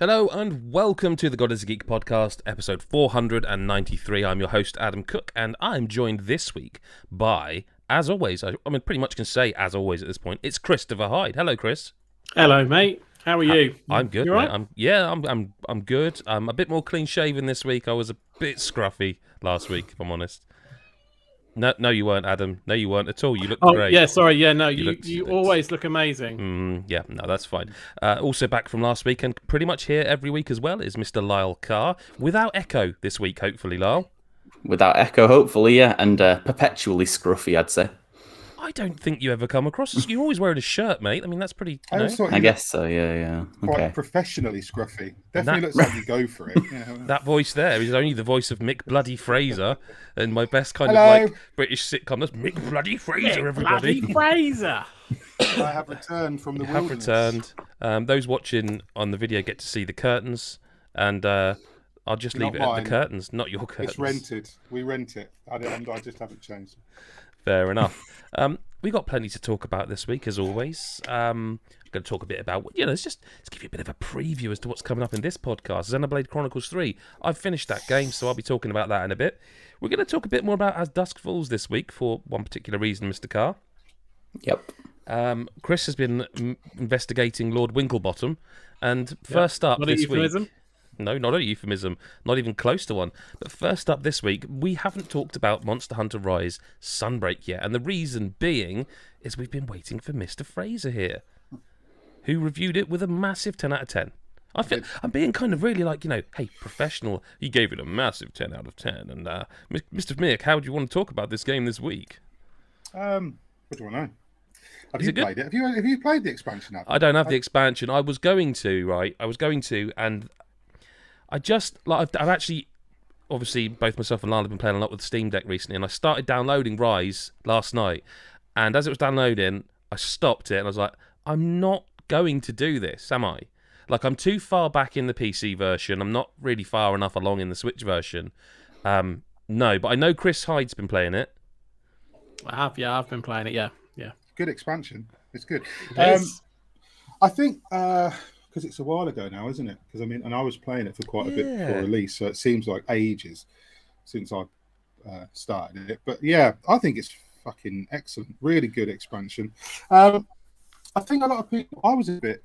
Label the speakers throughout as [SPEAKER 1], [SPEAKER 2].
[SPEAKER 1] Hello and welcome to the God is a Geek podcast, episode 493. I'm your host, Adam Cook, and I'm joined this week by, as always, I mean, pretty much can say as always at this point, it's Christopher Hyde. Hello, Chris.
[SPEAKER 2] Hello, mate. How are you?
[SPEAKER 1] I'm good,
[SPEAKER 2] you
[SPEAKER 1] mate.
[SPEAKER 2] Right?
[SPEAKER 1] I'm good. I'm a bit more clean shaven this week. I was a bit scruffy last week, if I'm honest. No, you weren't, Adam. No, you weren't at all. You looked great.
[SPEAKER 2] Yeah, sorry. Yeah, no, you always look amazing.
[SPEAKER 1] Yeah, no, that's fine. Also back from last week and pretty much here every week as well is Mr. Lyle Carr. Without echo this week, hopefully, Lyle.
[SPEAKER 3] Without echo, hopefully, yeah, and perpetually scruffy, I'd say.
[SPEAKER 1] I don't think you ever come across this. You're always wearing a shirt, mate. I mean, that's pretty.
[SPEAKER 3] I guess so, yeah.
[SPEAKER 4] Quite professionally scruffy. Definitely looks like you go for it. Yeah.
[SPEAKER 1] That voice there is only the voice of Mick Bloody Fraser, and my best kind
[SPEAKER 4] Hello.
[SPEAKER 1] of like British sitcom. That's Mick Bloody Fraser, everybody.
[SPEAKER 2] Bloody Fraser.
[SPEAKER 4] I have returned from the wilderness.
[SPEAKER 1] Have returned. Those watching on the video get to see the curtains, and I'll just leave it at the curtains, not your curtains.
[SPEAKER 4] It's rented. We rent it. I just haven't changed.
[SPEAKER 1] Fair enough. We got plenty to talk about this week, as always. I'm going to talk a bit about, let's give you a bit of a preview as to what's coming up in this podcast. Xenoblade Chronicles 3. I've finished that game, so I'll be talking about that in a bit. We're going to talk a bit more about As Dusk Falls this week for one particular reason, Mr. Carr.
[SPEAKER 3] Yep.
[SPEAKER 1] Chris has been investigating Lord Winklebottom, and first up this week... No, not a euphemism. Not even close to one. But first up this week, we haven't talked about Monster Hunter Rise Sunbreak yet. And the reason being is we've been waiting for Mr. Fraser here, who reviewed it with a massive 10 out of 10. I'm being kind of really like, hey, professional. He gave it a massive 10 out of 10. And Mr. Mick, how do you want to talk about this game this week?
[SPEAKER 4] What do I know? Have you played it? Have you played the expansion?
[SPEAKER 1] I don't have the expansion. I was going to, right? And... I've actually, obviously, both myself and Lyle have been playing a lot with the Steam Deck recently, and I started downloading Rise last night, and as it was downloading, I stopped it, and I was like, I'm not going to do this, am I? Like, I'm too far back in the PC version, I'm not really far enough along in the Switch version. No, but I know Chris Hyde's been playing it.
[SPEAKER 2] I've been playing it, yeah.
[SPEAKER 4] Good expansion. It's good.
[SPEAKER 2] It
[SPEAKER 4] I think... because it's a while ago now, isn't it? Because I was playing it for quite a bit before release, so it seems like ages since I started it. But yeah, I think it's fucking excellent. Really good expansion. I think a lot of people. I was a bit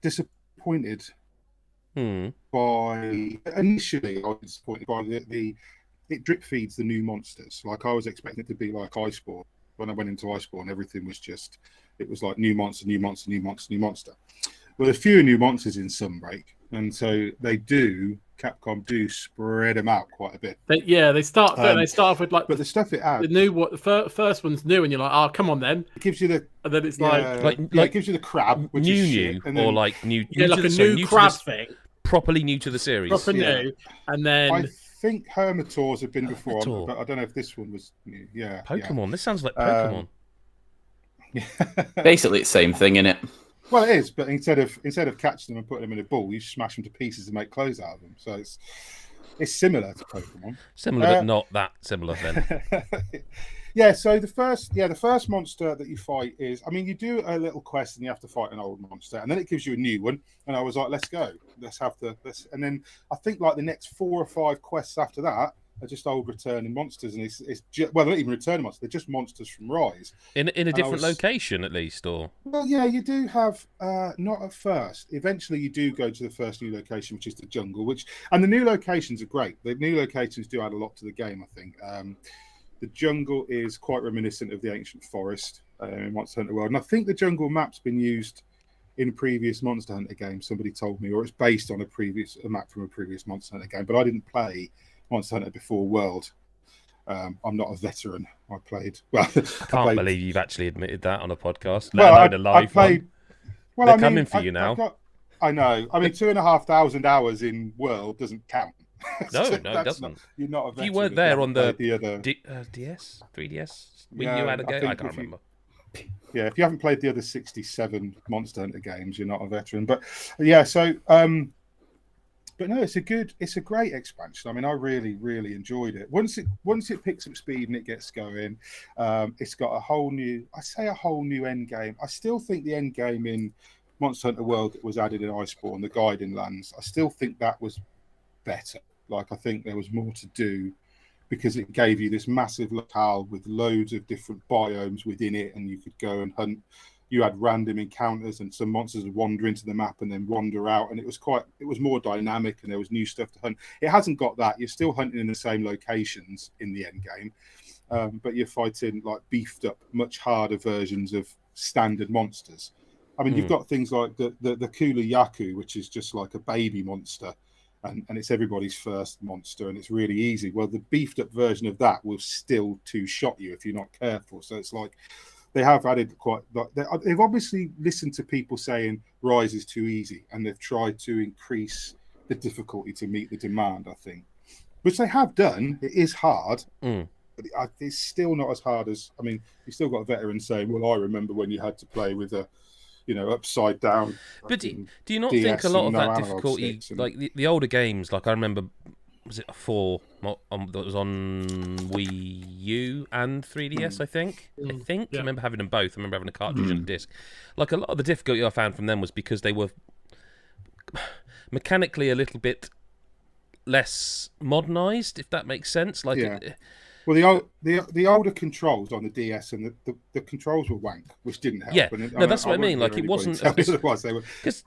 [SPEAKER 4] disappointed by initially. I was disappointed by the it drip feeds the new monsters. Like I was expecting it to be like Iceborne. When I went into Iceborne, everything was just. It was like new monster. Well, a few new monsters in Sunbreak, and so Capcom do spread them out quite a bit.
[SPEAKER 2] They start off with like,
[SPEAKER 4] but the stuff it adds,
[SPEAKER 2] the first one's new, and you're like, oh, come on then.
[SPEAKER 4] It gives you the,
[SPEAKER 2] and then it's
[SPEAKER 4] it gives you the crab, which is shit, and then,
[SPEAKER 1] or like new,
[SPEAKER 2] like a new crab thing,
[SPEAKER 1] properly new to the series,
[SPEAKER 2] new, and then.
[SPEAKER 4] I think Hermitors have been before, but I don't know if this one was new. Yeah,
[SPEAKER 1] Pokemon. This sounds like Pokemon.
[SPEAKER 3] Basically, it's the same thing, innit?
[SPEAKER 4] Well, it is, but instead of catching them and putting them in a ball, you smash them to pieces and make clothes out of them. So it's similar to Pokemon.
[SPEAKER 1] Similar, but not that similar then.
[SPEAKER 4] Yeah. So the first monster that you fight is, you do a little quest and you have to fight an old monster, and then it gives you a new one. And I was like, let's go, and then I think like the next 4 or 5 quests after that are just old returning monsters, and it's just, well, they're not even returning monsters; they're just monsters from Rise.
[SPEAKER 1] In a different location, at least, or
[SPEAKER 4] well, yeah, you do have not at first. Eventually, you do go to the first new location, which is the jungle. And the new locations are great. The new locations do add a lot to the game. I think the jungle is quite reminiscent of the ancient forest in Monster Hunter World, and I think the jungle map's been used in previous Monster Hunter games. Somebody told me, or it's based on a map from a previous Monster Hunter game, but I didn't play Monster Hunter before World. I'm not a veteran. I played. Well,
[SPEAKER 1] I can't believe you've actually admitted that on a podcast. Let alone a live one.
[SPEAKER 4] Well,
[SPEAKER 1] they're coming for you now.
[SPEAKER 4] I know. 2,500 hours in World doesn't count.
[SPEAKER 1] No, it doesn't.
[SPEAKER 4] You're not a veteran.
[SPEAKER 1] You weren't there on the
[SPEAKER 4] other
[SPEAKER 1] DS, 3DS. You had a game. I can't remember.
[SPEAKER 4] Yeah, if you haven't played the other 67 Monster Hunter games, you're not a veteran. But yeah, so. But no, it's a great expansion. I really, really enjoyed it. Once it picks up speed and it gets going, it's got a whole new end game. I still think the end game in Monster Hunter World that was added in Iceborne, the Guiding Lands, I still think that was better. Like, I think there was more to do because it gave you this massive locale with loads of different biomes within it, and you could go and hunt. You had random encounters, and some monsters would wander into the map and then wander out, and it was more dynamic, and there was new stuff to hunt. It hasn't got that. You're still hunting in the same locations in the end game, but you're fighting like beefed up, much harder versions of standard monsters. I mean, you've got things like the Kula Yaku, which is just like a baby monster, and it's everybody's first monster, and it's really easy. Well, the beefed up version of that will still two-shot you if you're not careful. So it's like they have added they've obviously listened to people saying Rise is too easy, and they've tried to increase the difficulty to meet the demand, I think, which they have done. It is hard. But it's still not as hard as, I mean, you still got a veteran saying, well, I remember when you had to play with a, upside down.
[SPEAKER 1] But do you not think a lot of that difficulty, like the older games, like I remember, was it a 4 that was on Wii U and 3DS, I think? I remember having them both. I remember having a cartridge and a disc. Like, a lot of the difficulty I found from them was because they were mechanically a little bit less modernized, if that makes sense. Like,
[SPEAKER 4] well, the older controls on the DS and the controls were wank, which didn't help.
[SPEAKER 1] Yeah, that's what I mean. Like, it wasn't. Because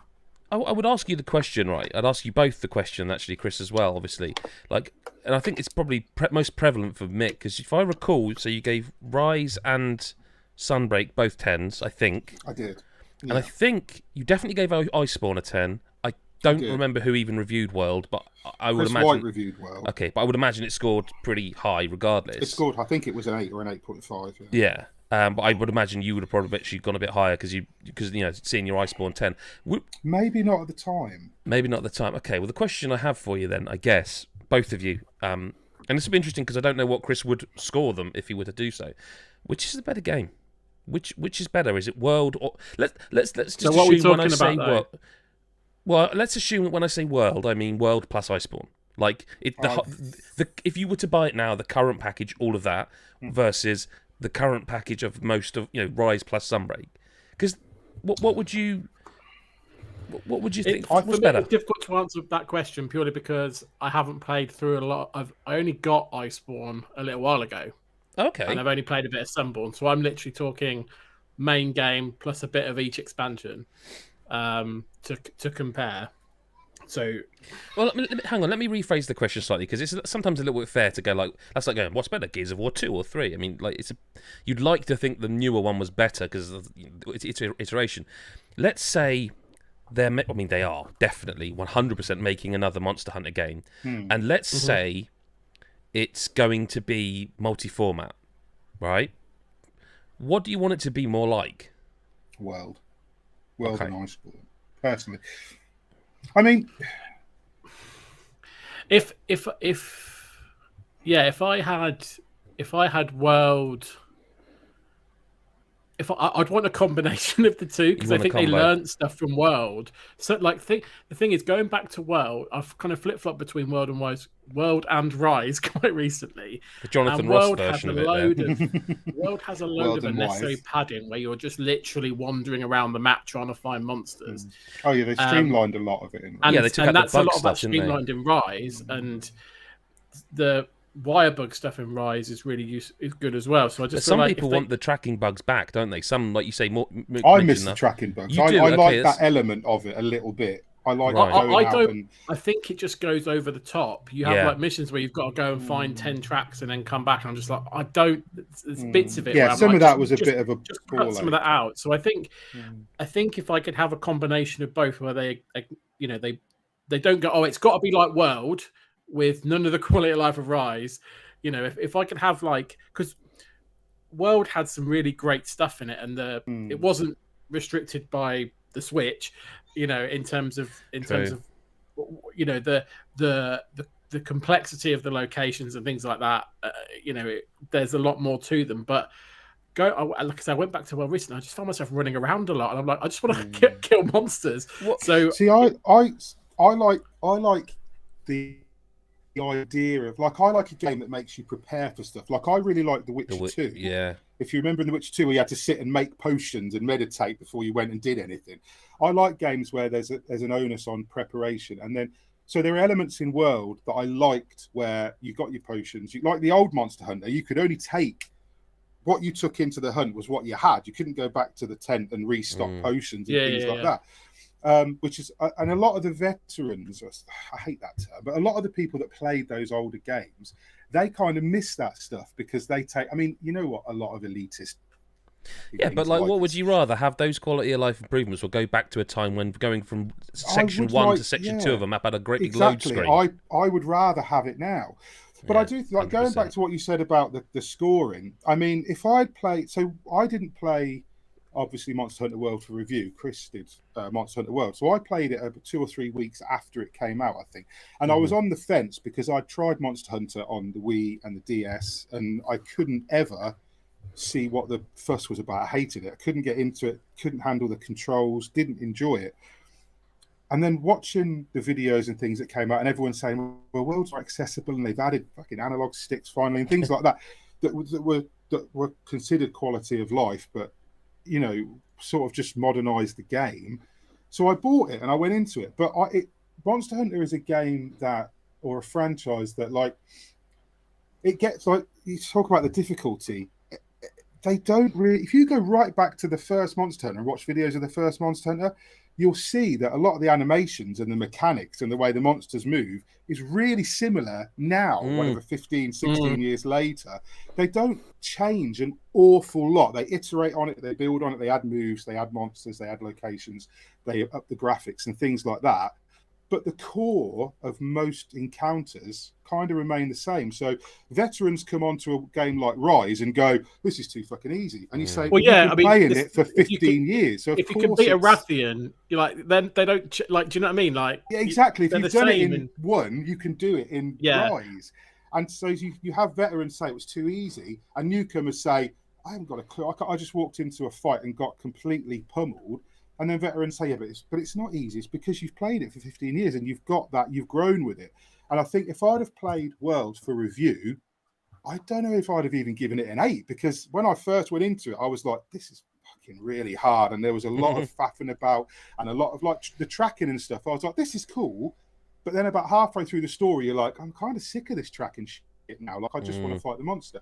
[SPEAKER 1] I would ask you the question, right? I'd ask you both the question, actually, Chris, as well, obviously. Like, and I think it's probably most prevalent for Mick, because if I recall, so you gave Rise and Sunbreak both 10s, I think.
[SPEAKER 4] I did.
[SPEAKER 1] Yeah. And I think you definitely gave Iceborne a 10. I don't remember who even reviewed World, but I would imagine
[SPEAKER 4] White reviewed World.
[SPEAKER 1] Okay, but I would imagine it scored pretty high regardless.
[SPEAKER 4] It scored, I think it was an 8 or an 8.5.
[SPEAKER 1] Yeah. But I would imagine you would have probably actually gone a bit higher because seeing your Iceborne 10.
[SPEAKER 4] Maybe not at the time.
[SPEAKER 1] Maybe not at the time. Okay, well, the question I have for you then, I guess, both of you, and this will be interesting because I don't know what Chris would score them if he were to do so. Which is the better game? Which is better? Is it World or let's just
[SPEAKER 2] so what
[SPEAKER 1] assume
[SPEAKER 2] when I say
[SPEAKER 1] World. Well, let's assume that when I say World, I mean World plus Iceborne. Like if you were to buy it now, the current package, all of that, versus the current package of most of Rise plus Sunbreak, because what would you think? What's better?
[SPEAKER 2] It's difficult to answer that question purely because I haven't played through a lot. I only got Iceborne a little while ago.
[SPEAKER 1] Okay,
[SPEAKER 2] and I've only played a bit of Sunborn, so I'm literally talking main game plus a bit of each expansion to compare. So,
[SPEAKER 1] well, hang on. Let me rephrase the question slightly because it's sometimes a little bit fair to go like that's like going, what's better, Gears of War 2 or 3? I mean, like you'd like to think the newer one was better because it's iteration. Let's say they are definitely 100% making another Monster Hunter game, and let's say it's going to be multi-format, right? What do you want it to be more like?
[SPEAKER 4] World and Iceborne, personally. I mean,
[SPEAKER 2] if I had World, I'd want a combination of the two because I think they learned stuff from World. So, like, the thing is, going back to World, I've kind of flip-flopped between World and Rise quite recently.
[SPEAKER 1] The Jonathan Ross version of
[SPEAKER 2] it. World has a load of unnecessary padding where you're just literally wandering around the map trying to find monsters.
[SPEAKER 4] Oh yeah, they streamlined a lot of it.
[SPEAKER 1] They took out
[SPEAKER 2] that's
[SPEAKER 1] the bug
[SPEAKER 2] a lot
[SPEAKER 1] stuff,
[SPEAKER 2] of that streamlined in Rise, and the wire bug stuff in Rise is really is good as well. So I just
[SPEAKER 1] some people want the tracking bugs back, don't they? Some, like you say, more.
[SPEAKER 4] I miss the tracking bugs. I like that element of it a little bit. I like.
[SPEAKER 2] I think it just goes over the top. You have like missions where you've got to go and find 10 tracks and then come back. And I'm just like, I don't. There's bits of it.
[SPEAKER 4] Yeah, some of that was a bit of a.
[SPEAKER 2] Just cut some of that out. So I think if I could have a combination of both, where they don't go, oh, it's got to be like World with none of the quality of life of Rise. If I could have because World had some really great stuff in it, and it wasn't restricted by the Switch. In terms of the complexity of the locations and things like that, there's a lot more to them. But like I said, I went back to World recently. I just found myself running around a lot, and I'm like, I just want to kill monsters. So
[SPEAKER 4] see, I like the idea of I like a game that makes you prepare for stuff. Like I really like The Witcher 2.
[SPEAKER 1] Yeah.
[SPEAKER 4] If you remember in The Witcher 2, where you had to sit and make potions and meditate before you went and did anything. I like games where there's an onus on preparation. And then, so there are elements in World that I liked where you got your potions. Like the old Monster Hunter, you could only take what you took into the hunt was what you had. You couldn't go back to the tent and restock potions and things like that. Which is, and a lot of the veterans, I hate that term, but a lot of the people that played those older games, they kind of miss that stuff because they take, I mean, you know what, a lot of elitist.
[SPEAKER 1] Yeah, but like, what would you rather have, those quality of life improvements, or go back to a time when going from section 1 to section 2 of a map had a great big load screen?
[SPEAKER 4] I would rather have it now. But I do like 100%. Going back to what you said about the scoring. I mean, if I'd played, so I didn't play obviously Monster Hunter World for review. Chris did Monster Hunter World, so I played it over 2 or 3 weeks after it came out, I think. And I was on the fence because I tried Monster Hunter on the Wii and the DS, and I couldn't ever see what the fuss was about. I hated it. I couldn't get into it. Couldn't handle the controls. Didn't enjoy it. And then watching the videos and things that came out, and everyone saying, well, World's are accessible, and they've added fucking analog sticks finally, and things like that, that were considered quality of life, but, you know, sort of just modernized the game. So I bought it and I went into it. But Monster Hunter is a game that, or a franchise that, like, it gets, like, you talk about the difficulty. They don't really, if you go right back to the first Monster Hunter and watch videos of the first Monster Hunter, you'll see that a lot of the animations and the mechanics and the way the monsters move is really similar now, whatever, 15, 16 years later. They don't change an awful lot. They iterate on it, they build on it, they add moves, they add monsters, they add locations, they up the graphics and things like that. But the core of most encounters kind of remain the same. So veterans come onto a game like Rise and go, "This is too fucking easy," and you say, "Well, yeah, I've been playing it for 15 years." So
[SPEAKER 2] if you can beat a Rathian, you're like, then they don't like. Do you know what I mean? Like,
[SPEAKER 4] yeah, exactly. If you've done it in one, you can do it in Rise. And so you have veterans say it was too easy, and newcomers say, "I haven't got a clue. I just walked into a fight and got completely pummeled." And then veterans say, yeah, but it's not easy. It's because you've played it for 15 years and you've got that, you've grown with it. And I think if I'd have played World for review, I don't know if I'd have even given it an 8, because when I first went into it, I was like, this is fucking really hard. And there was a lot of faffing about and a lot of like the tracking and stuff. I was like, this is cool. But then about halfway through the story, you're like, I'm kind of sick of this tracking shit now. Like, I just want to fight the monster.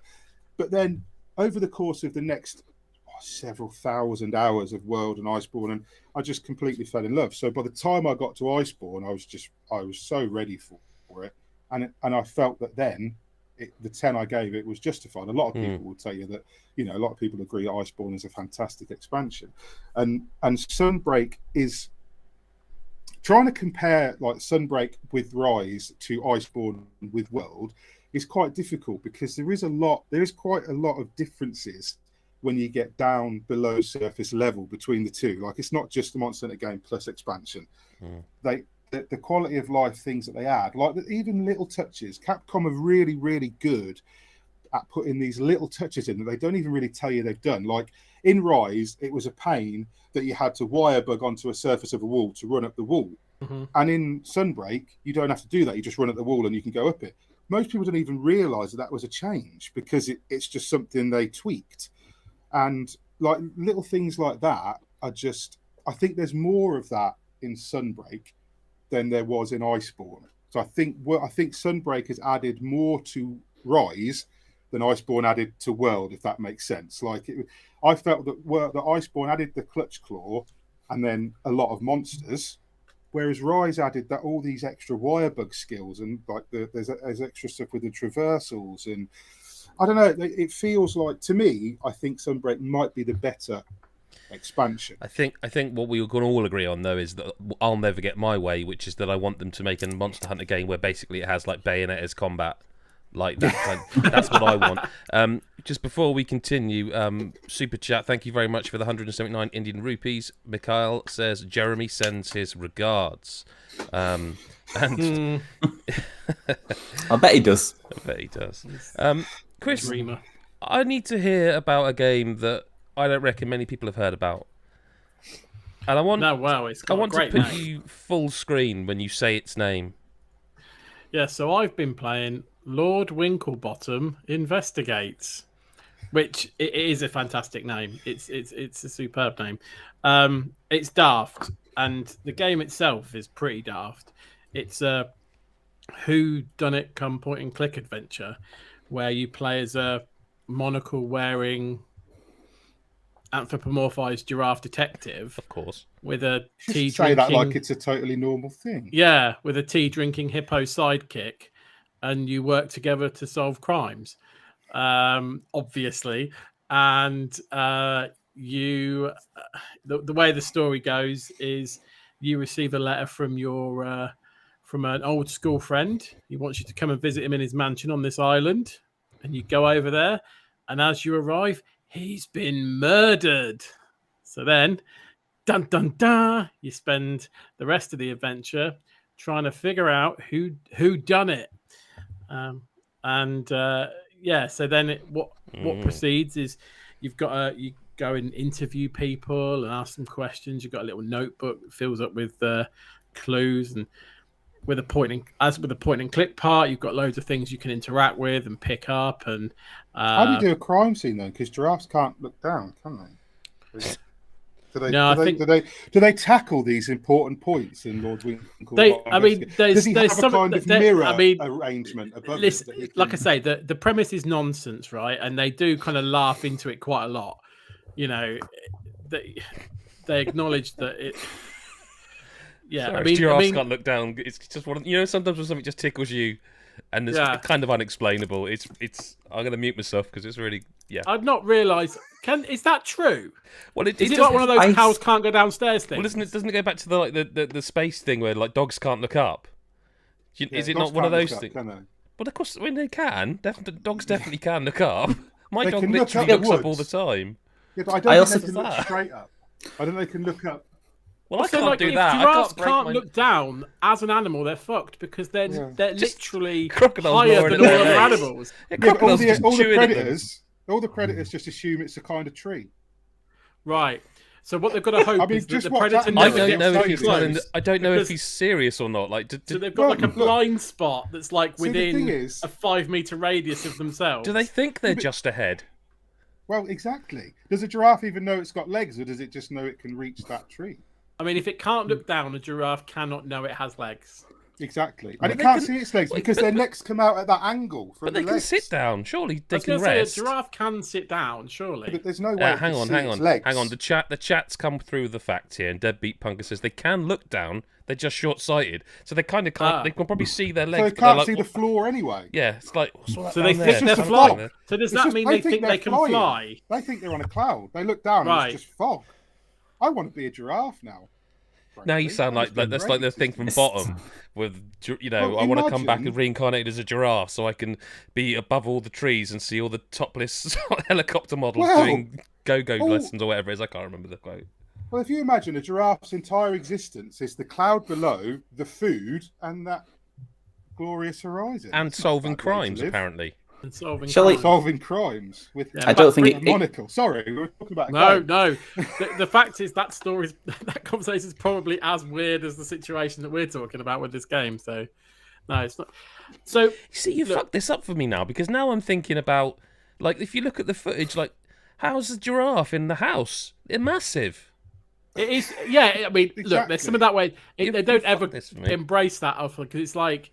[SPEAKER 4] But then over the course of the next several thousand hours of World and Iceborne, and I just completely fell in love. So by the time I got to Iceborne, I was so ready for it, and I felt that then the 10 I gave it was justified. A lot of people will tell you that, you know, a lot of people agree that Iceborne is a fantastic expansion, and Sunbreak is trying to compare like Sunbreak with Rise to Iceborne with World is quite difficult, because there is quite a lot of differences when you get down below surface level between the two. Like, it's not just the Monster Hunter game plus expansion. The quality of life things that they add, like even little touches. Capcom are really, really good at putting these little touches in that they don't even really tell you they've done. Like in Rise, it was a pain that you had to wire bug onto a surface of a wall to run up the wall. And in Sunbreak, you don't have to do that. You just run up the wall and you can go up it. Most people don't even realize that was a change, because it's just something they tweaked. And like little things like that are just, I think there's more of that in Sunbreak than there was in Iceborne. So I think Sunbreak has added more to Rise than Iceborne added to World, if that makes sense. Like I felt that Iceborne added the clutch claw and then a lot of monsters, whereas Rise added that all these extra wire bug skills, and like there's extra stuff with the traversals, and I don't know. It feels like, to me, I think Sunbreak might be the better expansion.
[SPEAKER 1] I think what we can all agree on, though, is that I'll never get my way, which is that I want them to make a Monster Hunter game where basically it has like Bayonetta's combat, like that. That's what I want. Just before we continue, super chat. Thank you very much for the 179 Indian rupees. Mikhail says Jeremy sends his regards. And
[SPEAKER 3] I bet he does.
[SPEAKER 1] I bet he does. Chris, I need to hear about a game that I don't reckon many people have heard about. And I want to put you full screen when you say its name.
[SPEAKER 2] Yeah, so I've been playing Lord Winklebottom Investigates. which it is a fantastic name. It's a superb name. It's daft, and the game itself is pretty daft. It's a whodunit come point and click adventure where you play as a monocle wearing anthropomorphized giraffe detective,
[SPEAKER 1] of course,
[SPEAKER 2] with a
[SPEAKER 4] tea say drinking, that like it's a totally normal thing.
[SPEAKER 2] Yeah, with a tea drinking hippo sidekick, and you work together to solve crimes, obviously. And you, the way the story goes is you receive a letter from your from an old school friend. He wants you to come and visit him in his mansion on this island, and you go over there, and as you arrive, he's been murdered. So then, dun dun dun, you spend the rest of the adventure trying to figure out who done it. So then what proceeds is you've got you go and interview people and ask them questions. You've got a little notebook that fills up with clues, and with a point and click part, you've got loads of things you can interact with and pick up. And
[SPEAKER 4] how do you do a crime scene though? Because giraffes can't look down, can they? Do they tackle these important points in Lord Winklebottom?
[SPEAKER 2] Does
[SPEAKER 4] he have a kind of mirror arrangement above
[SPEAKER 2] it? Like I say, the premise is nonsense, right? And they do kind of laugh into it quite a lot. You know, they acknowledge that it. Yeah,
[SPEAKER 1] sorry, giraffes can't look down. It's just one. Sometimes when something just tickles you, and it's kind of unexplainable. It's. I'm going to mute myself because it's really. Yeah.
[SPEAKER 2] I've not realised. Is that true?
[SPEAKER 1] Well,
[SPEAKER 2] is it like one of those cows can't go downstairs things?
[SPEAKER 1] Well, doesn't it go back to the space thing where like dogs can't look up? Is it not one of those things? Well, of course, when they can, dogs definitely can look up. My dog literally looks up all the time.
[SPEAKER 4] Yeah, but I don't think they can look straight up. I don't know they can look up.
[SPEAKER 1] Well, I can't do that.
[SPEAKER 2] Giraffes can't look down as an animal. They're fucked because they're literally higher than all other animals.
[SPEAKER 4] All the predators just assume it's a kind of tree.
[SPEAKER 2] Right. So what they've got to hope is that the predator never gets close.
[SPEAKER 1] I don't know if he's serious or not.
[SPEAKER 2] So they've got a blind spot that's like within a 5-meter radius of themselves.
[SPEAKER 1] Do they think they're just ahead?
[SPEAKER 4] Well, exactly. Does a giraffe even know it's got legs, or does it just know it can reach that tree?
[SPEAKER 2] I mean, if it can't look down, a giraffe cannot know it has legs.
[SPEAKER 4] Exactly. And it can't see its legs because their necks come out at that angle.
[SPEAKER 1] But they can sit down. Surely they can
[SPEAKER 2] rest. A giraffe can sit down, surely.
[SPEAKER 4] But there's no way
[SPEAKER 1] hang on. The chat's come through the facts here, and Deadbeat Punker says they can look down. They're just short-sighted, so they kind of can't. They can probably see their legs.
[SPEAKER 4] So they can't see the floor anyway.
[SPEAKER 1] Yeah, it's like.
[SPEAKER 2] So they think they're flying. So does that mean they think they can fly?
[SPEAKER 4] They think they're on a cloud. They look down and it's just fog. I want to be a giraffe now.
[SPEAKER 1] Now you sound like that's like the thing from Bottom, with I want to come back and reincarnated as a giraffe so I can be above all the trees and see all the topless helicopter models doing go-go lessons or whatever it is. I can't remember the quote.
[SPEAKER 4] Well, if you imagine a giraffe's entire existence is the cloud below, the food, and that glorious horizon,
[SPEAKER 1] and solving crimes apparently.
[SPEAKER 2] And solving
[SPEAKER 4] crimes with
[SPEAKER 3] I don't think it
[SPEAKER 4] monocle. Sorry, we were talking about
[SPEAKER 2] no. The fact is that conversation is probably as weird as the situation that we're talking about with this game. So no, it's not. So
[SPEAKER 1] you see, you fucked this up for me now because now I'm thinking about like if you look at the footage, like how's the giraffe in the house? They're massive.
[SPEAKER 2] It is, yeah. I mean, look, there's some of that way. They don't ever embrace that often because it's like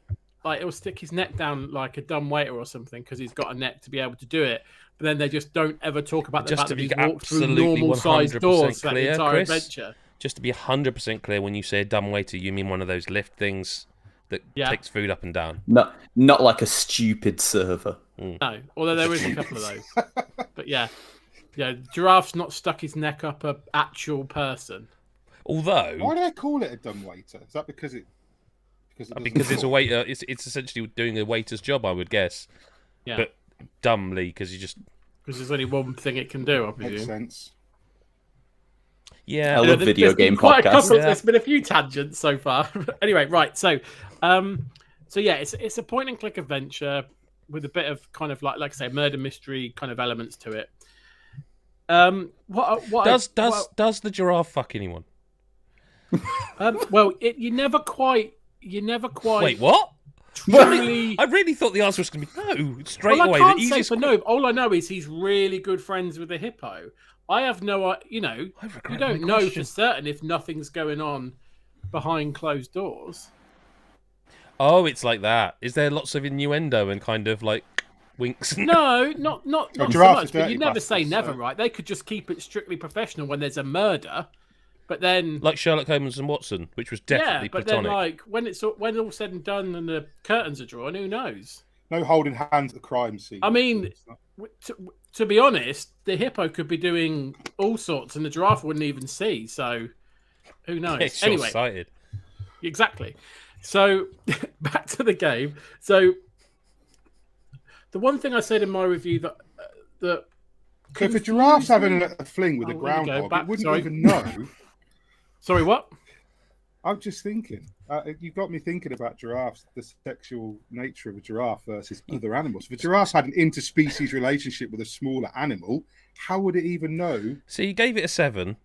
[SPEAKER 2] he'll stick his neck down like a dumb waiter or something because he's got a neck to be able to do it. But then they just don't ever talk about the fact that he's walked through normal-sized doors for that entire adventure.
[SPEAKER 1] Just to be 100% clear, when you say a dumb waiter, you mean one of those lift things that takes food up and down?
[SPEAKER 3] Not like a stupid server.
[SPEAKER 2] No, although there is a couple of those. But yeah, giraffe's not stuck his neck up an actual person.
[SPEAKER 1] Although,
[SPEAKER 4] why do they call it a dumb waiter? Is that because
[SPEAKER 1] it's a waiter? It's essentially doing a waiter's job, I would guess.
[SPEAKER 2] Yeah.
[SPEAKER 1] But dumbly, because
[SPEAKER 2] there's only one thing it can do. I presume.
[SPEAKER 4] Makes sense.
[SPEAKER 1] Yeah,
[SPEAKER 3] I love video game podcasts.
[SPEAKER 2] There's been a few tangents so far. Anyway, right. So yeah, it's a point and click adventure with a bit of kind of like I say, murder mystery kind of elements to it.
[SPEAKER 1] Does the giraffe fuck anyone?
[SPEAKER 2] Well, you never quite.
[SPEAKER 1] Wait, what?
[SPEAKER 2] truly.
[SPEAKER 1] I really thought the answer was going to be no straight
[SPEAKER 2] well,
[SPEAKER 1] away.
[SPEAKER 2] I can't say for no. All I know is he's really good friends with the hippo. I have no, you don't know for certain if nothing's going on behind closed doors.
[SPEAKER 1] Oh, it's like that. Is there lots of innuendo and kind of like winks?
[SPEAKER 2] No, not so much. But you never say never, right? They could just keep it strictly professional when there's a murder, but then
[SPEAKER 1] like Sherlock Holmes and Watson, which was definitely platonic.
[SPEAKER 2] Then like when all said and done and the curtains are drawn, who knows?
[SPEAKER 4] No holding hands at the crime scene.
[SPEAKER 2] I mean, to be honest, the hippo could be doing all sorts, and the giraffe wouldn't even see. So who knows?
[SPEAKER 1] Yeah, it's
[SPEAKER 2] anyway,
[SPEAKER 1] short-sighted.
[SPEAKER 2] Exactly. So back to the game. So the one thing I said in my review that
[SPEAKER 4] so if a giraffe's having a fling with a groundhog, it wouldn't even know.
[SPEAKER 2] Sorry, what?
[SPEAKER 4] I'm just thinking. You've got me thinking about giraffes, the sexual nature of a giraffe versus other animals. If a giraffe had an interspecies relationship with a smaller animal, how would it even know?
[SPEAKER 1] So you gave it a 7.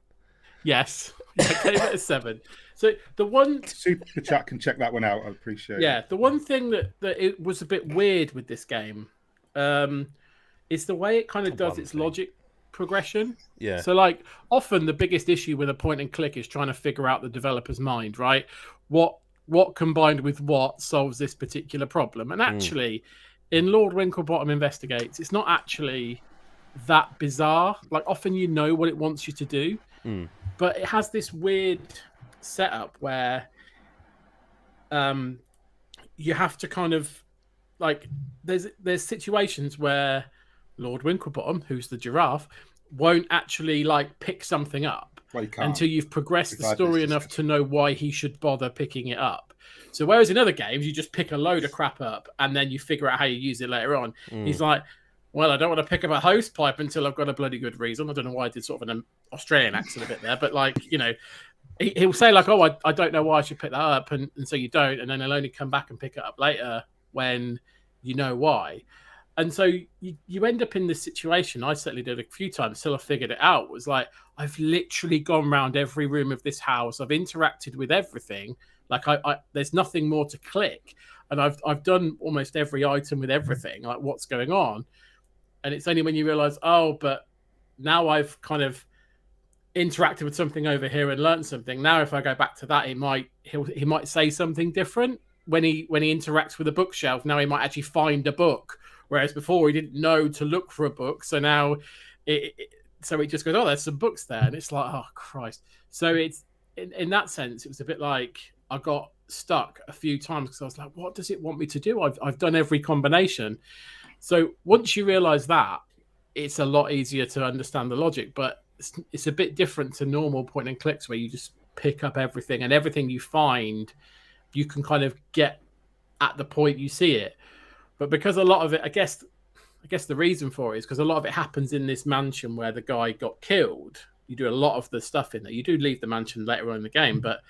[SPEAKER 2] Yes, I gave it a 7. So the one
[SPEAKER 4] super chat can check that one out. I appreciate.
[SPEAKER 2] Yeah, the one thing that it was a bit weird with this game is the way it kind of does its logic progression.
[SPEAKER 1] Yeah.
[SPEAKER 2] So like often the biggest issue with a point and click is trying to figure out the developer's mind, right? What combined with what solves this particular problem? And actually, in Lord Winklebottom Investigates, it's not actually that bizarre. Like often you know what it wants you to do, but it has this weird setup where you have to kind of like there's situations where Lord Winklebottom, who's the giraffe, won't actually like pick something up until you've progressed the story enough to know why he should bother picking it up. So whereas in other games you just pick a load of crap up and then you figure out how you use it later on, he's like, well, I don't want to pick up a hose pipe until I've got a bloody good reason. I don't know why I did sort of an Australian accent a bit there, but like, he'll say like, oh, I don't know why I should pick that up, and so you don't, and then he'll only come back and pick it up later when you know why. And so you end up in this situation. I certainly did a few times till I figured it out. It was like, I've literally gone around every room of this house. I've interacted with everything. Like there's nothing more to click. And I've done almost every item with everything. Like what's going on? And it's only when you realize, oh, but now I've kind of interacted with something over here and learned something. Now, if I go back to that, he might say something different when he interacts with a bookshelf. Now he might actually find a book. Whereas before he didn't know to look for a book, so now it just goes, oh, there's some books there, and it's like, oh Christ. So it's in that sense, it was a bit like I got stuck a few times because I was like, what does it want me to do? I've done every combination. So once you realise that, it's a lot easier to understand the logic, but it's a bit different to normal point and clicks where you just pick up everything and everything you find, you can kind of get at the point you see it. But because a lot of it, I guess the reason for it is because a lot of it happens in this mansion where the guy got killed. You do a lot of the stuff in there. You do leave the mansion later on in the game, but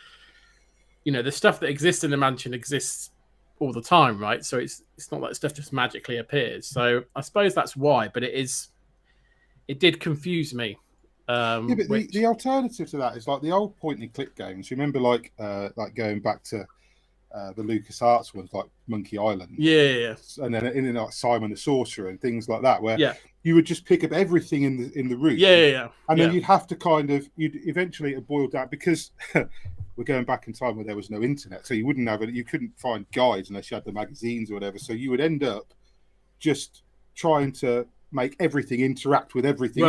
[SPEAKER 2] the stuff that exists in the mansion exists all the time, right? So it's not like stuff just magically appears. So I suppose that's why. But it did confuse me.
[SPEAKER 4] But the alternative to that is like the old point and click games. You remember like going back to the LucasArts ones like Monkey Island, and then in like Simon the Sorcerer and things like that, where you would just pick up everything in the room, and then you'd have to you'd eventually boil down because we're going back in time where there was no internet, so you wouldn't have it. You couldn't find guides unless you had the magazines or whatever. So you would end up just trying to make everything interact with everything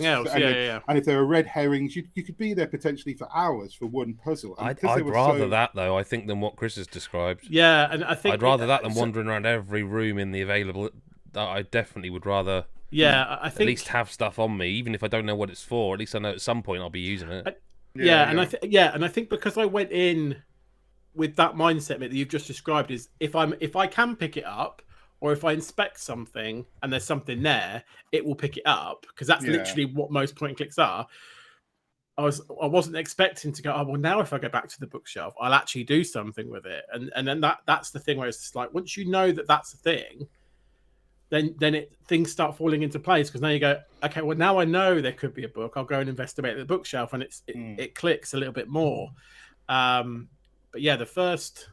[SPEAKER 4] else. And if there are red herrings, you could be there potentially for hours for one puzzle.
[SPEAKER 1] I'd rather that though, I think, than what Chris has described.
[SPEAKER 2] Yeah, and I think
[SPEAKER 1] I'd rather that than wandering around every room in the available. I definitely would rather.
[SPEAKER 2] Yeah, I think
[SPEAKER 1] at least have stuff on me, even if I don't know what it's for. At least I know at some point I'll be using it.
[SPEAKER 2] And I think because I went in with that mindset that you've just described, is if I can pick it up, or if I inspect something and there's something there, it will pick it up, because that's literally what most point and clicks are. I wasn't expecting to go, oh, well, now if I go back to the bookshelf, I'll actually do something with it. And then that's the thing where it's just like, once you know that that's the thing, then things start falling into place, because now you go, okay, well, now I know there could be a book. I'll go and investigate the bookshelf, and it clicks a little bit more. But yeah, the first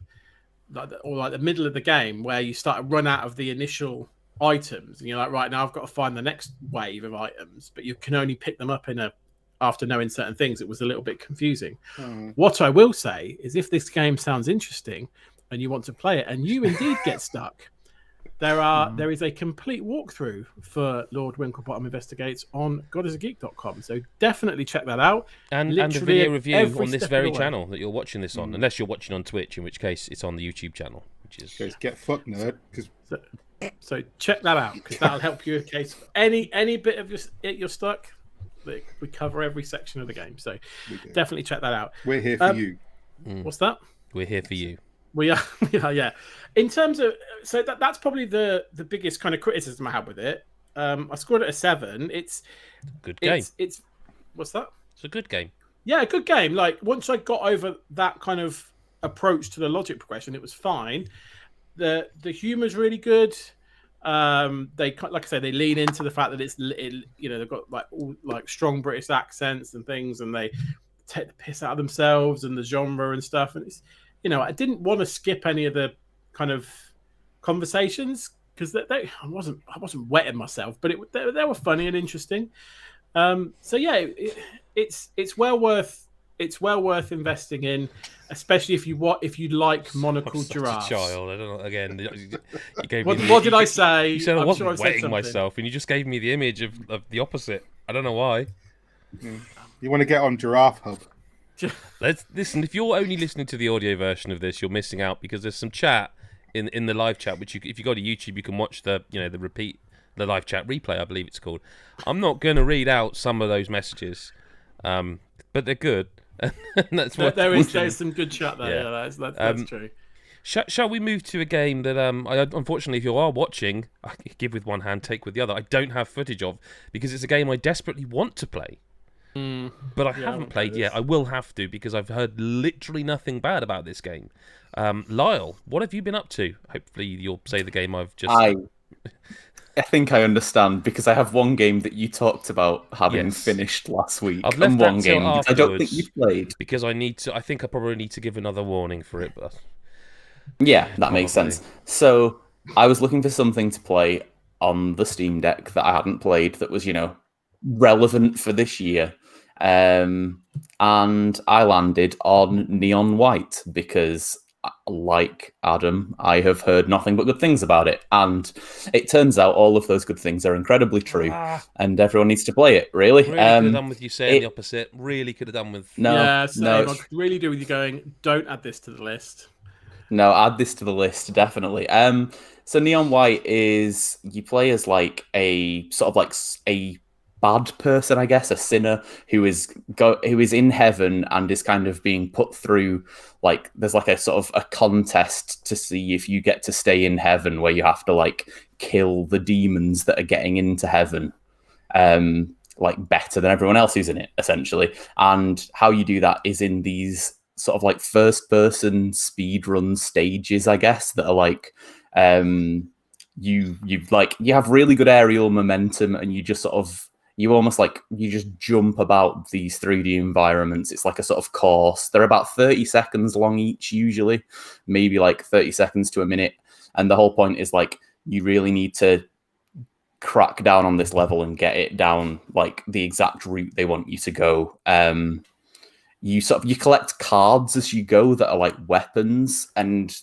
[SPEAKER 2] like the middle of the game where you start to run out of the initial items, and you're like, right, now I've got to find the next wave of items, but you can only pick them up after knowing certain things. It was a little bit confusing. What I will say is, if this game sounds interesting and you want to play it, and you indeed get stuck, there is a complete walkthrough for Lord Winklebottom Investigates on godisageek.com. So definitely check that out.
[SPEAKER 1] And a video review on this very channel that you're watching this on, unless you're watching on Twitch, in which case it's on the YouTube channel, which is
[SPEAKER 4] get fucked, nerd.
[SPEAKER 2] So check that out, because that'll help you in case any bit of you're stuck. We cover every section of the game, so definitely check that out.
[SPEAKER 4] We're here for you.
[SPEAKER 2] What's that?
[SPEAKER 1] We're here for you.
[SPEAKER 2] We are, yeah. In terms of, so that's probably the biggest kind of criticism I had with it. I scored it a 7. It's
[SPEAKER 1] a good game.
[SPEAKER 2] It's what's that?
[SPEAKER 1] It's a good game.
[SPEAKER 2] Yeah, a good game. Like, once I got over that kind of approach to the logic progression, it was fine. The humor's really good. They, like I said, they lean into the fact that they've got all strong British accents and things, and they take the piss out of themselves and the genre and stuff. And it's, I didn't want to skip any of the kind of conversations, because I wasn't wetting myself, but they were funny and interesting. So yeah, it's well worth investing in, especially if you like monocle giraffes.
[SPEAKER 1] A child, I don't know. Again, you gave
[SPEAKER 2] what did I say?
[SPEAKER 1] You said I wasn't wetting myself, and you just gave me the image of the opposite. I don't know why.
[SPEAKER 4] You want to get on Giraffe Hub?
[SPEAKER 1] Let's listen. If you're only listening to the audio version of this, you're missing out, because there's some chat in the live chat, which if you go to YouTube, you can watch the live chat replay, I believe it's called. I'm not going to read out some of those messages, but they're good. That's what
[SPEAKER 2] there's some good chat there. Yeah, that's true.
[SPEAKER 1] Shall we move to a game that unfortunately, if you are watching, I give with one hand, take with the other. I don't have footage of, because it's a game I desperately want to play. But I haven't played yet. I will have to, because I've heard literally nothing bad about this game. Lyle, what have you been up to? Hopefully you'll say the game I've just...
[SPEAKER 3] I think I understand, because I have one game that you talked about having finished last week.
[SPEAKER 1] I've left
[SPEAKER 3] one game I don't think you've played.
[SPEAKER 1] Because I think I probably need to give another warning for it. But
[SPEAKER 3] yeah, that makes sense. So I was looking for something to play on the Steam Deck that I hadn't played that was, relevant for this year. And I landed on Neon White, because like Adam, I have heard nothing but good things about it, and it turns out all of those good things are incredibly true, and everyone needs to play it. Really
[SPEAKER 1] could have done with you saying the opposite. Really could have done with
[SPEAKER 2] I could really do with you going, don't add this to the list.
[SPEAKER 3] No, add this to the list, definitely. So Neon White is, you play as a sort of a bad person, I guess, a sinner who is in heaven and is kind of being put through, there's a sort of a contest to see if you get to stay in heaven, where you have to kill the demons that are getting into heaven, better than everyone else who's in it, essentially. And how you do that is in these sort of first person speedrun stages, I guess, that are you have really good aerial momentum, and you just sort of, you almost you just jump about these 3D environments. It's like a sort of course. They're about 30 seconds long each, usually, maybe 30 seconds to a minute. And the whole point is you really need to crack down on this level and get it down the exact route they want you to go. You collect cards as you go that are weapons, and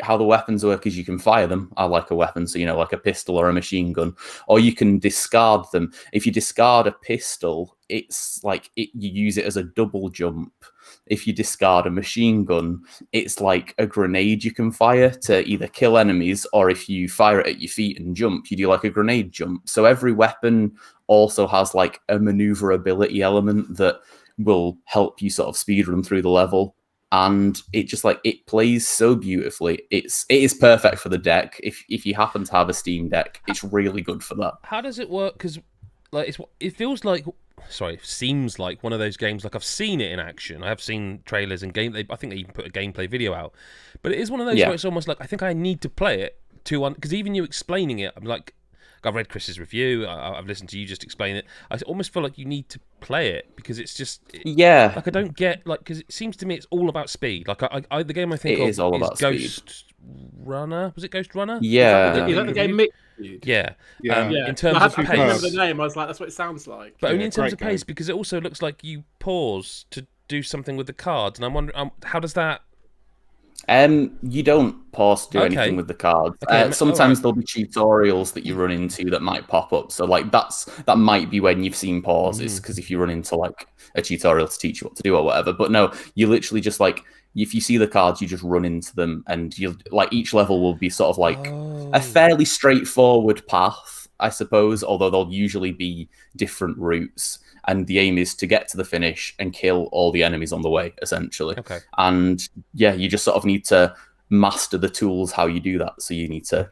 [SPEAKER 3] how the weapons work is you can fire them. I like a weapon, so like a pistol or a machine gun, or you can discard them. If you discard a pistol, it's you use it as a double jump. If you discard a machine gun, it's like a grenade you can fire to either kill enemies, or if you fire it at your feet and jump, you do a grenade jump. So every weapon also has a maneuverability element that will help you sort of speedrun through the level. And it just it plays so beautifully. It is perfect for the deck. If you happen to have a Steam Deck, it's really good for that.
[SPEAKER 1] How does it work? Because it feels it seems like one of those games. I've seen it in action. I have seen trailers and gameplay. I think they even put a gameplay video out. But it is one of those where it's almost I think I need to play it because even you explaining it, I'm I've read Chris's review. I've listened to you just explain it. I almost feel like you need to play it because it's just Like I don't get because it seems to me it's all about speed. Like the game I think
[SPEAKER 3] it is all about
[SPEAKER 1] Ghost
[SPEAKER 3] speed.
[SPEAKER 1] Runner. Was it Ghost Runner?
[SPEAKER 3] Yeah.
[SPEAKER 2] Is that the game Mick?
[SPEAKER 1] Yeah.
[SPEAKER 2] Yeah.
[SPEAKER 1] In terms
[SPEAKER 2] I
[SPEAKER 1] of
[SPEAKER 2] couldn't
[SPEAKER 1] pace,
[SPEAKER 2] remember the name. I was like, that's what it sounds like.
[SPEAKER 1] but only in terms of
[SPEAKER 4] great
[SPEAKER 1] pace
[SPEAKER 4] game.
[SPEAKER 1] because it also looks like you pause to do something with the cards, and I'm wondering how does that.
[SPEAKER 3] You don't pause to do anything with the cards.
[SPEAKER 1] Okay,
[SPEAKER 3] Sometimes there'll be tutorials that you run into that might pop up. So like that might be when you've seen pauses, because if you run into like a tutorial to teach you what to do or whatever. But no, you literally just like if you see the cards, you just run into them, and you like each level will be sort of like a fairly straightforward path, I suppose. Although there'll usually be different routes. And the aim is to get to the finish and kill all the enemies on the way, essentially.
[SPEAKER 1] Okay.
[SPEAKER 3] And yeah, you just sort of need to master the tools how you do that. So you need to,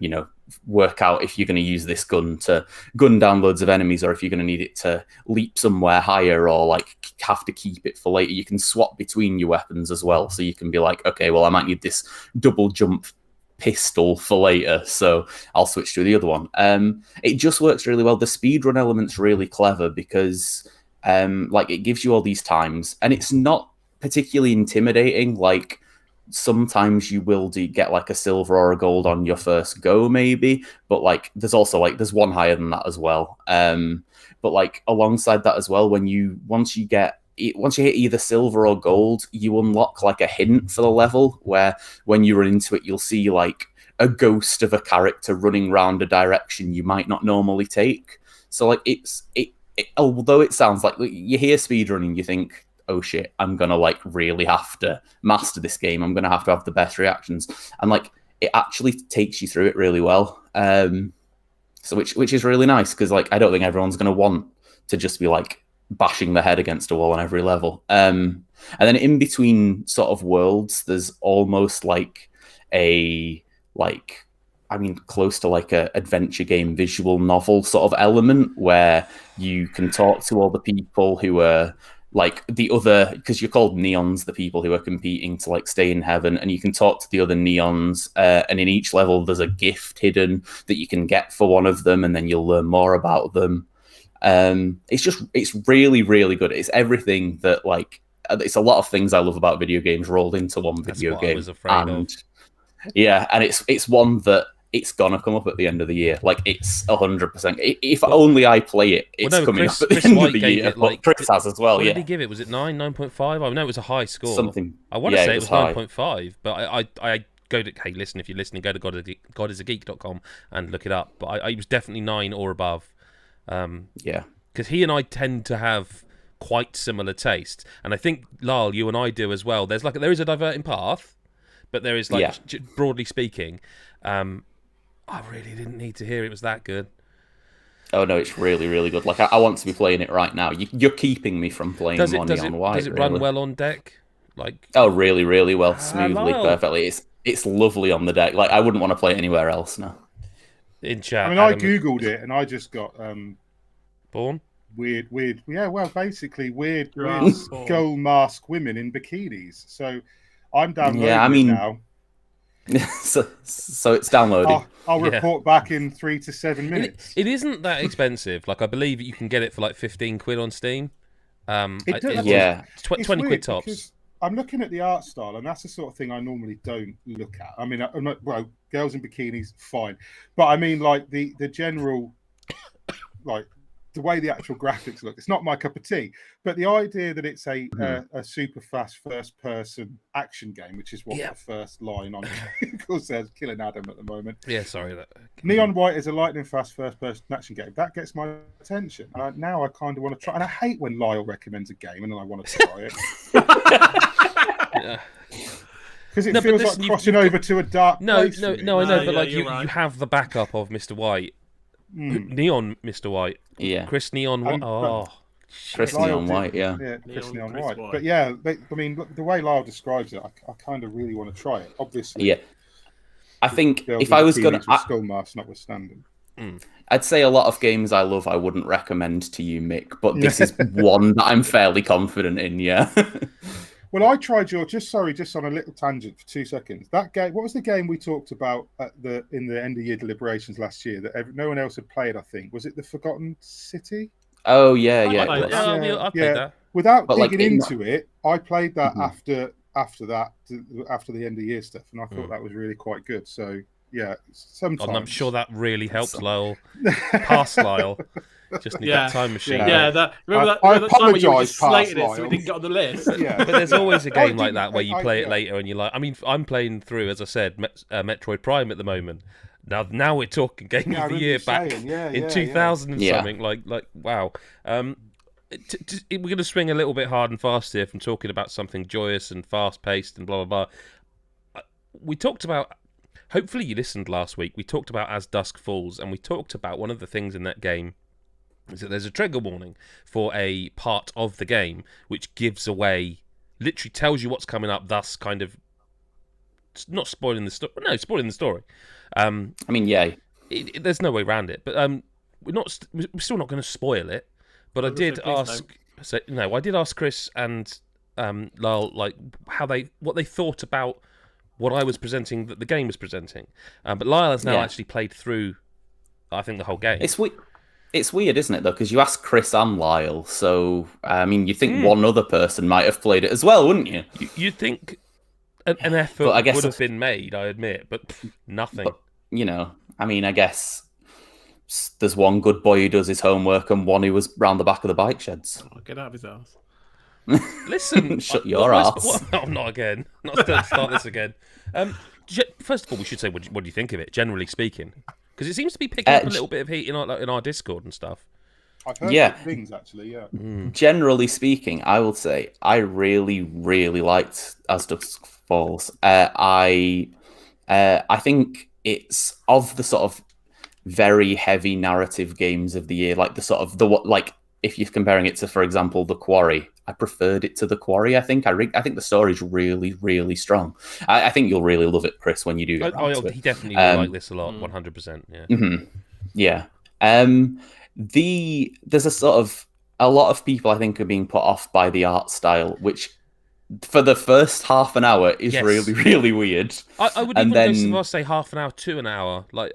[SPEAKER 3] work out if you're going to use this gun to gun down loads of enemies, or if you're going to need it to leap somewhere higher, or like have to keep it for later. You can swap between your weapons as well. So you can be like, okay, well, I might need this double jump pistol for later, so I'll switch to the other one. It just works really well. The speedrun element's really clever because like it gives you all these times, and it's not particularly intimidating. Like sometimes you will get like a silver or a gold on your first go, maybe, but like there's also like there's one higher than that as well. But like alongside that as well, once you hit either silver or gold, you unlock like a hint for the level where when you run into it, you'll see like a ghost of a character running round a direction you might not normally take. So like although it sounds like you hear speedrunning, you think, oh shit, I'm gonna like really have to master this game. I'm gonna have to have the best reactions, and like it actually takes you through it really well. So which is really nice because like I don't think everyone's gonna want to just be like bashing their head against a wall on every level. And then in between sort of worlds, there's almost like close to like a adventure game visual novel sort of element where you can talk to all the people who are like the other, because you're called neons, the people who are competing to like stay in heaven, and you can talk to the other neons, and in each level there's a gift hidden that you can get for one of them, and then you'll learn more about them. It's really, really good. It's everything that like, it's a lot of things I love about video games rolled into one video game. I was afraid of. Yeah, and it's one that it's gonna come up at the end of the year. Like it's 100%. If only I play it, it's coming up at the end of the year. Like, Chris has as well.
[SPEAKER 1] What did he give it? Was it 9.5? I know it was a high score.
[SPEAKER 3] Something.
[SPEAKER 1] I want to say it was 9.5, but I go to hey listen if you're listening, go to godisageek.com and look it up. But I was definitely 9 or above. Because he and I tend to have quite similar tastes, and I think Lyle, you and I do as well. There is a diverting path, but there is like broadly speaking. I really didn't need to hear it was that good. Oh
[SPEAKER 3] no, it's really, really good. Like I want to be playing it right now. You're keeping me from playing on White.
[SPEAKER 1] Does it run well on deck? Like
[SPEAKER 3] really, really well, smoothly, perfectly. It's lovely on the deck. Like I wouldn't want to play it anywhere else now.
[SPEAKER 1] In chat,
[SPEAKER 4] I mean, I googled it and I just got
[SPEAKER 1] born
[SPEAKER 4] weird. Yeah, well, basically weird skull mask women in bikinis. So I'm downloading it now.
[SPEAKER 3] so it's downloading.
[SPEAKER 4] I'll report back in 3 to 7 minutes.
[SPEAKER 1] It isn't that expensive. Like I believe you can get it for like 15 quid on Steam.
[SPEAKER 4] It's
[SPEAKER 1] 20 quid tops.
[SPEAKER 4] I'm looking at the art style, and that's the sort of thing I normally don't look at. I mean, I'm not, well, girls in bikinis, fine, but I mean, like the general, like the way the actual graphics look, it's not my cup of tea. But the idea that it's a super fast first person action game, which is what the first line on Google says, killing Adam at the moment.
[SPEAKER 1] Yeah, sorry.
[SPEAKER 4] Neon White is a lightning fast first person action game. That gets my attention. And now I kind of want to try. And I hate when Lyle recommends a game and then I want to try it. Because it feels like crossing over to a dark place.
[SPEAKER 1] I know, but like you have the backup of Mr. White. Neon Mr. White.
[SPEAKER 3] Yeah.
[SPEAKER 1] Chris Neon White.
[SPEAKER 3] Chris Neon White,
[SPEAKER 4] Chris Neon White. But yeah, I mean, the way Lyle describes it, I kind of really want to try it, obviously.
[SPEAKER 3] Yeah. I think if I was going to...
[SPEAKER 4] Skull mask notwithstanding.
[SPEAKER 3] I'd say a lot of games I love I wouldn't recommend to you, Mick, but this is one that I'm fairly confident in, yeah.
[SPEAKER 4] Well, I tried just on a little tangent for 2 seconds. That game, what was the game we talked about in the end of year deliberations last year that no one else had played? I think was it the Forgotten City?
[SPEAKER 3] Oh yeah.
[SPEAKER 1] I played that.
[SPEAKER 4] Without digging into it, I played that after the end of year stuff, and I thought that was really quite good. So yeah, sometimes
[SPEAKER 1] I'm sure that really helps Lyle. Past Lyle. Just need that time machine.
[SPEAKER 2] Yeah, remember that time when you were just slating it so we didn't get on the list?
[SPEAKER 4] Yeah.
[SPEAKER 1] But there's always a game like that where you play it later and you're like, I mean, I'm playing through, as I said, Metroid Prime at the moment. Now we're talking Game of the Year back in 2000 and something. Like wow. We're going to swing a little bit hard and fast here from talking about something joyous and fast-paced and blah, blah, blah. We talked about, hopefully you listened last week, we talked about As Dusk Falls, and we talked about one of the things in that game is that there's a trigger warning for a part of the game which gives away, literally tells you what's coming up, thus kind of not spoiling the story. No, spoiling the story.
[SPEAKER 3] I mean, yeah.
[SPEAKER 1] There's no way around it. But we're still not going to spoil it. But I did ask Chris and Lyle like what they thought about what I was presenting, that the game was presenting. But Lyle has now actually played through, I think, the whole game.
[SPEAKER 3] It's weird, isn't it, though? Because you asked Chris and Lyle, so, I mean, you think one other person might have played it as well, wouldn't you?
[SPEAKER 1] You'd think an effort would have been made, I admit, but nothing.
[SPEAKER 3] But, you know, I mean, I guess there's one good boy who does his homework and one who was round the back of the bike sheds.
[SPEAKER 2] Oh, get out of his ass.
[SPEAKER 1] Listen,
[SPEAKER 3] shut your ass.
[SPEAKER 1] Not again. Not to start this again. First of all, we should say, what do you think of it, generally speaking? Because it seems to be picking up a little bit of heat in our Discord and stuff.
[SPEAKER 4] I've heard good things, actually, yeah.
[SPEAKER 3] Generally speaking, I will say I really, really liked As Dusk Falls. I think it's of the sort of very heavy narrative games of the year, like if you're comparing it to, for example, The Quarry. I preferred it to The Quarry. I think the story's really, really strong. I think you'll really love it, Chris, when you do get around to it.
[SPEAKER 1] He definitely will like this a lot, 100%. Yeah.
[SPEAKER 3] Mm-hmm. Yeah. There's a lot of people I think are being put off by the art style, which for the first half an hour is really, really weird.
[SPEAKER 1] I would even go so far as say half an hour to an hour. Like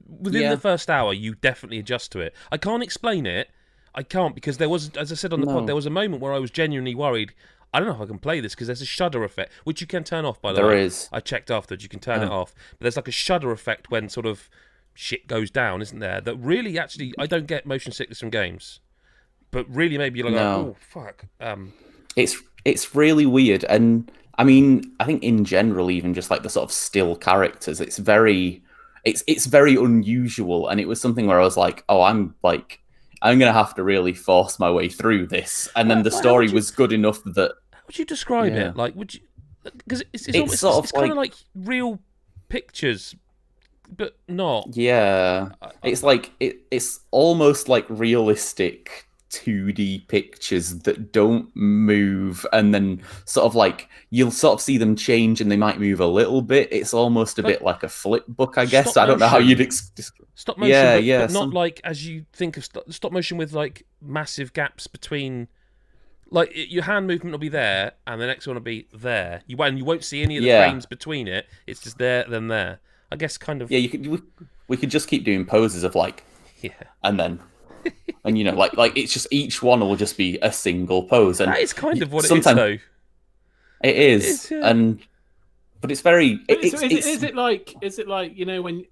[SPEAKER 1] within the first hour, you definitely adjust to it. I can't explain it. I can't, because there was, as I said on the pod, there was a moment where I was genuinely worried. I don't know if I can play this because there's a shudder effect, which you can turn off, by the way.
[SPEAKER 3] There is.
[SPEAKER 1] I checked afterwards. You can turn it off. But there's like a shudder effect when sort of shit goes down, isn't there? That really, actually, I don't get motion sickness from games. But really, maybe you're like, oh, fuck.
[SPEAKER 3] It's really weird. And, I mean, I think in general, even just like the sort of still characters, it's very unusual. And it was something where I was like, oh, I'm going to have to really force my way through this. And then the story was good enough that...
[SPEAKER 1] How would you describe it? Like, would you... Because it's kind of like real pictures, but not.
[SPEAKER 3] Yeah. It's like... It's almost like realistic 2D pictures that don't move, and then sort of like... You'll sort of see them change and they might move a little bit. It's almost a bit like a flip book, I guess. I don't know how you'd...
[SPEAKER 1] Stop motion, but not like as you think of stop motion with like massive gaps between, like your hand movement will be there and the next one will be there. You won't see any of the frames between it. It's just there, then there. I guess kind of.
[SPEAKER 3] Yeah, we could just keep doing poses of like, and then, and you know, like it's just each one will just be a single pose, and
[SPEAKER 1] that is kind of what it is, though.
[SPEAKER 3] It is, but it's very.
[SPEAKER 2] Is it like you know when.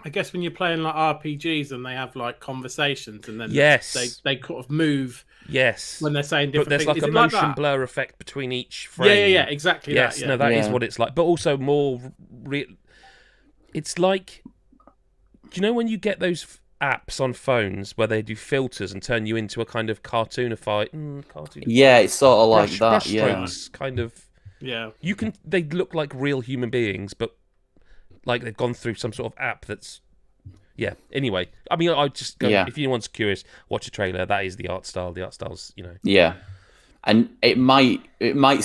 [SPEAKER 2] I guess when you're playing like RPGs and they have like conversations and then they kind of move when they're saying different
[SPEAKER 1] things. But there's like a motion blur effect between each frame.
[SPEAKER 2] Yeah, exactly.
[SPEAKER 1] Yes,
[SPEAKER 2] that
[SPEAKER 1] is what it's like. But also more it's like, do you know when you get those apps on phones where they do filters and turn you into a kind of cartoonified
[SPEAKER 3] Yeah, it's sort of like that.
[SPEAKER 1] Brushstrokes, kind of.
[SPEAKER 2] Yeah.
[SPEAKER 1] They look like real human beings, but like they've gone through some sort of app that's... Yeah, anyway. I mean, I just go... If anyone's curious, watch a trailer. That is the art style. The art style's, you know...
[SPEAKER 3] Yeah. And it might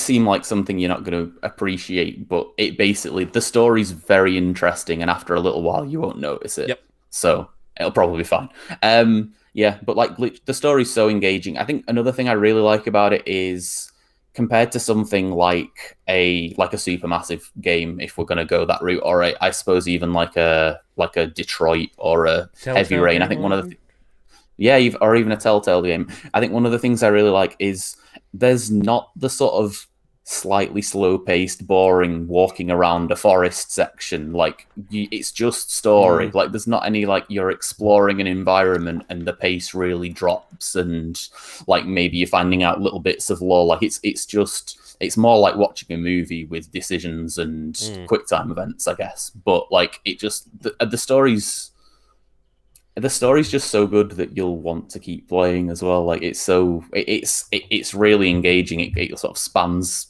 [SPEAKER 3] seem like something you're not going to appreciate, but it basically... The story's very interesting, and after a little while, you won't notice it.
[SPEAKER 1] Yep.
[SPEAKER 3] So, it'll probably be fine. But like, the story's so engaging. I think another thing I really like about it is... compared to something like a supermassive game, if we're going to go that route, or I suppose even like a Detroit or a Heavy Rain. I think one of the or even a Telltale game. I think one of the things I really like is there's not the sort of slightly slow-paced, boring walking around a forest section. Like, it's just story. Like, there's not any, like, you're exploring an environment and the pace really drops, and like maybe you're finding out little bits of lore. Like, it's more like watching a movie with decisions and quick time events, I guess. But like, it just the story's just so good that you'll want to keep playing as well. Like, it's really engaging. It sort of spans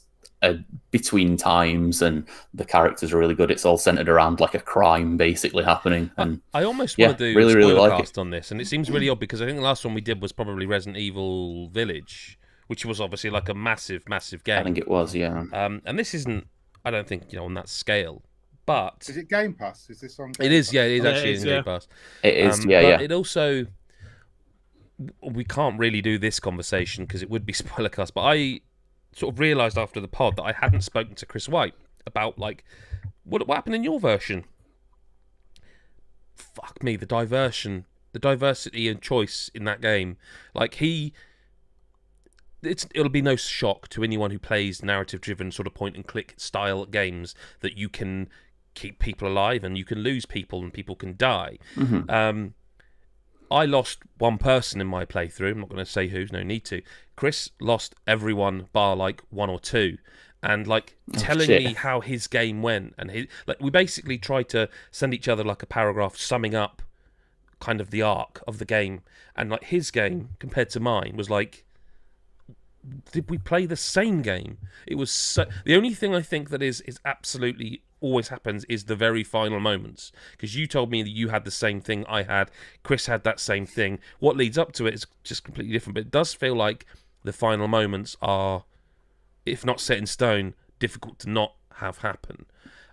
[SPEAKER 3] between times, and the characters are really good. It's all centered around like a crime basically happening. And
[SPEAKER 1] I almost want to do
[SPEAKER 3] really, really
[SPEAKER 1] spoiler
[SPEAKER 3] like
[SPEAKER 1] cast on this, and it seems really odd because I think the last one we did was probably Resident Evil Village, which was obviously like a massive game.
[SPEAKER 3] I think it was, yeah.
[SPEAKER 1] And this isn't, I don't think, on that scale. But
[SPEAKER 4] is it Game Pass? Is this on?
[SPEAKER 1] It is, yeah. It is actually in Game Pass.
[SPEAKER 3] It is,
[SPEAKER 1] but it also, we can't really do this conversation because it would be spoiler cast. But I sort of realised after the pod that I hadn't spoken to Chris White about like what happened in your version. Fuck me, the diversity and choice in that game. Like it'll be no shock to anyone who plays narrative-driven sort of point-and-click style games that you can keep people alive and you can lose people and people can die. I lost one person in my playthrough. I'm not going to say who, no need to. Chris lost everyone bar like one or two. And like telling me how his game went, and we basically tried to send each other like a paragraph summing up kind of the arc of the game. And like his game compared to mine was like, did we play the same game? It was the only thing I think that is absolutely always happens is the very final moments, because you told me that you had the same thing I had. Chris had that same thing. What leads up to it is just completely different, but it does feel like the final moments are, if not set in stone, difficult to not have happen.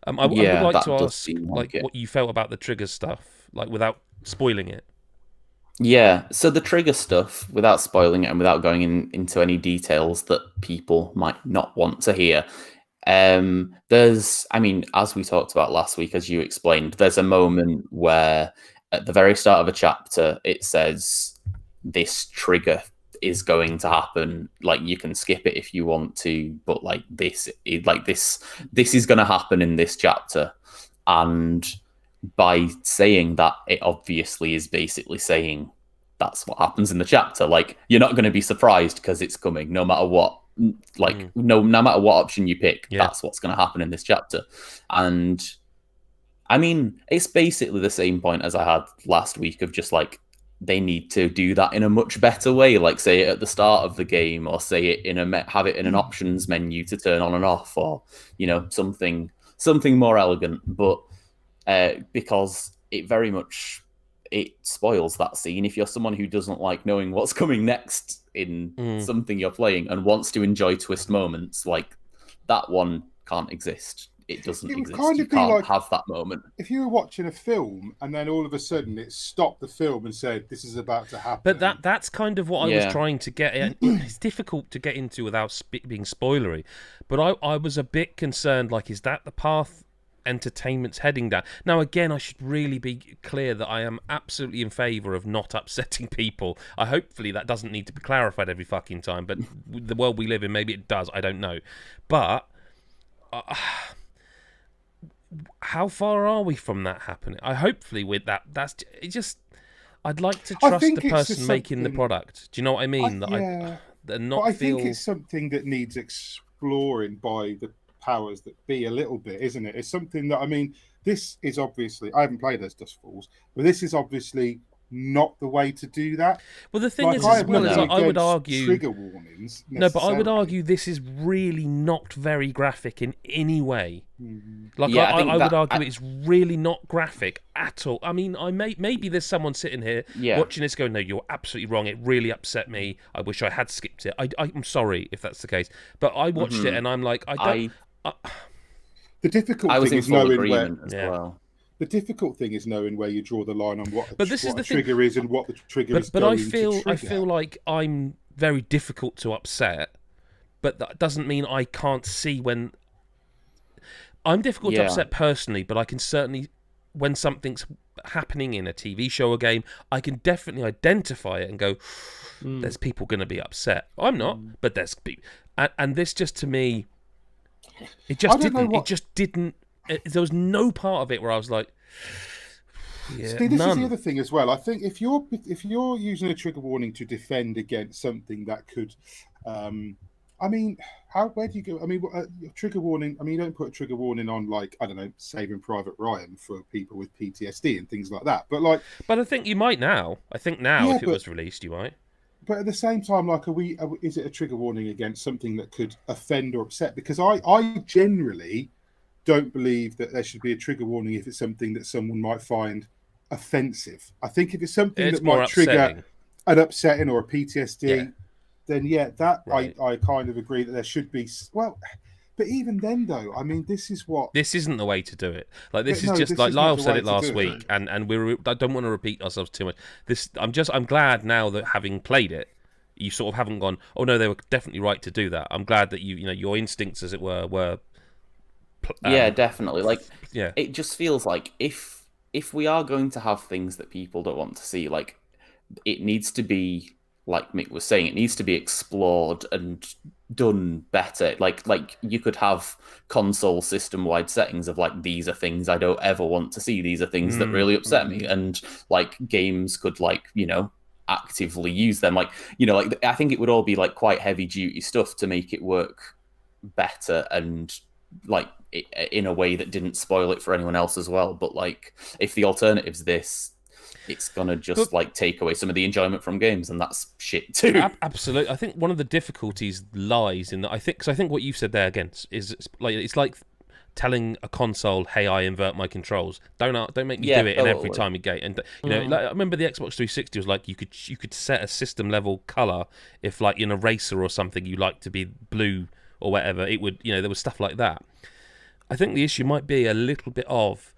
[SPEAKER 1] I would like to ask like what you felt about the trigger stuff, like without spoiling it.
[SPEAKER 3] Yeah, so the trigger stuff, without spoiling it and without going into any details that people might not want to hear, as we talked about last week, as you explained, there's a moment where at the very start of a chapter, it says this trigger is going to happen. Like, you can skip it if you want to, but like this is going to happen in this chapter. And by saying that, it obviously is basically saying that's what happens in the chapter. Like, you're not going to be surprised because it's coming, no matter what. Like, no matter what option you pick, that's what's going to happen in this chapter. And I mean, it's basically the same point as I had last week of just like, they need to do that in a much better way. Like, say it at the start of the game, or say it have it in an options menu to turn on and off, or something more elegant. But because it very much spoils that scene. If you're someone who doesn't like knowing what's coming next in something you're playing and wants to enjoy twist moments, like that one can't exist. It doesn't exist. You can't have that moment.
[SPEAKER 4] If you were watching a film and then all of a sudden it stopped the film and said, this is about to happen.
[SPEAKER 1] But that's kind of what I was trying to get at. It's difficult to get into without being spoilery. But I was a bit concerned, like, is that the path entertainment's heading down? Now, again, I should really be clear that I am absolutely in favour of not upsetting people. Hopefully that doesn't need to be clarified every fucking time, but the world we live in, maybe it does, I don't know. But how far are we from that happening? Hopefully with that, that's it. Just, I'd like to trust the person making the product. Do you know what I mean?
[SPEAKER 4] I think it's something that needs exploring by the powers that be a little bit, isn't it? It's something that, I mean, this is obviously, I haven't played As Dusk Falls, but this is obviously not the way to do that.
[SPEAKER 1] Well, the thing is, as well, is I would argue
[SPEAKER 4] trigger warnings.
[SPEAKER 1] No, but I would argue this is really not very graphic in any way. Like, I would argue it's really not graphic at all. I mean, maybe there's someone sitting here watching this going, no, you're absolutely wrong. It really upset me. I wish I had skipped it. I'm sorry if that's the case, but I watched it and I'm like,
[SPEAKER 4] the difficult thing is knowing where.
[SPEAKER 3] Well.
[SPEAKER 4] The difficult thing is knowing where you draw the line on what a trigger is and what the trigger is.
[SPEAKER 1] But I feel like I'm very difficult to upset but that doesn't mean I can't see when. I'm difficult to upset personally, but I can certainly, when something's happening in a TV show or game, I can definitely identify it and go, there's people going to be upset. I'm not, but there's people. And this just, to me, it just didn't. There was no part of it where I was like,
[SPEAKER 4] this is the other thing as well. I think if you're using a trigger warning to defend against something that could, where do you go? I mean, trigger warning. I mean, you don't put a trigger warning on, like, I don't know, Saving Private Ryan for people with PTSD and things like that. But
[SPEAKER 1] I think you might now. I think now, if it was released, you might.
[SPEAKER 4] But at the same time, like, is it a trigger warning against something that could offend or upset? Because I generally don't believe that there should be a trigger warning if it's something that someone might find offensive. I think if it's something that might trigger an upsetting or a PTSD, then right. I kind of agree that there should be. Well, but even then, though, I mean, this isn't the way to do it.
[SPEAKER 1] Like, this is like Lyle said it last week, and I don't want to repeat ourselves too much. I'm glad now that, having played it, you sort of haven't gone, oh no, they were definitely right to do that. I'm glad that your instincts, as it were.
[SPEAKER 3] Definitely. Like, it just feels like if we are going to have things that people don't want to see, like, it needs to be, like Mick was saying, it needs to be explored and done better. Like you could have console system-wide settings of, like, these are things I don't ever want to see. These are things that really upset me. And, like, games could, like, actively use them. Like, like, I think it would all be, like, quite heavy-duty stuff to make it work better and, like, in a way that didn't spoil it for anyone else as well. But, like, if the alternative's this, it's gonna just take away some of the enjoyment from games, and that's shit too.
[SPEAKER 1] Absolutely, I think one of the difficulties lies in that. I think what you've said there again is it's like telling a console, "Hey, I invert my controls. Don't make me do it in every time you get." And like, I remember the Xbox 360 was like you could set a system level color if, like, in a racer or something, you like to be blue or whatever. It would there was stuff like that. I think the issue might be a little bit of.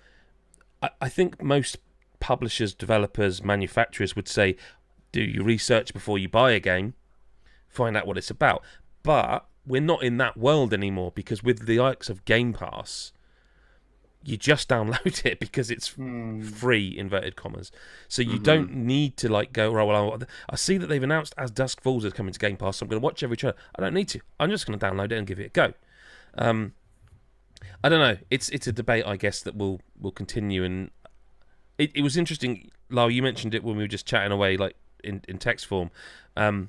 [SPEAKER 1] I think most publishers, developers, manufacturers would say, do your research before you buy a game, find out what it's about. But we're not in that world anymore, because with the likes of Game Pass, you just download it because it's free, inverted commas. So you don't need to, like, go, well, I see that they've announced As Dusk Falls is coming to Game Pass, so I'm going to watch every trailer. I don't need to. I'm just going to download it and give it a go. I don't know. It's a debate, I guess, that will continue. And it was interesting, Lyle, you mentioned it when we were just chatting away, like, in text form. The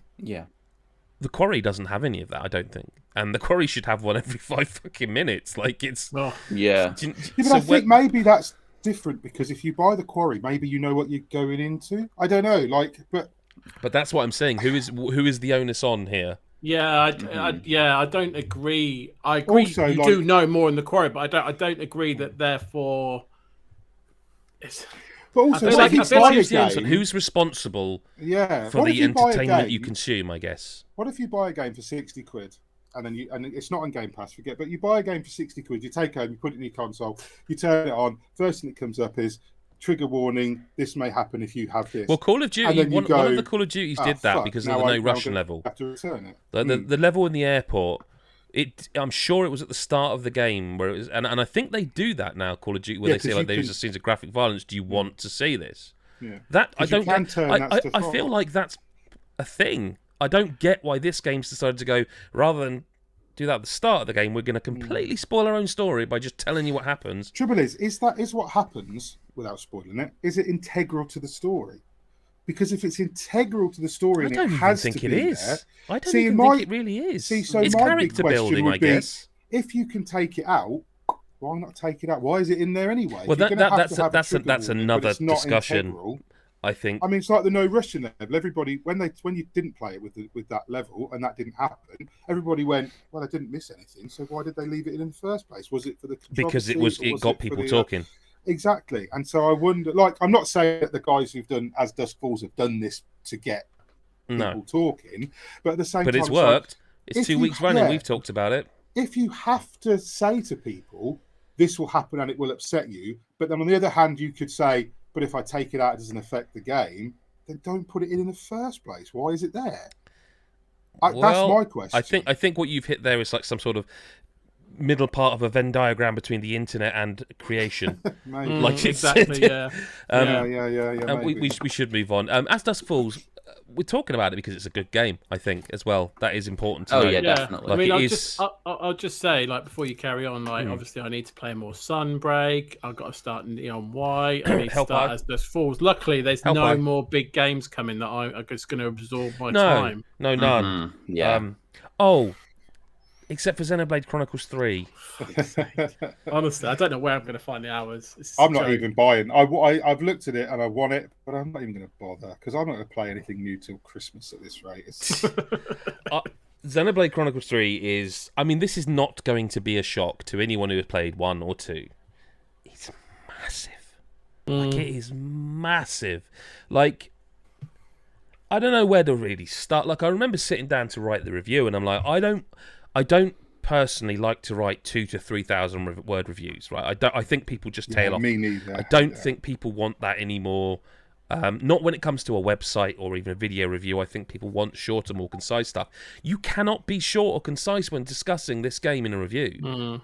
[SPEAKER 1] Quarry doesn't have any of that, I don't think. And the Quarry should have one every 5 fucking minutes. Like, it's...
[SPEAKER 3] Oh.
[SPEAKER 4] But I think maybe that's different, because if you buy the Quarry, maybe you know what you're going into. I don't know, like, but
[SPEAKER 1] that's what I'm saying. Who is the onus on here?
[SPEAKER 2] Yeah, I don't agree. I agree. Also, you do know more in the Quarry, but I don't agree that therefore.
[SPEAKER 4] But also,
[SPEAKER 1] who's responsible? For the entertainment you consume, I guess.
[SPEAKER 4] What if you buy a game for £60 and then and it's not on Game Pass? Forget. But you buy a game for £60. You take home, you put it in your console, you turn it on. First thing that comes up is trigger warning. This may happen if you have this.
[SPEAKER 1] Well, Call of Duty. One of the Call of Duties did that because of the no Russian level.
[SPEAKER 4] Have to return it.
[SPEAKER 1] The level in the airport. I'm sure it was at the start of the game where it was, and I think they do that now. Call of Duty, where they say, like, there's scenes of graphic violence. Do you want to see this?
[SPEAKER 4] Yeah.
[SPEAKER 1] That I don't. I feel like that's a thing. I don't get why this game's decided to go, rather than do that at the start of the game, we're going to completely spoil our own story by just telling you what happens.
[SPEAKER 4] Trouble is what happens, without spoiling it, is it integral to the story? Because if it's integral to the story, and it has to be there,
[SPEAKER 1] I don't even think it really is. It's character building, I guess.
[SPEAKER 4] If you can take it out, why not take it out? Why is it in there anyway?
[SPEAKER 1] Well, that's another discussion. I think.
[SPEAKER 4] I mean, it's like the no Russian level. Everybody, when you didn't play it with that level, and that didn't happen, everybody went, well, I didn't miss anything. So why did they leave it in the first place? Was it for the
[SPEAKER 1] because it got people talking?
[SPEAKER 4] Exactly. And so I wonder, like, I'm not saying that the guys who've done As Dusk Falls have done this to get people talking, but at the same time,
[SPEAKER 1] it's worked. It's 2 weeks running. We've talked about it.
[SPEAKER 4] If you have to say to people, this will happen and it will upset you, but then on the other hand, you could say, but if I take it out, it doesn't affect the game, then don't put it in the first place. Why is it there? That's my question.
[SPEAKER 1] I think what you've hit there is like some sort of middle part of a Venn diagram between the internet and creation.
[SPEAKER 4] Maybe.
[SPEAKER 2] Exactly. Yeah.
[SPEAKER 1] We should move on. As Dusk Falls, we're talking about it because it's a good game, I think, as well. That is important to know.
[SPEAKER 3] Yeah, definitely.
[SPEAKER 1] Like,
[SPEAKER 2] I mean, I'll just say, like, before you carry on, like, obviously I need to play more Sunbreak. I've got to start Neon White. I need to start As Dusk Falls. Luckily, there's no more big games coming that I'm just going to absorb my time.
[SPEAKER 1] No, none.
[SPEAKER 3] Yeah.
[SPEAKER 1] Except for Xenoblade Chronicles 3.
[SPEAKER 2] Honestly, I don't know where I'm going to find the hours.
[SPEAKER 4] I'm not even buying. I've looked at it and I want it, but I'm not even going to bother because I'm not going to play anything new till Christmas at this rate.
[SPEAKER 1] Xenoblade Chronicles 3 is... I mean, this is not going to be a shock to anyone who has played 1 or 2. It's massive. Like, it is massive. Like, I don't know where to really start. Like, I remember sitting down to write the review and I'm like, I don't personally like to write 2,000 to 3,000 word reviews, right? I think people just tail off.
[SPEAKER 4] Me neither.
[SPEAKER 1] I don't think people want that anymore. Not when it comes to a website or even a video review. I think people want shorter, more concise stuff. You cannot be short or concise when discussing this game in a review.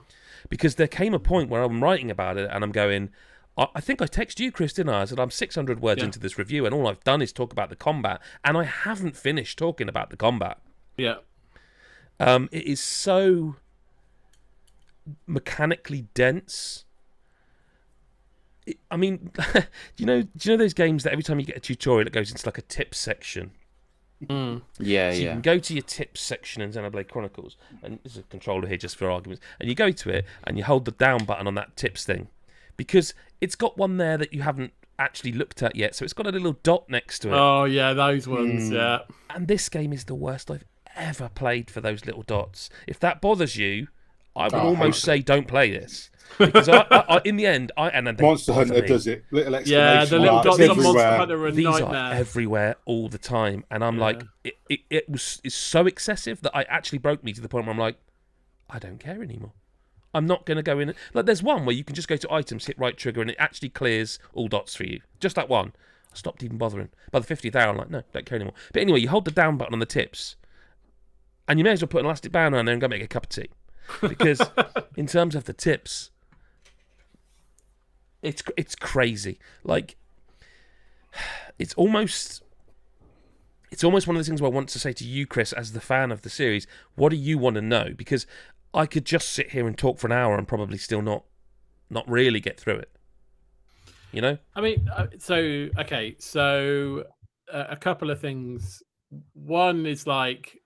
[SPEAKER 1] Because there came a point where I'm writing about it and I'm going, I think I texted you, Chris, didn't I? I said, I'm 600 words into this review and all I've done is talk about the combat. And I haven't finished talking about the combat.
[SPEAKER 2] Yeah.
[SPEAKER 1] It is so mechanically dense. I mean, do you know those games that every time you get a tutorial, it goes into like a tips section?
[SPEAKER 3] Yeah,
[SPEAKER 1] so you can go to your tips section in Xenoblade Chronicles, and there's a controller here just for arguments, and you go to it and you hold the down button on that tips thing, because it's got one there that you haven't actually looked at yet, so it's got a little dot next to it.
[SPEAKER 2] Oh yeah, those ones. Yeah.
[SPEAKER 1] And this game is the worst I've ever played for those little dots. If that bothers you, I would almost say don't play this. Because I in the end,
[SPEAKER 4] Monster Hunter does it. Little exclamation
[SPEAKER 2] the little dots on Monster Hunter are a
[SPEAKER 1] These
[SPEAKER 2] nightmare.
[SPEAKER 1] are everywhere all the time, and I'm like, it's so excessive that I actually broke me to the point where I'm like, I don't care anymore. I'm not going to go in. Like, there's one where you can just go to items, hit right trigger, and it actually clears all dots for you. Just that one. I stopped even bothering. By the 50th hour, I'm like, no, don't care anymore. But anyway, you hold the down button on the tips, and you may as well put an elastic band on there and go make a cup of tea. Because in terms of the tips, it's crazy. Like, it's almost one of those things where I want to say to you, Chris, as the fan of the series, what do you want to know? Because I could just sit here and talk for an hour and probably still not really get through it. You know?
[SPEAKER 2] I mean, so a couple of things. One is like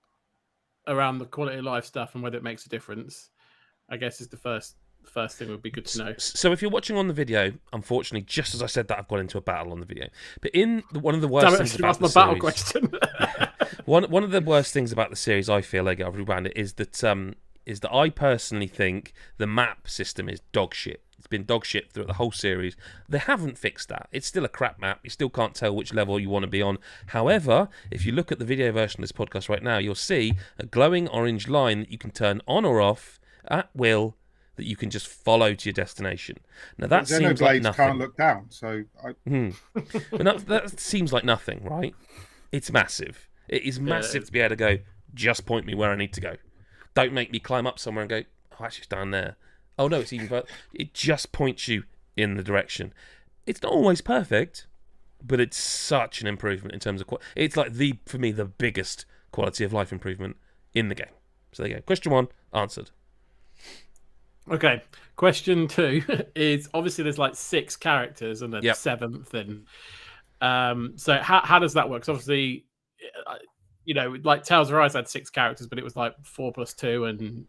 [SPEAKER 2] around the quality of life stuff and whether it makes a difference. I guess is the first thing would be good to know.
[SPEAKER 1] So if you're watching on the video, unfortunately, just as I said that, I've got into a battle on the video. But one of the worst things about the series...
[SPEAKER 2] battle question.
[SPEAKER 1] One of the worst things about the series, I feel, like I've rewound it, is that I personally think the map system is dog shit. It's been dog shit throughout the whole series. They haven't fixed that. It's still a crap map. You still can't tell which level you want to be on. However, if you look at the video version of this podcast right now, you'll see a glowing orange line that you can turn on or off at will, that you can just follow to your destination. Now that seems like nothing.
[SPEAKER 4] Can't look down, so
[SPEAKER 1] But that seems like nothing, right? It's massive. It is massive to be able to go, just point me where I need to go. Don't make me climb up somewhere and go, oh, actually it's down there. Oh no, it's even further. It just points you in the direction. It's not always perfect, but it's such an improvement in terms of it's like for me the biggest quality of life improvement in the game. So there you go. Question 1 answered.
[SPEAKER 2] Okay. Question 2 is obviously there's like 6 characters and a 7th, and so how does that work? 'Cause obviously, like Tales of Arise had 6 characters, but it was like 4 + 2, and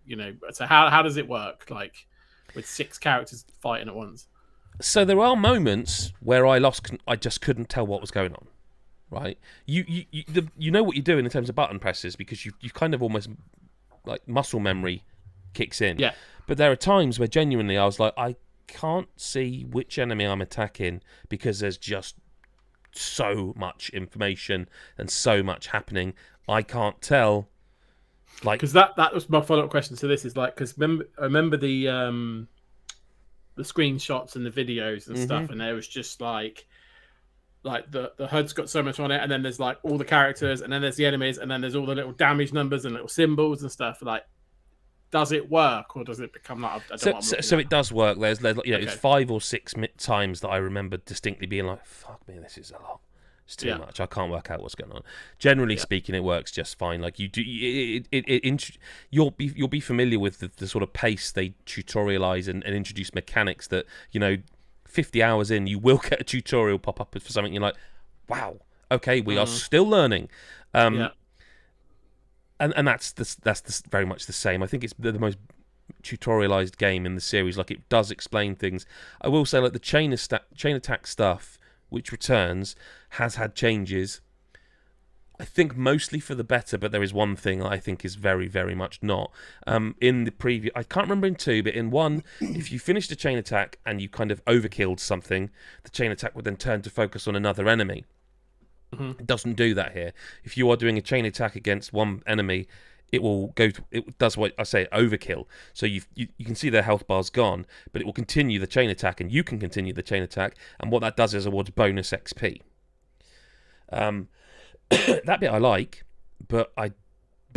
[SPEAKER 2] so how does it work? Like with 6 characters fighting at once.
[SPEAKER 1] So there are moments where I just couldn't tell what was going on. Right? You know what you're doing in terms of button presses because you kind of almost like muscle memory kicks in.
[SPEAKER 2] Yeah.
[SPEAKER 1] But there are times where genuinely I was like, I can't see which enemy I'm attacking because there's just so much information and so much happening. I can't tell. Like,
[SPEAKER 2] because that was my follow-up question. So this is like, because remember the screenshots and the videos and stuff, and there was just like like the HUD's got so much on it, and then there's like all the characters, and then there's the enemies, and then there's all the little damage numbers and little symbols and stuff. Like, does it work, or does it become like?
[SPEAKER 1] So it does work. There's
[SPEAKER 2] Okay.
[SPEAKER 1] It's 5 or 6 times that I remember distinctly being like, "Fuck me, this is a lot. It's too much. I can't work out what's going on." Generally speaking, it works just fine. Like you do, you'll be familiar with the sort of pace they tutorialize and introduce mechanics that 50 hours in, you will get a tutorial pop up for something. You're like, wow, okay, we are still learning. And that's very much the same. I think it's the most tutorialized game in the series. Like, it does explain things. I will say, like, the chain attack stuff, which returns, has had changes. I think mostly for the better, but there is one thing I think is very, very much not. In the preview, I can't remember in 2, but in 1, if you finished a chain attack and you kind of overkilled something, the chain attack would then turn to focus on another enemy. It doesn't do that here. If you are doing a chain attack against one enemy, it does what I say, overkill. So you can see their health bar's gone, but it will continue the chain attack, and you can continue the chain attack, and what that does is awards bonus XP. That bit I like, but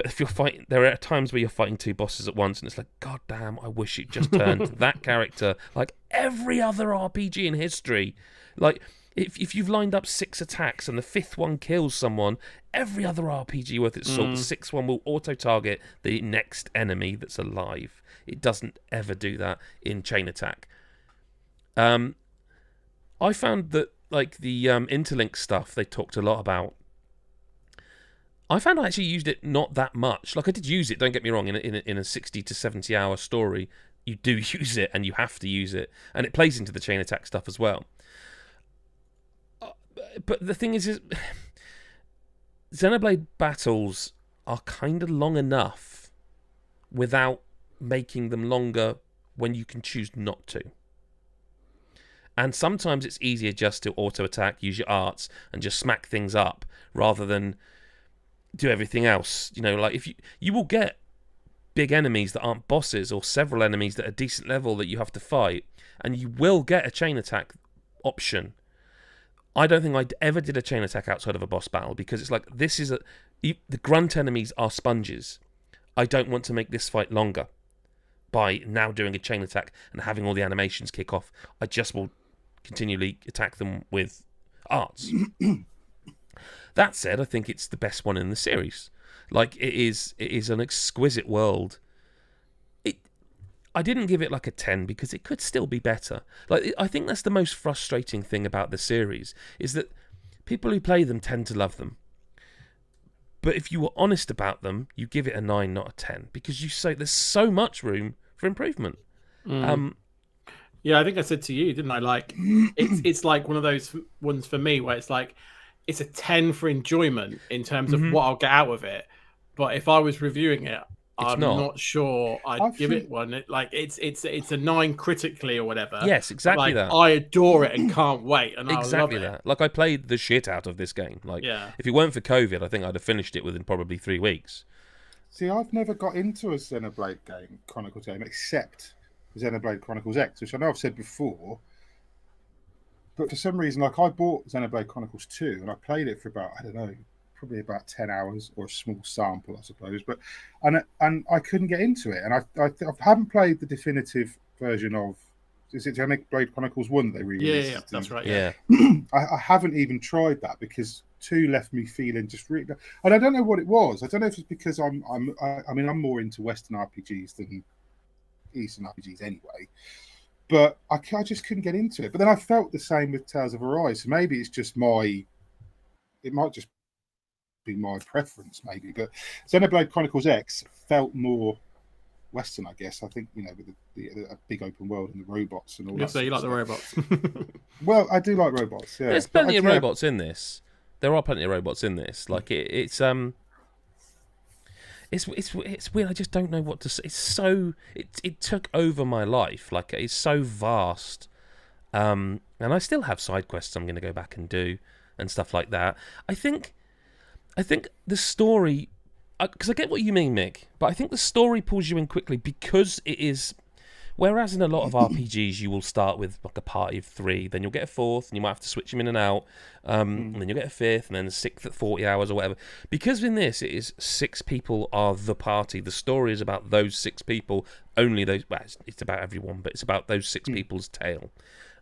[SPEAKER 1] if you're fighting, there are times where you're fighting 2 bosses at once, and it's like, God damn, I wish it just turned that character like every other RPG in history. Like, if you've lined up 6 attacks and the 5th one kills someone, every other RPG worth its salt, the 6th one will auto-target the next enemy that's alive. It doesn't ever do that in chain attack. I found that, like, the interlink stuff they talked a lot about, I found I actually used it not that much. Like, I did use it, don't get me wrong, in a 60 to 70 hour story. You do use it, and you have to use it. And it plays into the chain attack stuff as well. But the thing is Xenoblade battles are kind of long enough without making them longer when you can choose not to. And sometimes it's easier just to auto-attack, use your arts, and just smack things up, rather than do everything else. Like, if you will get big enemies that aren't bosses, or several enemies that are decent level that you have to fight, and you will get a chain attack option. I don't think I ever did a chain attack outside of a boss battle, because it's like, the grunt enemies are sponges. I don't want to make this fight longer by now doing a chain attack and having all the animations kick off. I just will continually attack them with arts. That said, I think it's the best one in the series. Like, it is an exquisite world. I didn't give it like a 10 because it could still be better. Like, I think that's the most frustrating thing about the series, is that people who play them tend to love them. But if you were honest about them, you give it a 9, not a 10, because there's so much room for improvement.
[SPEAKER 2] Yeah, I think I said to you, didn't I? Like, it's like one of those ones for me where it's like, it's a 10 for enjoyment in terms of what I'll get out of it. But if I was reviewing it, I'm not sure I'd give it one. It's a 9 critically or whatever.
[SPEAKER 1] Yes, exactly that.
[SPEAKER 2] I adore it and can't wait. And
[SPEAKER 1] exactly
[SPEAKER 2] I love
[SPEAKER 1] that. Like, I played the shit out of this game. Like, if it weren't for COVID, I think I'd have finished it within probably 3 weeks.
[SPEAKER 4] See, I've never got into a Xenoblade Chronicles game except Xenoblade Chronicles X, which I know I've said before. But for some reason, like, I bought Xenoblade Chronicles 2 and I played it for about, I don't know, probably about 10 hours, or a small sample, I suppose. But and I couldn't get into it. And I haven't played the definitive version of, is it Xenoblade Chronicles 1 they released?
[SPEAKER 2] Yeah, that's right.
[SPEAKER 1] Yeah.
[SPEAKER 4] I haven't even tried that because 2 left me feeling just really, and I don't know what it was. I don't know if it's because I'm more into Western RPGs than Eastern RPGs anyway. But I just couldn't get into it. But then I felt the same with Tales of Arise. So maybe it's just it might just be my preference, maybe. But Xenoblade Chronicles X felt more Western, I guess. I think, with the big open world and the robots and all that.
[SPEAKER 2] So you like the robots?
[SPEAKER 4] Well, I do like robots, yeah.
[SPEAKER 1] There's plenty of robots in this. There are plenty of robots in this. Like, it's weird. I just don't know what to say. It's so it took over my life. Like, it's so vast, and I still have side quests I'm going to go back and do and stuff like that. I think the story, because I get what you mean, Mick, but I think the story pulls you in quickly because it is Whereas in a lot of RPGs, you will start with like a party of 3, then you'll get a 4th, and you might have to switch them in and out, and then you'll get a 5th, and then a 6th at 40 hours or whatever. Because in this, it is 6 people are the party. The story is about those 6 people, only those. Well, it's about everyone, but it's about those 6 people's tale.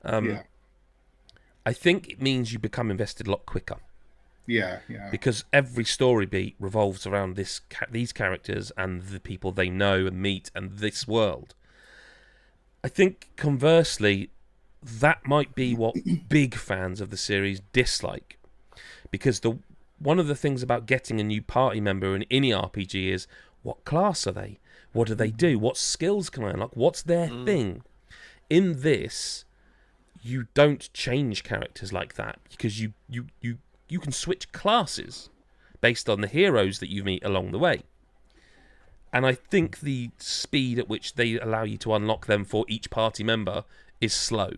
[SPEAKER 1] I think it means you become invested a lot quicker.
[SPEAKER 4] Yeah.
[SPEAKER 1] Because every story beat revolves around these characters and the people they know and meet and this world. I think, conversely, that might be what big fans of the series dislike. Because one of the things about getting a new party member in any RPG is, what class are they? What do they do? What skills can I unlock? What's their thing? In this, you don't change characters like that, because you can switch classes based on the heroes that you meet along the way. And I think the speed at which they allow you to unlock them for each party member is slow.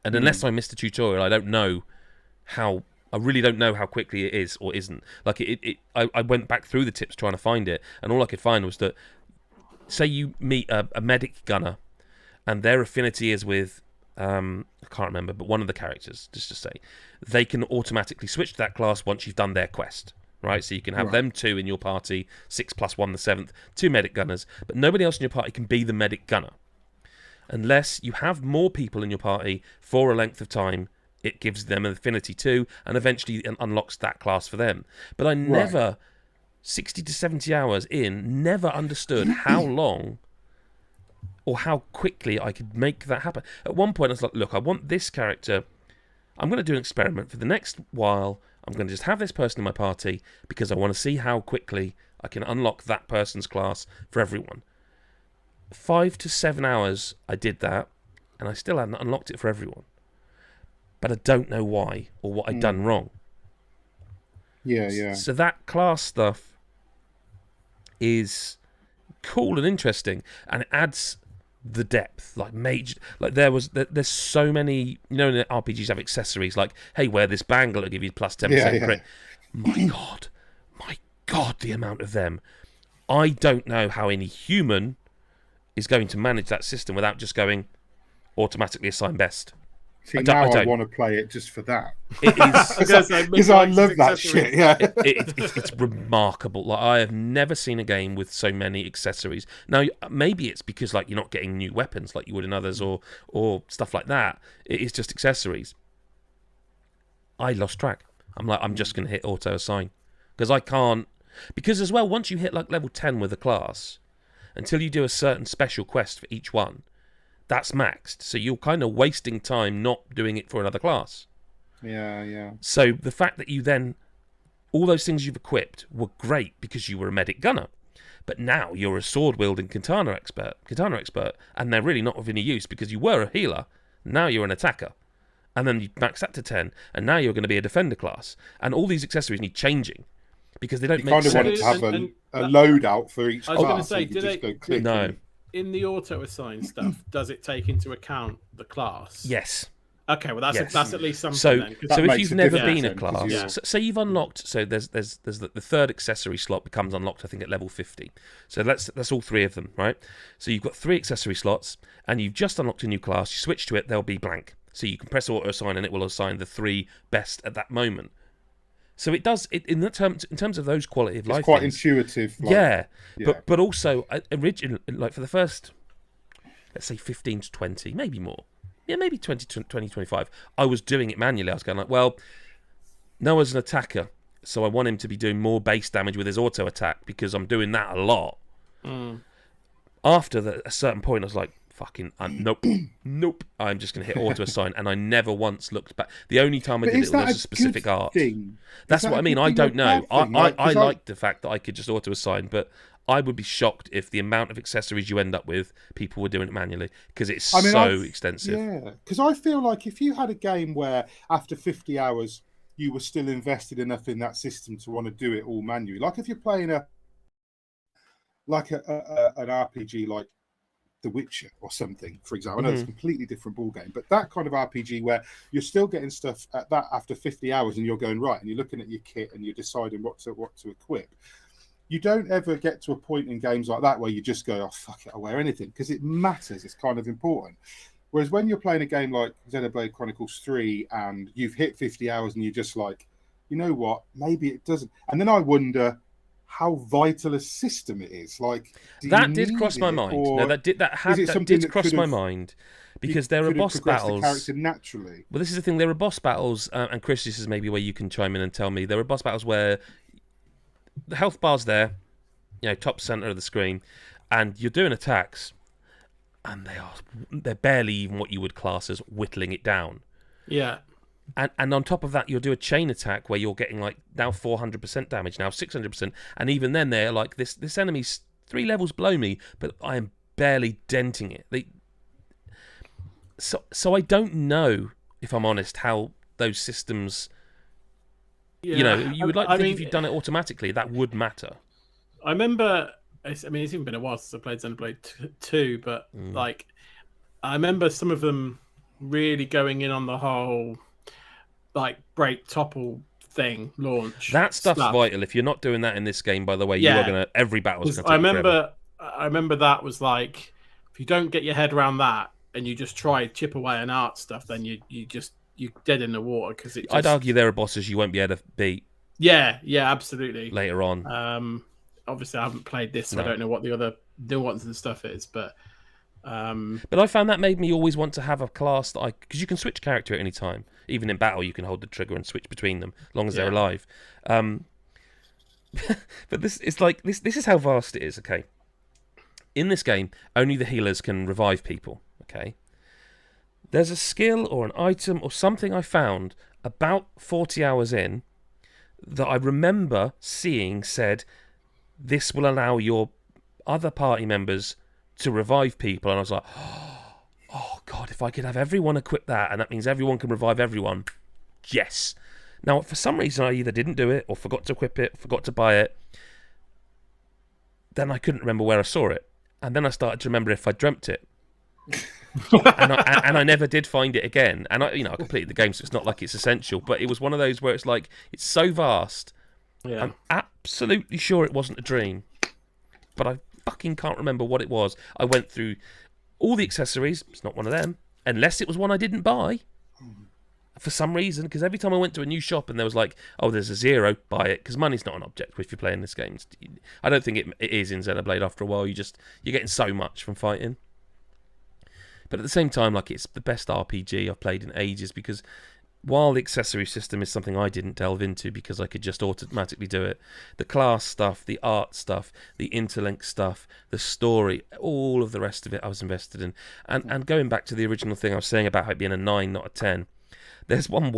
[SPEAKER 1] And unless I missed a tutorial, I really don't know how quickly it is or isn't. Like I went back through the tips trying to find it, and all I could find was that, say you meet a medic gunner, and their affinity is with, I can't remember, but one of the characters, just to say, they can automatically switch to that class once you've done their quest. Right, so you can have them 2 in your party, 6 + 1 the 7th, 2 medic gunners, but nobody else in your party can be the medic gunner. Unless you have more people in your party for a length of time, it gives them an affinity too, and eventually unlocks that class for them. But I never, 60 to 70 hours in, never understood how long or how quickly I could make that happen. At one point I was like, look, I want this character, I'm going to do an experiment for the next while. I'm going to just have this person in my party because I want to see how quickly I can unlock that person's class for everyone. 5 to 7 hours I did that, and I still hadn't unlocked it for everyone. But I don't know why or what I'd done wrong.
[SPEAKER 4] Yeah.
[SPEAKER 1] So that class stuff is cool and interesting, and it adds the depth, there's so many, the RPGs have accessories like, hey, wear this bangle, it'll give you plus 10% crit. My god, the amount of them. I don't know how any human is going to manage that system without just going automatically assign best.
[SPEAKER 4] See, I want to play it just for that.
[SPEAKER 1] It is
[SPEAKER 4] because I love that shit. Yeah,
[SPEAKER 1] it's remarkable. Like, I have never seen a game with so many accessories. Now, maybe it's because you're not getting new weapons like you would in others, or stuff like that. It is just accessories. I lost track. I'm just going to hit auto assign because I can't. Because as well, once you hit level 10 with a class, until you do a certain special quest for each one, that's maxed. So you're kind of wasting time not doing it for another class.
[SPEAKER 4] Yeah.
[SPEAKER 1] So the fact that you then, all those things you've equipped were great because you were a medic gunner. But now you're a sword-wielding katana expert, and they're really not of any use because you were a healer. Now you're an attacker. And then you max that to 10, and now you're going to be a defender class. And all these accessories need changing because they don't make sense.
[SPEAKER 4] You kind of want to have a loadout for each class.
[SPEAKER 2] I was going to say,
[SPEAKER 1] No.
[SPEAKER 2] In the auto-assign stuff, does it take into account the class?
[SPEAKER 1] Yes.
[SPEAKER 2] Okay, well that's at least something.
[SPEAKER 1] So
[SPEAKER 2] then,
[SPEAKER 1] if you've never been a class, say you've unlocked. So there's the third accessory slot becomes unlocked, I think, at level 50. So that's all 3 of them, right? So you've got 3 accessory slots, and you've just unlocked a new class. You switch to it, they'll be blank. So you can press auto assign, and it will assign the 3 best at that moment. So it does it in terms of those quality of life.
[SPEAKER 4] It's quite
[SPEAKER 1] things,
[SPEAKER 4] intuitive.
[SPEAKER 1] But also originally, for the first, let's say 15 to 20, maybe more. Yeah, maybe 20 to 25. I was doing it manually. I was going well, Noah's an attacker, so I want him to be doing more base damage with his auto attack because I'm doing that a lot. After a certain point, I was like, fucking nope. I'm just going to hit auto assign, and I never once looked back. The only time I did it was a specific art. That's what I mean. I don't know. I like the fact that I could just auto assign, but I would be shocked if the amount of accessories you end up with, people were doing it manually because it's so extensive.
[SPEAKER 4] Yeah, because I feel like if you had a game where after 50 hours you were still invested enough in that system to want to do it all manually, like if you're playing an RPG like The Witcher or something, for example. I know it's a completely different ballgame, but that kind of RPG where you're still getting stuff at that after 50 hours and you're going right and you're looking at your kit and you're deciding what to equip. you don't ever get to a point in games like that where you just go, oh, fuck it, I'll wear anything, because it matters. It's kind of important. Whereas when you're playing a game like Xenoblade Chronicles 3 and you've hit 50 hours and you're just like, you know what, maybe it doesn't. And then I wonder how vital a system it is. Like,
[SPEAKER 1] that did cross my mind. No, that did cross my mind. Because there are boss battles.
[SPEAKER 4] The character naturally.
[SPEAKER 1] Well, this is the thing. There are boss battles, and Chris, this is maybe where you can chime in and tell me. There are boss battles where the health bar's there, top center of the screen, and you're doing attacks, and they're barely even what you would class as whittling it down.
[SPEAKER 2] Yeah.
[SPEAKER 1] And on top of that, you'll do a chain attack where you're getting like now 400% damage, now 600%, and even then they're like this enemy's 3 levels below me, but I am barely denting it. So I don't know, if I'm honest, how those systems.
[SPEAKER 2] Yeah.
[SPEAKER 1] You would like to think if you'd done it automatically, that would matter.
[SPEAKER 2] I remember. It's even been a while since I played Xenoblade 2, but like, I remember some of them really going in on the whole like break topple thing launch.
[SPEAKER 1] That stuff's vital. If you're not doing that in this game, by the way, you are gonna every battle's gonna take forever.
[SPEAKER 2] I remember that was like, if you don't get your head around that and you just try chip away and art stuff, then you're dead in the water, because
[SPEAKER 1] I'd argue there are bosses you won't be able to beat.
[SPEAKER 2] Yeah, absolutely.
[SPEAKER 1] Later on.
[SPEAKER 2] Obviously I haven't played this, so I don't know what the other nuance and stuff is, but
[SPEAKER 1] I found that made me always want to have a class that because you can switch character at any time. Even in battle, you can hold the trigger and switch between them, as long as they're alive. But this is how vast it is. Okay, in this game, only the healers can revive people. Okay, there's a skill or an item or something I found about 40 hours in that I remember seeing said, this will allow your other party members to revive people, and I was like, oh god, if I could have everyone equip that, and that means everyone can revive everyone. Yes. Now, for some reason, I either didn't do it, or forgot to equip it, forgot to buy it. Then I couldn't remember where I saw it, and then I started to remember if I dreamt it. and I never did find it again. And I completed the game, so it's not like it's essential. But it was one of those where it's like, it's so vast.
[SPEAKER 2] Yeah.
[SPEAKER 1] I'm absolutely sure it wasn't a dream, but I fucking can't remember what it was. I went through all the accessories. It's not one of them, unless it was one I didn't buy for some reason. Because every time I went to a new shop and there was like, oh, there's a 0, buy it, because money's not an object if you're playing this game. I don't think it is in Xenoblade. After a while, you're getting so much from fighting. But at the same time, like, it's the best RPG I've played in ages, because while the accessory system is something I didn't delve into because I could just automatically do it, the class stuff, the art stuff, the interlink stuff, the story, all of the rest of it I was invested in. And going back to the original thing I was saying about it being a 9, not a 10, there's one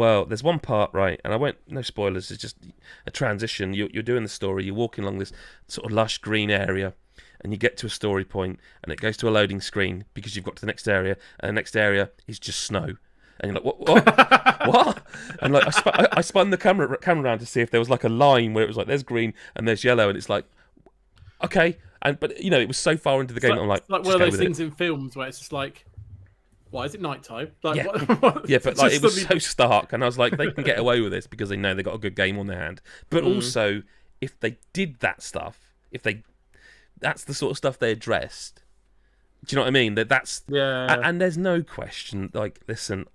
[SPEAKER 1] part, right, and no spoilers, it's just a transition. You're doing the story, you're walking along this sort of lush green area, and you get to a story point, and it goes to a loading screen because you've got to the next area, and the next area is just snow. And you're like, what? What? And like, I spun the camera around to see if there was like a line where it was like, there's green and there's yellow, and it's like, okay. But it was so far into the game, I'm like,
[SPEAKER 2] it's like one of those things in films where it's just like, why is it nighttime? Like,
[SPEAKER 1] yeah,
[SPEAKER 2] what?
[SPEAKER 1] Yeah, but like, it was so stark, and I was like, they can get away with this because they know they got a good game on their hand. But also, if they did that stuff, that's the sort of stuff they addressed. Do you know what I mean? That's and there's no question. Like, listen,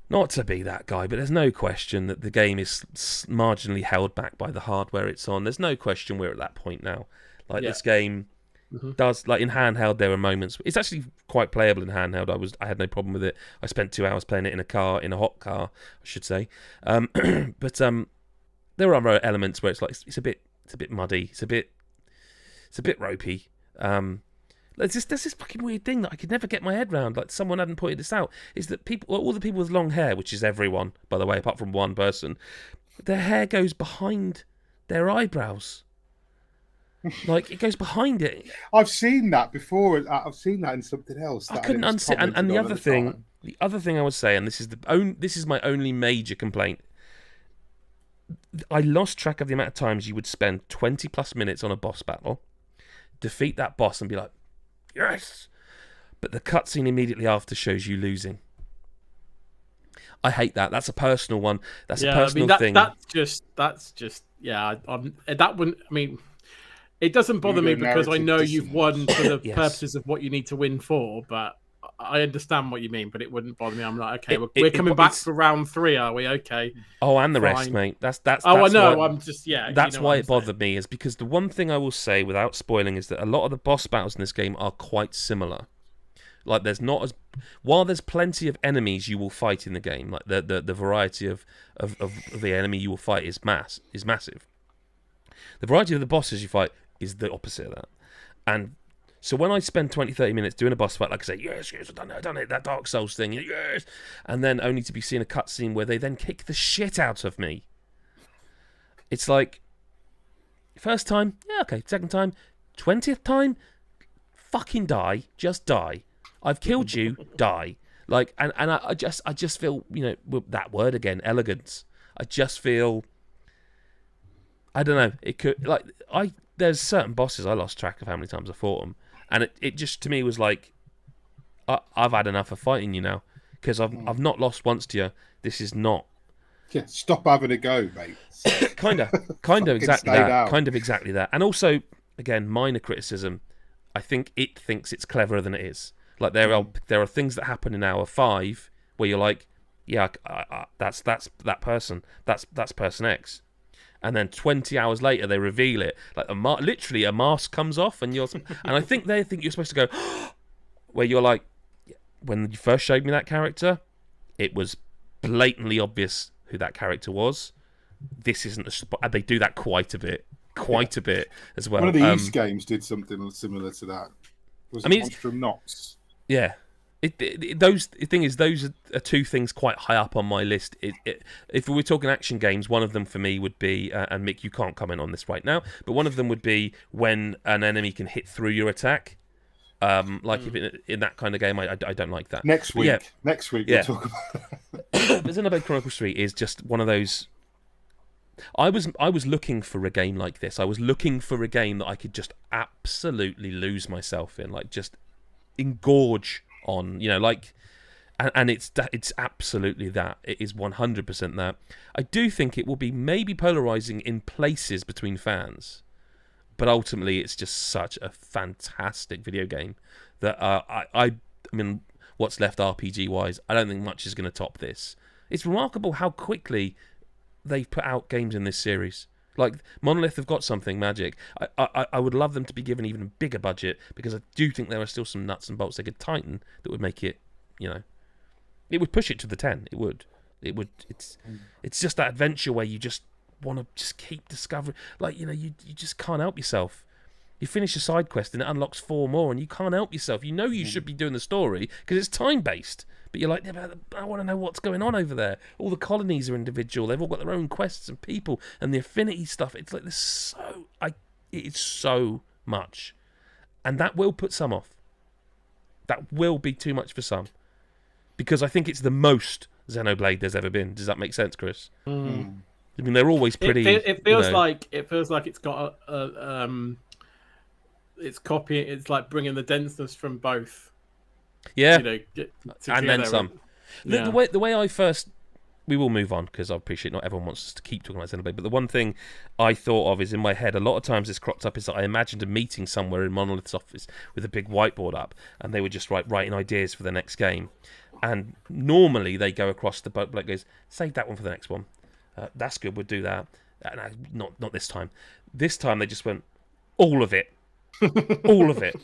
[SPEAKER 1] not to be that guy, but there's no question that the game is marginally held back by the hardware it's on. There's no question we're at that point now. Like, this game does, like, in handheld, there were moments. It's actually quite playable in handheld. I had no problem with it. I spent 2 hours playing it in a hot car, I should say. But there are other elements where it's like it's a bit muddy. It's a bit ropey. There's this fucking weird thing that I could never get my head around. Like, someone hadn't pointed this out. Is that all the people with long hair, which is everyone, by the way, apart from one person, their hair goes behind their eyebrows. Like, it goes behind it.
[SPEAKER 4] I've seen that before. I've seen that in something else.
[SPEAKER 1] I couldn't understand. And the other thing I would say, and this is my only major complaint. I lost track of the amount of times you would spend 20 plus minutes on a boss battle, defeat that boss, and be like, yes! But the cutscene immediately after shows you losing. I hate that. That's a personal one. That's a personal thing.
[SPEAKER 2] That's just that wouldn't. I mean, it doesn't bother me because I know you've won for the purposes of what you need to win for. But I understand what you mean. But it wouldn't bother me. I'm like, okay, we're coming back for round 3, are we? Okay.
[SPEAKER 1] Oh, and the rest, mate. That's.
[SPEAKER 2] Oh, I know. I'm just
[SPEAKER 1] That's why it bothered me, is because the one thing I will say without spoiling is that a lot of the boss battles in this game are quite similar. Like, there's not as while there's plenty of enemies you will fight in the game, like the variety of the enemy you will fight is massive. The variety of the bosses you fight is the opposite of that. And so when I spend 20-30 minutes doing a boss fight, like I say, yes, I've done it, that Dark Souls thing, yes, and then only to be seeing a cutscene where they then kick the shit out of me. It's like, first time, yeah, okay, second time, 20th time, fucking die, just die. I've killed you, die. Like, and I just feel, that word again, elegance. I just feel, I don't know, it could, like, there's certain bosses I lost track of how many times I fought them, and it just to me was like, I've had enough of fighting you now, because I've not lost once to you. This is not.
[SPEAKER 4] Yeah, stop having a go, mate.
[SPEAKER 1] kind of exactly that. Kind of exactly that. And also, again, minor criticism. I think it thinks it's cleverer than it is. Like, there are things that happen in hour 5 where you're like, yeah, that's that person. That's person X. And then 20 hours later they reveal it. Like, literally a mask comes off, and I think they think you're supposed to go, where you're like, when you first showed me that character, it was blatantly obvious who that character was. This isn't a spot. And they do that quite a bit as well.
[SPEAKER 4] One of the East games did something similar to that. Was Monster of Nox?
[SPEAKER 1] Yeah. The thing is, those are two things quite high up on my list. If we were talking action games, one of them for me would be, and Mick, you can't comment on this right now, but one of them would be when an enemy can hit through your attack. If in that kind of game, I don't like that.
[SPEAKER 4] Next week, we'll talk about it.
[SPEAKER 1] Xenoblade Chronicles 3 is just one of those. I was looking for a game like this. I was looking for a game that I could just absolutely lose myself in, like just engorge on, and it's absolutely that. It is 100% that. I do think it will be maybe polarizing in places between fans, but ultimately it's just such a fantastic video game that I mean, what's left RPG wise, I don't think much is going to top this. It's remarkable how quickly they've put out games in this series. Like, Monolith have got something magic. I would love them to be given even a bigger budget, because I do think there are still some nuts and bolts they could tighten that would make it, it would push it to the 10. It would. It's just that adventure where you just want to just keep discovering. Like, you just can't help yourself. You finish a side quest and it unlocks 4 more, and you can't help yourself. You should be doing the story because it's time based. But you're like, I want to know what's going on over there. All the colonies are individual. They've all got their own quests and people and the affinity stuff. It's like it's so much. And that will put some off. That will be too much for some. Because I think it's the most Xenoblade there's ever been. Does that make sense, Chris?
[SPEAKER 2] Mm.
[SPEAKER 1] I mean, they're always pretty.
[SPEAKER 2] It feels like it's got it's copying. It's like bringing the denseness from both.
[SPEAKER 1] Yeah, and then some.
[SPEAKER 2] Yeah.
[SPEAKER 1] The way I first, we will move on because I appreciate not everyone wants us to keep talking about Xenoblade. But the one thing I thought of is in my head, a lot of times this cropped up, is that I imagined a meeting somewhere in Monolith's office with a big whiteboard up, and they were just writing ideas for the next game. And normally they go across the boat, like goes, save that one for the next one. That's good, we'll do that. Not this time. This time they just went, all of it. All of it.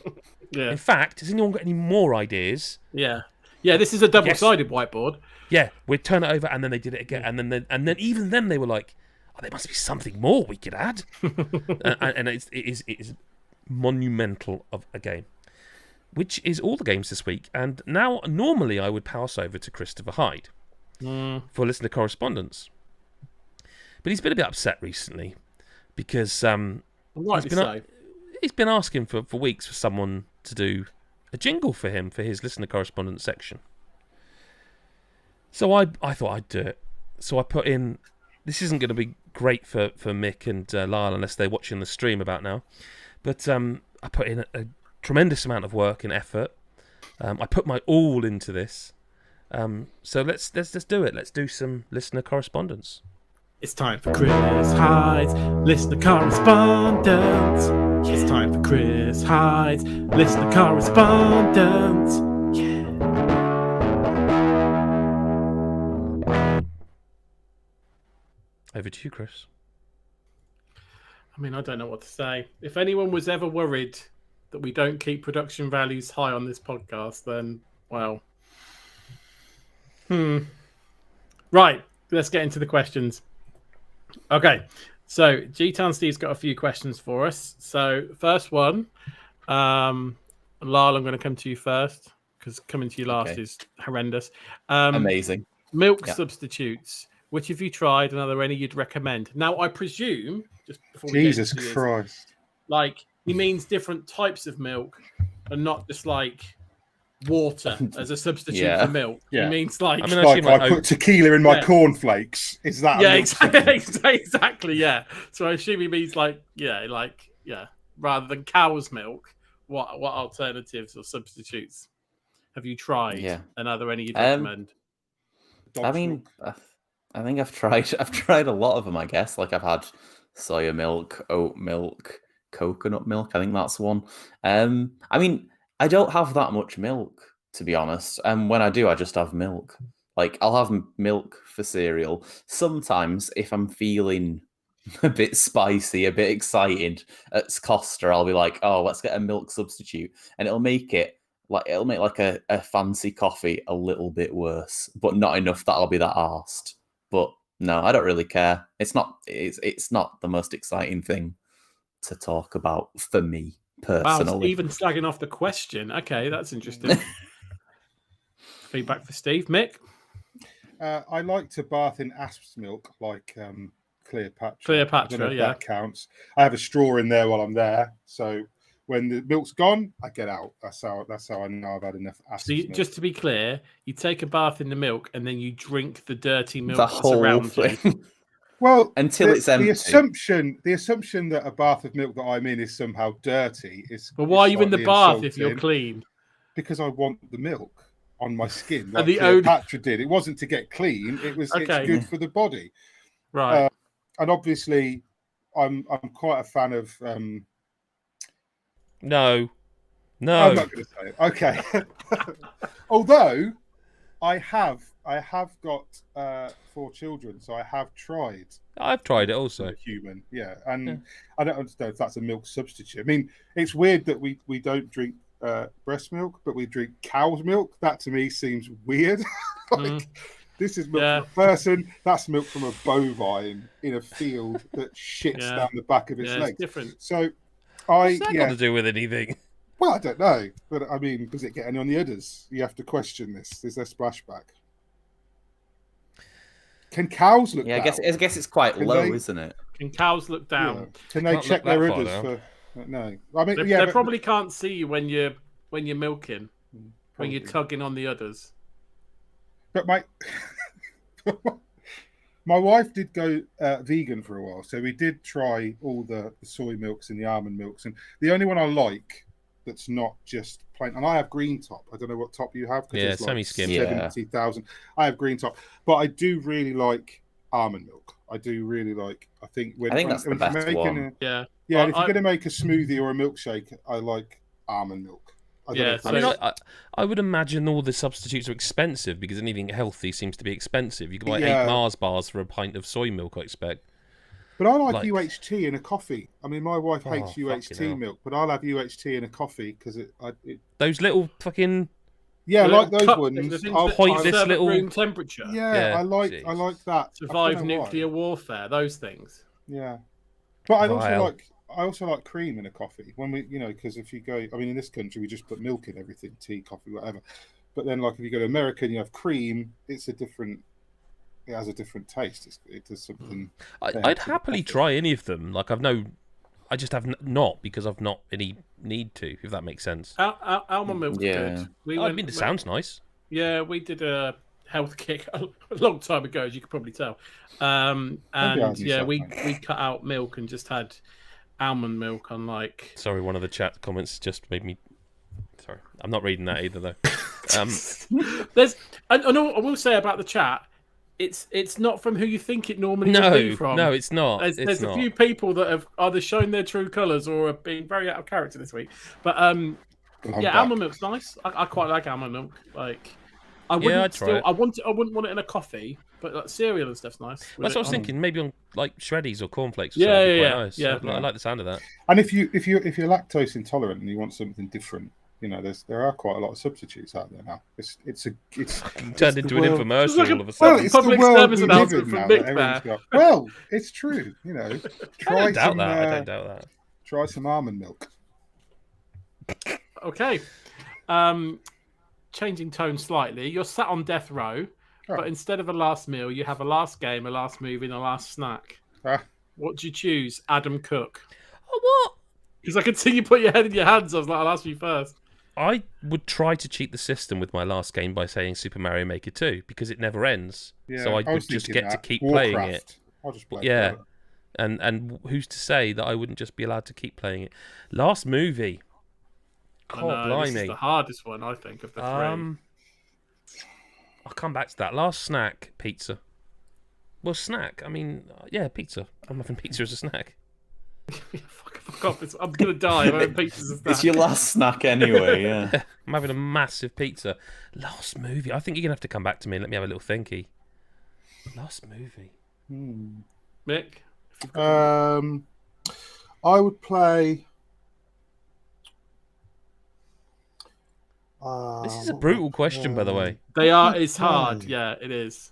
[SPEAKER 2] Yeah.
[SPEAKER 1] In fact, has anyone got any more ideas?
[SPEAKER 2] Yeah. This is a double-sided whiteboard.
[SPEAKER 1] Yeah, we'd turn it over, and then they did it again, and then even then they were like, "Oh, there must be something more we could add." and it is monumental of a game, which is all the games this week. And now, normally I would pass over to Christopher Hyde for listener correspondence, but he's been a bit upset recently because he's been asking for weeks for someone to do a jingle for him for his listener correspondence section. So I thought I'd do it. So I put in, this isn't going to be great for Mick and Lyle unless they're watching the stream about now, but I put in a tremendous amount of work and effort. I put my all into this. So let's do it. Let's do some listener correspondence.
[SPEAKER 2] It's time for Chris Hyde's listener correspondence. It's time for Chris Hyde's listener correspondence. Yeah.
[SPEAKER 1] Over to you, Chris.
[SPEAKER 2] I mean, I don't know what to say. If anyone was ever worried that we don't keep production values high on this podcast, then, well. Right, let's get into the questions. Okay, so G-Town Steve's got a few questions for us. So, first one, Lyle, I'm going to come to you first because coming to you last is horrendous.
[SPEAKER 3] Amazing.
[SPEAKER 2] Milk substitutes. Which have you tried, and are there any you'd recommend? Now, I presume, just before we
[SPEAKER 4] Jesus
[SPEAKER 2] get into
[SPEAKER 4] Christ,
[SPEAKER 2] this, like he means different types of milk, and not just like water as a substitute for milk.
[SPEAKER 4] Yeah.
[SPEAKER 2] He means like,
[SPEAKER 4] I put tequila in my cornflakes. Is that?
[SPEAKER 2] Yeah, exactly. Yeah. So I assume he means rather than cow's milk. What alternatives or substitutes have you tried?
[SPEAKER 3] Yeah.
[SPEAKER 2] And are there any you'd recommend?
[SPEAKER 3] I mean, I think I've tried a lot of them, I guess. Like I've had soya milk, oat milk, coconut milk. I think that's one. I mean, I don't have that much milk, to be honest. And when I do, I just have milk. Like I'll have milk for cereal. Sometimes if I'm feeling a bit spicy, a bit excited at Costa, I'll be like, oh, let's get a milk substitute. And it'll make a fancy coffee a little bit worse, but not enough that I'll be that arsed. But no, I don't really care. It's not the most exciting thing to talk about for me personally.
[SPEAKER 2] Wow, even slagging off the question. Okay, that's interesting. Feedback for Steve. Mick?
[SPEAKER 4] I like to bath in asp's milk, like Cleopatra.
[SPEAKER 2] Cleopatra,
[SPEAKER 4] that counts. I have a straw in there while I'm there, so when the milk's gone, I get out. That's how I know I've had enough acid.
[SPEAKER 2] So just to be clear, you take a bath in the milk and then you drink the dirty milk
[SPEAKER 3] the
[SPEAKER 2] that's
[SPEAKER 3] whole
[SPEAKER 2] around
[SPEAKER 3] thing.
[SPEAKER 2] you.
[SPEAKER 4] Well,
[SPEAKER 3] until it's empty.
[SPEAKER 4] The assumption that a bath of milk that I'm in is somehow dirty is.
[SPEAKER 2] But why are you in the bath if you're clean?
[SPEAKER 4] Because I want the milk on my skin,
[SPEAKER 2] And
[SPEAKER 4] like Cleopatra did. It wasn't to get clean. It was it's good for the body,
[SPEAKER 2] right?
[SPEAKER 4] And obviously, I'm quite a fan of.
[SPEAKER 1] No.
[SPEAKER 4] I'm not going to say it. Okay. Although I have got 4 children, so I have tried.
[SPEAKER 1] I've tried it also.
[SPEAKER 4] Human, yeah. And I don't understand if that's a milk substitute. I mean, it's weird that we like drink breast milk, but we drink cow's milk. That to me seems weird. This is milk from a person. That's milk from a bovine in a field that shits down the back of its legs.
[SPEAKER 2] It's different.
[SPEAKER 4] So.
[SPEAKER 1] What's that got to do with anything?
[SPEAKER 4] Well, I don't know, but I mean, does it get any on the udders? You have to question this. Is there splashback? Can cows look down?
[SPEAKER 3] I guess it's quite low, isn't it?
[SPEAKER 2] Can cows look down?
[SPEAKER 4] Yeah. Can they check their udders for? No, I mean,
[SPEAKER 2] they probably can't see you when you're milking, when you're tugging on the udders.
[SPEAKER 4] But my wife did go vegan for a while, so we did try all the soy milks and the almond milks, and the only one I like that's not just plain, and I have green top. I don't know what top you have.
[SPEAKER 1] Yeah, semi-skim.
[SPEAKER 4] 70,000. I have green top, but I do really like almond milk. I do really like. I think
[SPEAKER 3] that's the best one.
[SPEAKER 4] And if you're going to make a smoothie or a milkshake, I like almond milk.
[SPEAKER 1] I would imagine all the substitutes are expensive because anything healthy seems to be expensive. You can buy 8 Mars bars for a pint of soy milk, I expect.
[SPEAKER 4] But I like UHT in a coffee. I mean, my wife hates UHT milk, but I'll have UHT in a coffee because it
[SPEAKER 1] those little fucking
[SPEAKER 4] like those ones.
[SPEAKER 2] I'll
[SPEAKER 1] point this little
[SPEAKER 2] room temperature.
[SPEAKER 4] Yeah, I like that.
[SPEAKER 2] Survive nuclear warfare. Those things.
[SPEAKER 4] Yeah, but I also like cream in a coffee when we, because if you go, I mean, in this country we just put milk in everything, tea, coffee, whatever. But then, like, if you go to America and you have cream, it has a different taste. It does something.
[SPEAKER 1] I'd happily try any of them. Like I just have not because I've not any need to. If that makes sense.
[SPEAKER 2] Almond milk's good.
[SPEAKER 1] It sounds nice.
[SPEAKER 2] Yeah, we did a health kick a long time ago, as you could probably tell. And we cut out milk and just had almond milk on like.
[SPEAKER 1] Sorry, one of the chat comments just made me. Sorry, I'm not reading that either though.
[SPEAKER 2] I will say about the chat. it's not from who you think it normally would be from.
[SPEAKER 1] No, it's not.
[SPEAKER 2] There's a few people that have either shown their true colours or have been very out of character this week. But almond milk's nice. I quite like almond milk. Like, I wouldn't I wouldn't want it in a coffee, but like cereal and stuff's nice.
[SPEAKER 1] That's what I was thinking. Maybe on like shreddies or cornflakes. Or
[SPEAKER 2] Nice.
[SPEAKER 1] I like the sound of that.
[SPEAKER 4] And if you're lactose intolerant and you want something different, there are quite a lot of substitutes out there now. It's
[SPEAKER 1] turned into an infomercial
[SPEAKER 2] like
[SPEAKER 1] all of a sudden.
[SPEAKER 4] Well, it's
[SPEAKER 2] public
[SPEAKER 4] the world
[SPEAKER 2] service
[SPEAKER 4] we live
[SPEAKER 2] announcement
[SPEAKER 4] in
[SPEAKER 2] from
[SPEAKER 4] now.
[SPEAKER 2] Mick
[SPEAKER 4] That everyone's
[SPEAKER 2] there.
[SPEAKER 4] got. Well, it's true.
[SPEAKER 1] I don't doubt that.
[SPEAKER 4] Try some almond milk.
[SPEAKER 2] Okay. Changing tone slightly. You're sat on death row, but instead of a last meal, you have a last game, a last movie, and a last snack. What do you choose? Adam Cook.
[SPEAKER 1] Oh, what?
[SPEAKER 2] Because I could see you put your head in your hands. I was like, I'll ask you first.
[SPEAKER 1] I would try to cheat the system with my last game by saying Super Mario Maker 2 because it never ends.
[SPEAKER 4] Yeah,
[SPEAKER 1] so I would just get to keep playing it.
[SPEAKER 4] I'll just play
[SPEAKER 1] it. And who's to say that I wouldn't just be allowed to keep playing it? Last movie. God, blimey.
[SPEAKER 2] This is the hardest one, I think, of the three.
[SPEAKER 1] I'll come back to that. Last snack, pizza. Well, snack. I mean, pizza. I'm having pizza as a snack.
[SPEAKER 2] Fuck off. I'm going to die. I'm having pizza as a snack.
[SPEAKER 3] It's your last snack anyway, yeah.
[SPEAKER 1] I'm having a massive pizza. Last movie. I think you're going to have to come back to me and let me have a little thinky. Last movie.
[SPEAKER 2] Mick?
[SPEAKER 4] I would play...
[SPEAKER 1] this is a brutal question, by the way.
[SPEAKER 2] It's hard. Yeah, it is.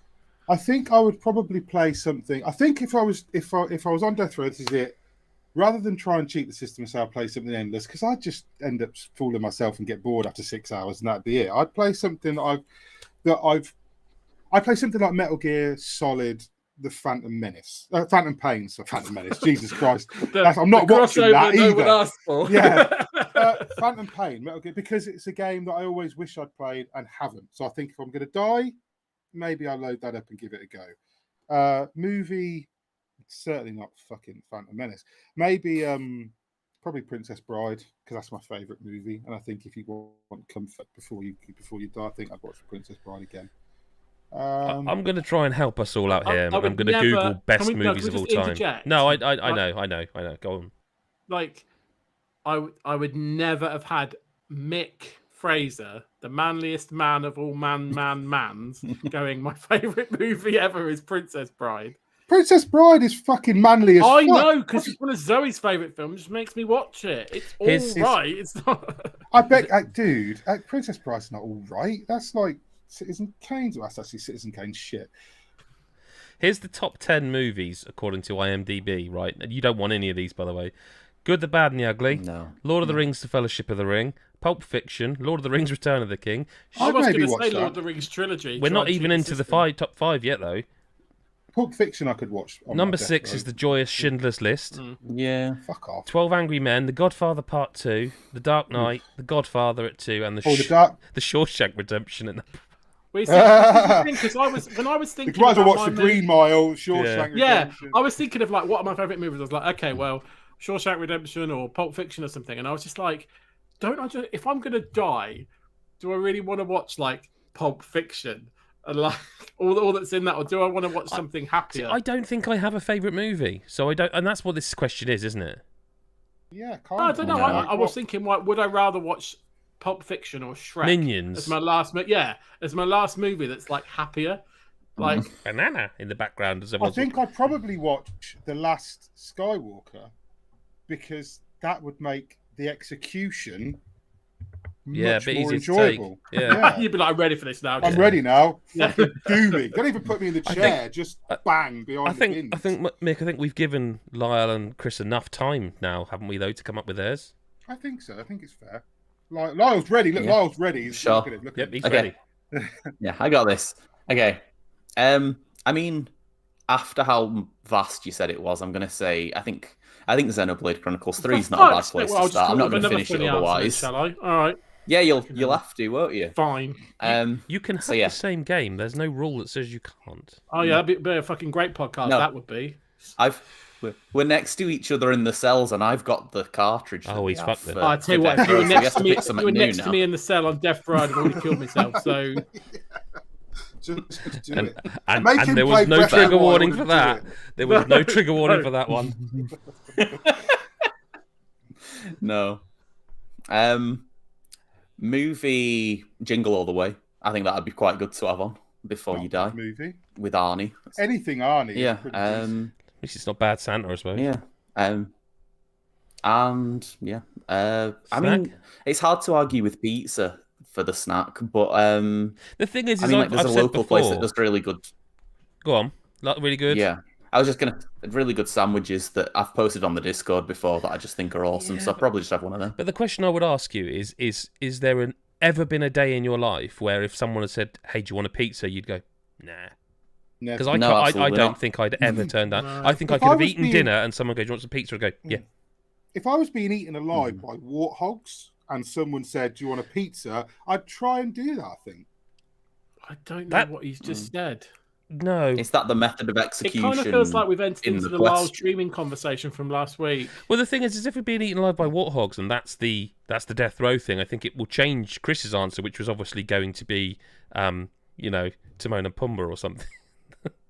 [SPEAKER 4] I think I would probably play something. I think if I was on death row, this is it. Rather than try and cheat the system and say I'll play something endless, because I'd just end up fooling myself and get bored after 6 hours, and that'd be it. I'd play something I'd play something like Metal Gear Solid, The Phantom Menace, Phantom Pain. So Phantom Menace. Jesus Christ, I'm not watching that either.
[SPEAKER 2] No one asked for.
[SPEAKER 4] Yeah. Phantom Pain, Metal Gear, because it's a game that I always wish I'd played and haven't. So I think if I'm going to die, maybe I'll load that up and give it a go. Movie, certainly not fucking Phantom Menace. Maybe probably Princess Bride, because that's my favourite movie. And I think if you want comfort before you die, I think I'd watch Princess Bride again.
[SPEAKER 1] I'm going to try and help us all out here. I'm going to Google best movies of all time.
[SPEAKER 2] Interject?
[SPEAKER 1] No, I know. Go on.
[SPEAKER 2] Like, I would never have had Mick Fraser, the manliest man of all mans, going, my favourite movie ever is Princess Bride.
[SPEAKER 4] Princess Bride is fucking manly as fuck.
[SPEAKER 2] I know, because it's one of Zoe's favourite films. Just makes me watch it. It's all right. It's not.
[SPEAKER 4] I bet, dude, Princess Bride's not all right. That's like Citizen Kane's. Well, that's actually Citizen Kane's shit.
[SPEAKER 1] Here's the top 10 movies according to IMDb, right? You don't want any of these, by the way. Good, the Bad, and the Ugly.
[SPEAKER 3] No.
[SPEAKER 1] Lord of the Rings, The Fellowship of the Ring. Pulp Fiction. Lord of the Rings, Return of the King.
[SPEAKER 2] I was going to say Lord of the Rings trilogy.
[SPEAKER 1] We're not even into the top 5 yet, though.
[SPEAKER 4] Pulp Fiction I could watch.
[SPEAKER 1] Number 6 is The Joyous Schindler's List.
[SPEAKER 3] Yeah.
[SPEAKER 4] Fuck off.
[SPEAKER 1] 12 Angry Men, The Godfather Part 2, The Dark Knight, The Godfather at 2, and the Shawshank Redemption at
[SPEAKER 2] because when I was thinking,
[SPEAKER 4] you might as well watch The Green Mile, Shawshank Redemption.
[SPEAKER 2] Yeah, I was thinking of like what are my favourite movies. I was like, okay, well, Shawshank Redemption or Pulp Fiction or something, and I was just like, if I'm gonna die, do I really want to watch like Pulp Fiction and like all that's in that, or do I want to watch something happier?
[SPEAKER 1] I don't think I have a favourite movie, so I don't, and that's what this question is, isn't it?
[SPEAKER 4] Yeah,
[SPEAKER 2] I don't know. I was thinking, would I rather watch Pulp Fiction or Shrek?
[SPEAKER 1] Minions.
[SPEAKER 2] As my last movie that's like happier. Like
[SPEAKER 1] banana in the background.
[SPEAKER 4] I think I'd probably watch The Last Skywalker because that would make the execution much more enjoyable.
[SPEAKER 1] Yeah.
[SPEAKER 2] You'd be like, I'm ready for this now.
[SPEAKER 4] I'm ready now. Fucking do me. Don't even put me in the chair. Just bang behind the bins.
[SPEAKER 1] I think, Mick, we've given Lyle and Chris enough time now, haven't we, though, to come up with theirs?
[SPEAKER 4] I think so. I think it's fair. Lyle's ready. Look, Lyle's ready. He's
[SPEAKER 3] sure.
[SPEAKER 4] Look at him.
[SPEAKER 1] He's ready.
[SPEAKER 3] Yeah, I got this. Okay. I mean, after how vast you said it was, I'm going to say, I think Xenoblade Chronicles 3 is not a bad place to start. I'm not going to finish it otherwise.
[SPEAKER 2] Shall I? All right.
[SPEAKER 3] Yeah, you'll have to, won't you?
[SPEAKER 2] Fine.
[SPEAKER 1] You can have the same game. There's no rule that says you can't.
[SPEAKER 2] Oh yeah, that'd be a fucking great podcast. No, that would be.
[SPEAKER 3] We're next to each other in the cells, and I've got the cartridge.
[SPEAKER 1] Oh, he's fucked it.
[SPEAKER 2] I tell you what, if you were next to me in the cell on death row, I'd already killed myself. So
[SPEAKER 4] Just do
[SPEAKER 1] And,
[SPEAKER 4] it.
[SPEAKER 1] and there was no trigger warning for that. There was no trigger warning for that one.
[SPEAKER 3] No. Movie Jingle All the Way. I think that would be quite good to have on before you die.
[SPEAKER 4] Movie
[SPEAKER 3] with Arnie.
[SPEAKER 4] Anything Arnie.
[SPEAKER 3] Yeah.
[SPEAKER 1] At least it's not Bad Santa, I suppose.
[SPEAKER 3] Yeah. And yeah. I mean, it's hard to argue with pizza for the snack, but
[SPEAKER 1] the thing is,
[SPEAKER 3] I mean, like, there's a local place that does really good.
[SPEAKER 1] Go on, really good.
[SPEAKER 3] Yeah. I was just gonna really good sandwiches that I've posted on the Discord before that I just think are awesome. Yeah, so I'll probably just have one of them.
[SPEAKER 1] But the question I would ask you is there ever been a day in your life where if someone had said, "Hey, do you want a pizza?" you'd go, "Nah," because I don't think I'd ever turn down. I think I could have eaten dinner and someone goes, "Do you want some pizza?" I'd go, "Yeah."
[SPEAKER 4] If I was being eaten alive by warthogs and someone said, "Do you want a pizza?" I'd try and do that. I think.
[SPEAKER 2] I don't know what he's just said.
[SPEAKER 1] No,
[SPEAKER 3] it's that the method of execution.
[SPEAKER 2] It kind of feels like we've entered into the Lyle streaming conversation from last week.
[SPEAKER 1] Well, the thing is if we're being eaten alive by warthogs, and that's the death row thing, I think it will change Chris's answer, which was obviously going to be, Timon and Pumbaa or something.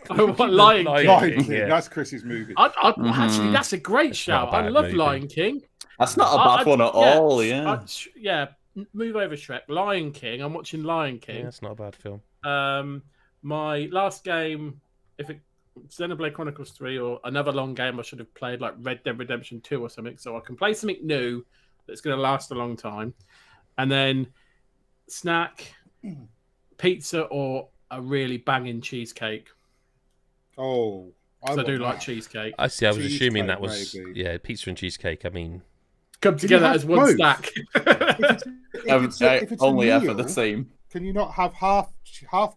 [SPEAKER 2] Oh, what, Lion King?
[SPEAKER 4] Yeah. That's Chris's movie.
[SPEAKER 2] Actually, that's a great shout. I love movie. Lion King.
[SPEAKER 3] That's not a bad one at all.
[SPEAKER 2] Yeah. Move over, Shrek. Lion King. I'm watching Lion King.
[SPEAKER 1] Yeah, that's not a bad film.
[SPEAKER 2] My last game, if it Xenoblade Chronicles 3 or another long game I should have played, like Red Dead Redemption 2 or something, so I can play something new that's going to last a long time. And then snack, pizza, or a really banging cheesecake.
[SPEAKER 4] Oh,
[SPEAKER 2] I do like cheesecake.
[SPEAKER 1] I see. I was assuming that was pizza and cheesecake. I mean,
[SPEAKER 2] come together as one stack.
[SPEAKER 3] if it's only ever the same.
[SPEAKER 4] Can you not have half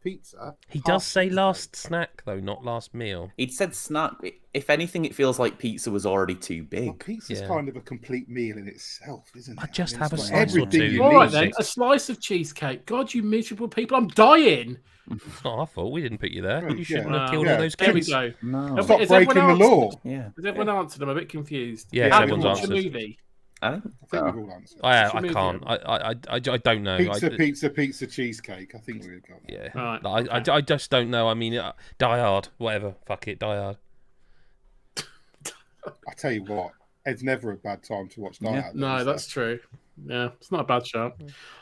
[SPEAKER 4] pizza?
[SPEAKER 1] He does say last snack though, not last meal.
[SPEAKER 3] He said snack. If anything, it feels like pizza was already too big.
[SPEAKER 4] Well, pizza's kind of a complete meal in itself, isn't it?
[SPEAKER 1] I just have a slice or two.
[SPEAKER 2] All right then, a slice of cheesecake. God, you miserable people! I'm dying.
[SPEAKER 1] It's not our fault. We didn't put you there. You shouldn't have killed all those kids.
[SPEAKER 2] There we go.
[SPEAKER 3] No.
[SPEAKER 4] Stop breaking the law.
[SPEAKER 3] Yeah.
[SPEAKER 2] Has everyone answered? I'm a bit confused.
[SPEAKER 1] Yeah, everyone's answered.
[SPEAKER 2] Movie.
[SPEAKER 3] I think we've
[SPEAKER 4] all answered.
[SPEAKER 1] I can't. I don't know.
[SPEAKER 4] Pizza, cheesecake. I think we've got that.
[SPEAKER 1] Yeah. Right. I just don't know. I mean, Die Hard, whatever. Fuck it, Die Hard.
[SPEAKER 4] I tell you what, it's never a bad time to watch Die Hard.
[SPEAKER 2] No, that's true. Yeah, it's not a bad show.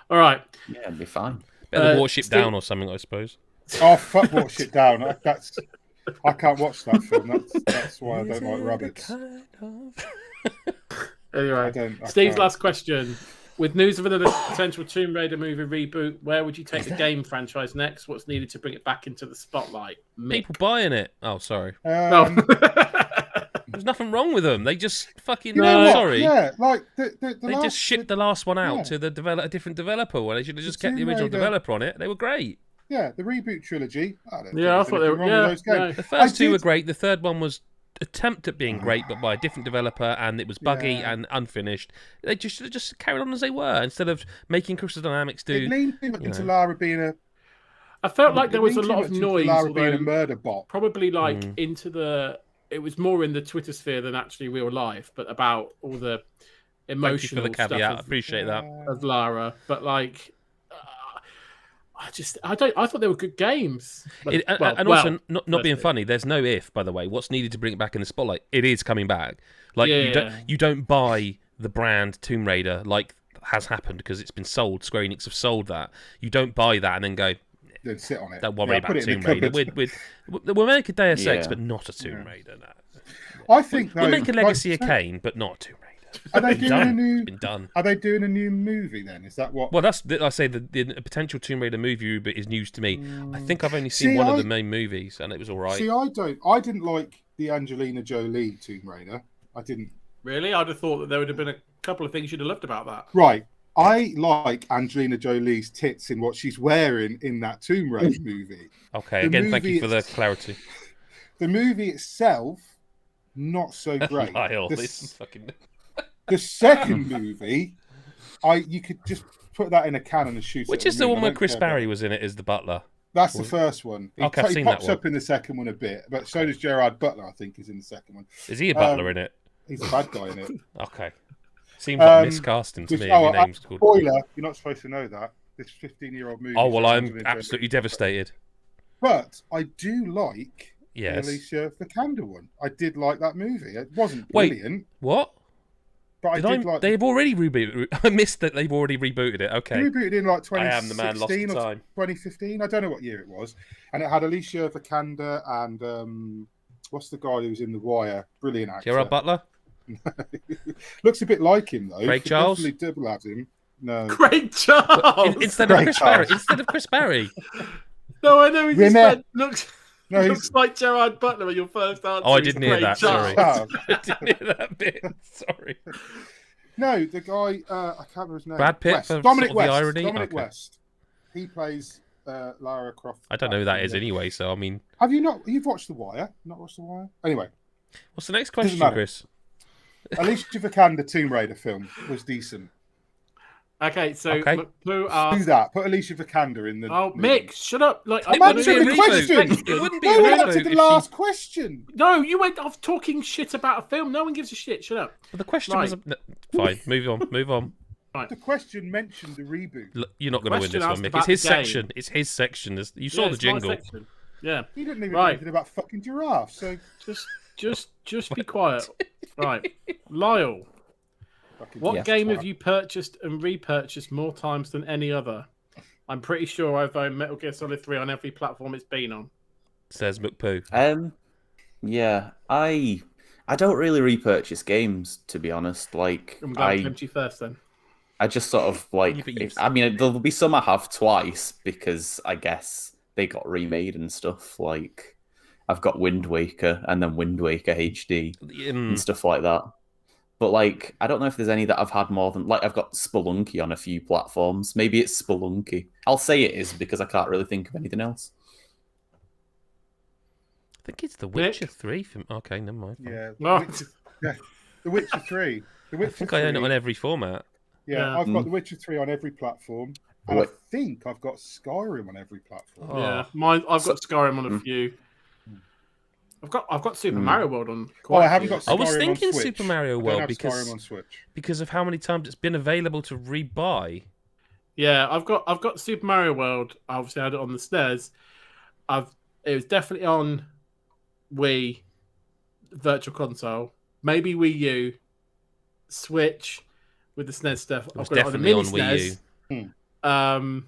[SPEAKER 2] All right.
[SPEAKER 3] Yeah, it'd be fine.
[SPEAKER 1] Better Watership Down or something, I suppose.
[SPEAKER 4] Oh, fuck Watership Down. I can't watch that film. That's why I don't like rabbits.
[SPEAKER 2] Anyway, Steve's last question. With news of another potential Tomb Raider movie reboot, where would you take the game franchise next? What's needed to bring it back into the spotlight?
[SPEAKER 1] People buying it. Oh, sorry.
[SPEAKER 2] No.
[SPEAKER 1] There's nothing wrong with them. They just fucking...
[SPEAKER 4] sorry. Yeah, like
[SPEAKER 1] they just shipped the last one out to a different developer. Well, they should have just kept the original developer on it. They were great.
[SPEAKER 4] Yeah, the reboot trilogy.
[SPEAKER 2] I thought they were...
[SPEAKER 1] Yeah. The first two were great. The third one was attempt at being great, but by a different developer, and it was buggy and unfinished. They just carried on as they were instead of making Crystal Dynamics do.
[SPEAKER 4] It leaned too much into Lara being a.
[SPEAKER 2] I felt like there was a lot of noise.
[SPEAKER 4] Lara being a murder bot.
[SPEAKER 2] Probably into the. It was more in the Twitter sphere than actually real life, but about all the emotional
[SPEAKER 1] Thank you for the caveat.
[SPEAKER 2] stuff.
[SPEAKER 1] I appreciate that
[SPEAKER 2] of Lara, but like. I thought they were good games. But,
[SPEAKER 1] also, not being funny, there's no if, by the way. What's needed to bring it back in the spotlight? It is coming back. Like you don't buy the brand Tomb Raider like has happened because it's been sold. Square Enix have sold that. You don't buy that and then go.
[SPEAKER 4] Then sit on it.
[SPEAKER 1] Don't worry about Tomb Raider. We'll make a Deus Ex, but not a Tomb Raider. No.
[SPEAKER 4] I think
[SPEAKER 1] we'll make a Legacy of Kain, but not a Tomb Raider.
[SPEAKER 4] Are they doing a new?
[SPEAKER 1] It's been done.
[SPEAKER 4] Are they doing a new movie then? Is that what?
[SPEAKER 1] Well, I say the potential Tomb Raider movie is news to me. I think I've only seen one of the main movies, and it was all right.
[SPEAKER 4] See, I didn't like the Angelina Jolie Tomb Raider. I didn't.
[SPEAKER 2] Really, I'd have thought that there would have been a couple of things you'd have loved about that.
[SPEAKER 4] Right. I like Angelina Jolie's tits in what she's wearing in that Tomb Raider movie.
[SPEAKER 1] Okay. Again, thank you for the clarity.
[SPEAKER 4] The movie itself, not so great.
[SPEAKER 1] Lyle, this fucking.
[SPEAKER 4] The second movie, you could just put that in a cannon and shoot it.
[SPEAKER 1] Which is the one where Chris Barry was in it as the butler?
[SPEAKER 4] That's the first one.
[SPEAKER 1] I've seen that one.
[SPEAKER 4] He pops up in the second one a bit, but so does Gerard Butler, I think, is in the second one.
[SPEAKER 1] Is he a butler in it?
[SPEAKER 4] He's a bad guy in it.
[SPEAKER 1] Okay. Seems like miscasting to me. Name's
[SPEAKER 4] spoiler, you're not supposed to know that. This 15-year-old movie.
[SPEAKER 1] Oh, well, I'm absolutely devastated.
[SPEAKER 4] But I do like the
[SPEAKER 1] Yes.
[SPEAKER 4] Alicia Vikander one. I did like that movie. It wasn't brilliant.
[SPEAKER 1] What?
[SPEAKER 4] But I did like.
[SPEAKER 1] They've already rebooted. I missed that they've already rebooted it. Okay.
[SPEAKER 4] They rebooted in like 2016
[SPEAKER 1] I am the man lost in
[SPEAKER 4] or
[SPEAKER 1] time.
[SPEAKER 4] 2015. I don't know what year it was. And it had Alicia Vikander and what's the guy who was in The Wire? Brilliant actor.
[SPEAKER 1] Gerard Butler?
[SPEAKER 4] Looks a bit like him though.
[SPEAKER 1] Craig Charles?
[SPEAKER 4] Definitely double at him. No.
[SPEAKER 2] Craig Charles.
[SPEAKER 1] Instead of Chris Barry.
[SPEAKER 2] No, I know he just said, looks like Gerard Butler when your first answer.
[SPEAKER 1] Oh, I didn't hear that.
[SPEAKER 2] Charles.
[SPEAKER 1] Sorry. I didn't hear that bit. Sorry.
[SPEAKER 4] No, the guy, I can't remember his name.
[SPEAKER 1] Brad Pitt.
[SPEAKER 4] Dominic West.
[SPEAKER 1] The irony?
[SPEAKER 4] Dominic West. He plays Lara Croft.
[SPEAKER 1] I don't know who that is anyway, so I mean.
[SPEAKER 4] Have you not? You've watched The Wire? Not watched The Wire? Anyway.
[SPEAKER 1] What's the next question, Chris?
[SPEAKER 4] Alicia Vikander Tomb Raider film was decent.
[SPEAKER 2] Okay, so
[SPEAKER 4] do that. Put Alicia Vikander in the.
[SPEAKER 2] Oh, Mick, shut up! Like
[SPEAKER 4] I'm answering the question.
[SPEAKER 1] It wouldn't be
[SPEAKER 4] no,
[SPEAKER 1] a
[SPEAKER 4] we
[SPEAKER 1] reboot
[SPEAKER 4] answered the
[SPEAKER 1] if
[SPEAKER 4] last question.
[SPEAKER 2] No, you went off talking shit about a film. No one gives a shit. Shut up.
[SPEAKER 1] But the question was fine. Move on.
[SPEAKER 4] Right. The question mentioned the reboot.
[SPEAKER 1] Look, you're not going to win this one, Mick. It's his section. It's his section. You saw the jingle.
[SPEAKER 2] Yeah.
[SPEAKER 4] He didn't even know anything about fucking giraffes. So
[SPEAKER 2] just be quiet. Right, Lyle. What game have you purchased and repurchased more times than any other? I'm pretty sure I've owned Metal Gear Solid 3 on every platform it's been on.
[SPEAKER 1] Says McPoo.
[SPEAKER 3] Yeah, I don't really repurchase games, to be honest. Like,
[SPEAKER 2] I'm glad I came to you first then.
[SPEAKER 3] I just sort of like. There'll be some I have twice because I guess they got remade and stuff. Like, I've got Wind Waker and then Wind Waker HD and stuff like that. But, like, I don't know if there's any that I've had more than... Like, I've got Spelunky on a few platforms. Maybe it's Spelunky. I'll say it is because I can't really think of anything else.
[SPEAKER 1] I think it's The Witcher 3. Okay, never mind.
[SPEAKER 4] Yeah. The Witcher 3.
[SPEAKER 1] I think I own it on every format.
[SPEAKER 4] Yeah, I've got The Witcher 3 on every platform. And I think I've got Skyrim on every platform.
[SPEAKER 2] Yeah, I've got Skyrim on a few. I've got Super Mario World on.
[SPEAKER 4] I haven't got Skyrim
[SPEAKER 1] I was thinking
[SPEAKER 4] on Switch.
[SPEAKER 1] Super Mario World
[SPEAKER 4] Skyrim on Switch.
[SPEAKER 1] because of how many times it's been available to rebuy.
[SPEAKER 2] Yeah, I've got Super Mario World. I obviously had it on the SNES. It was definitely on Wii, Virtual Console, maybe Wii U, Switch with the SNES stuff.
[SPEAKER 1] It was definitely on Wii
[SPEAKER 2] U.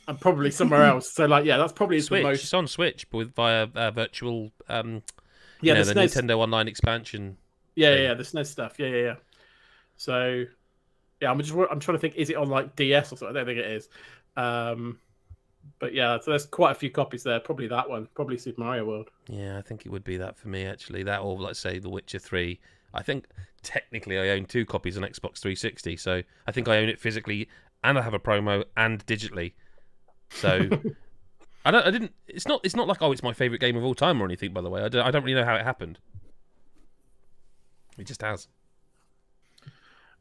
[SPEAKER 2] And probably somewhere else. So, like, yeah, that's probably
[SPEAKER 1] Switch.
[SPEAKER 2] the most.
[SPEAKER 1] It's on Switch, but via virtual.
[SPEAKER 2] The
[SPEAKER 1] Nintendo Online expansion.
[SPEAKER 2] Yeah, the SNES stuff. Yeah. So, yeah, I'm trying to think. Is it on like DS or something? I don't think it is. But yeah, so there's quite a few copies there. Probably that one. Probably Super Mario World.
[SPEAKER 1] Yeah, I think it would be that for me actually. That or let's say The Witcher 3. I think technically I own 2 copies on Xbox 360, so I think I own it physically and I have a promo and digitally. So I didn't. It's not like it's my favorite game of all time or anything. By the way, I don't really know how it happened. It just has.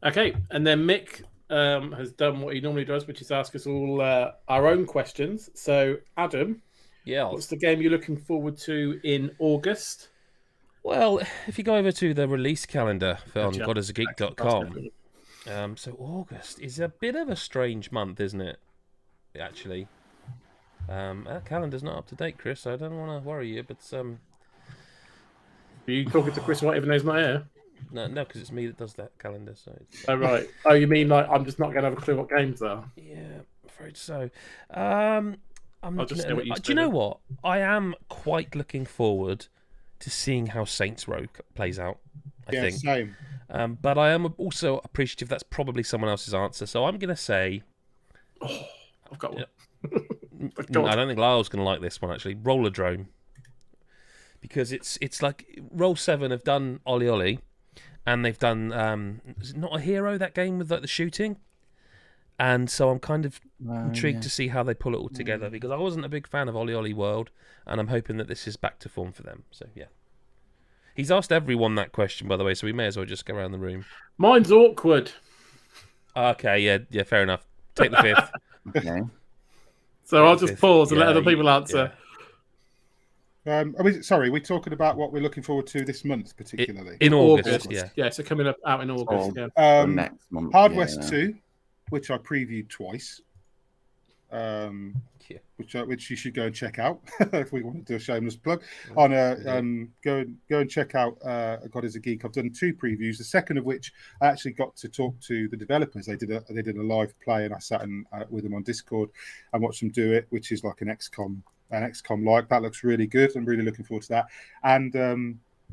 [SPEAKER 2] Okay, and then Mick has done what he normally does, which is ask us all our own questions. So Adam, what's the game you're looking forward to in August?
[SPEAKER 1] Well, if you go over to the release calendar on godasageek.com, so August is a bit of a strange month, isn't it? Actually, our calendar's not up to date, Chris. So I don't want to worry you, but
[SPEAKER 2] Are you talking to Chris White even though he's not here?
[SPEAKER 1] No, because it's me that does that calendar. So.
[SPEAKER 2] Oh right. Oh, you mean like I'm just not going to have a clue what games are?
[SPEAKER 1] Yeah, I'm afraid so. I'll
[SPEAKER 2] just say what you.
[SPEAKER 1] Do you know what? I am quite looking forward to seeing how Saints Row plays out. I think.
[SPEAKER 4] Same.
[SPEAKER 1] But I am also appreciative that's probably someone else's answer. So I'm going to say.
[SPEAKER 2] I've got one.
[SPEAKER 1] I don't think Lyle's going to like this one actually. Roller Drone, because it's like Roll 7 have done Ollie Ollie, and they've done is it Not a Hero, that game with like the shooting, and so I'm kind of intrigued to see how they pull it all together because I wasn't a big fan of Ollie Ollie World, and I'm hoping that this is back to form for them. So yeah, he's asked everyone that question by the way, so we may as well just go around the room.
[SPEAKER 2] Mine's awkward.
[SPEAKER 1] Okay, yeah, fair enough. Take the 5th.
[SPEAKER 3] Okay.
[SPEAKER 2] So I'll just pause and let other people answer.
[SPEAKER 4] Are we talking about what we're looking forward to this month, particularly?
[SPEAKER 1] In August, yeah.
[SPEAKER 2] Yeah, so coming up out in August.
[SPEAKER 3] Next month.
[SPEAKER 4] Hard West 2, which I previewed twice. which you should go and check out if we want to do a shameless plug. Go and check out God is a Geek. I've done 2 previews. The second of which I actually got to talk to the developers. They did a live play, and I sat with them on Discord and watched them do it, which is like an XCOM like. That looks really good. I'm really looking forward to that. And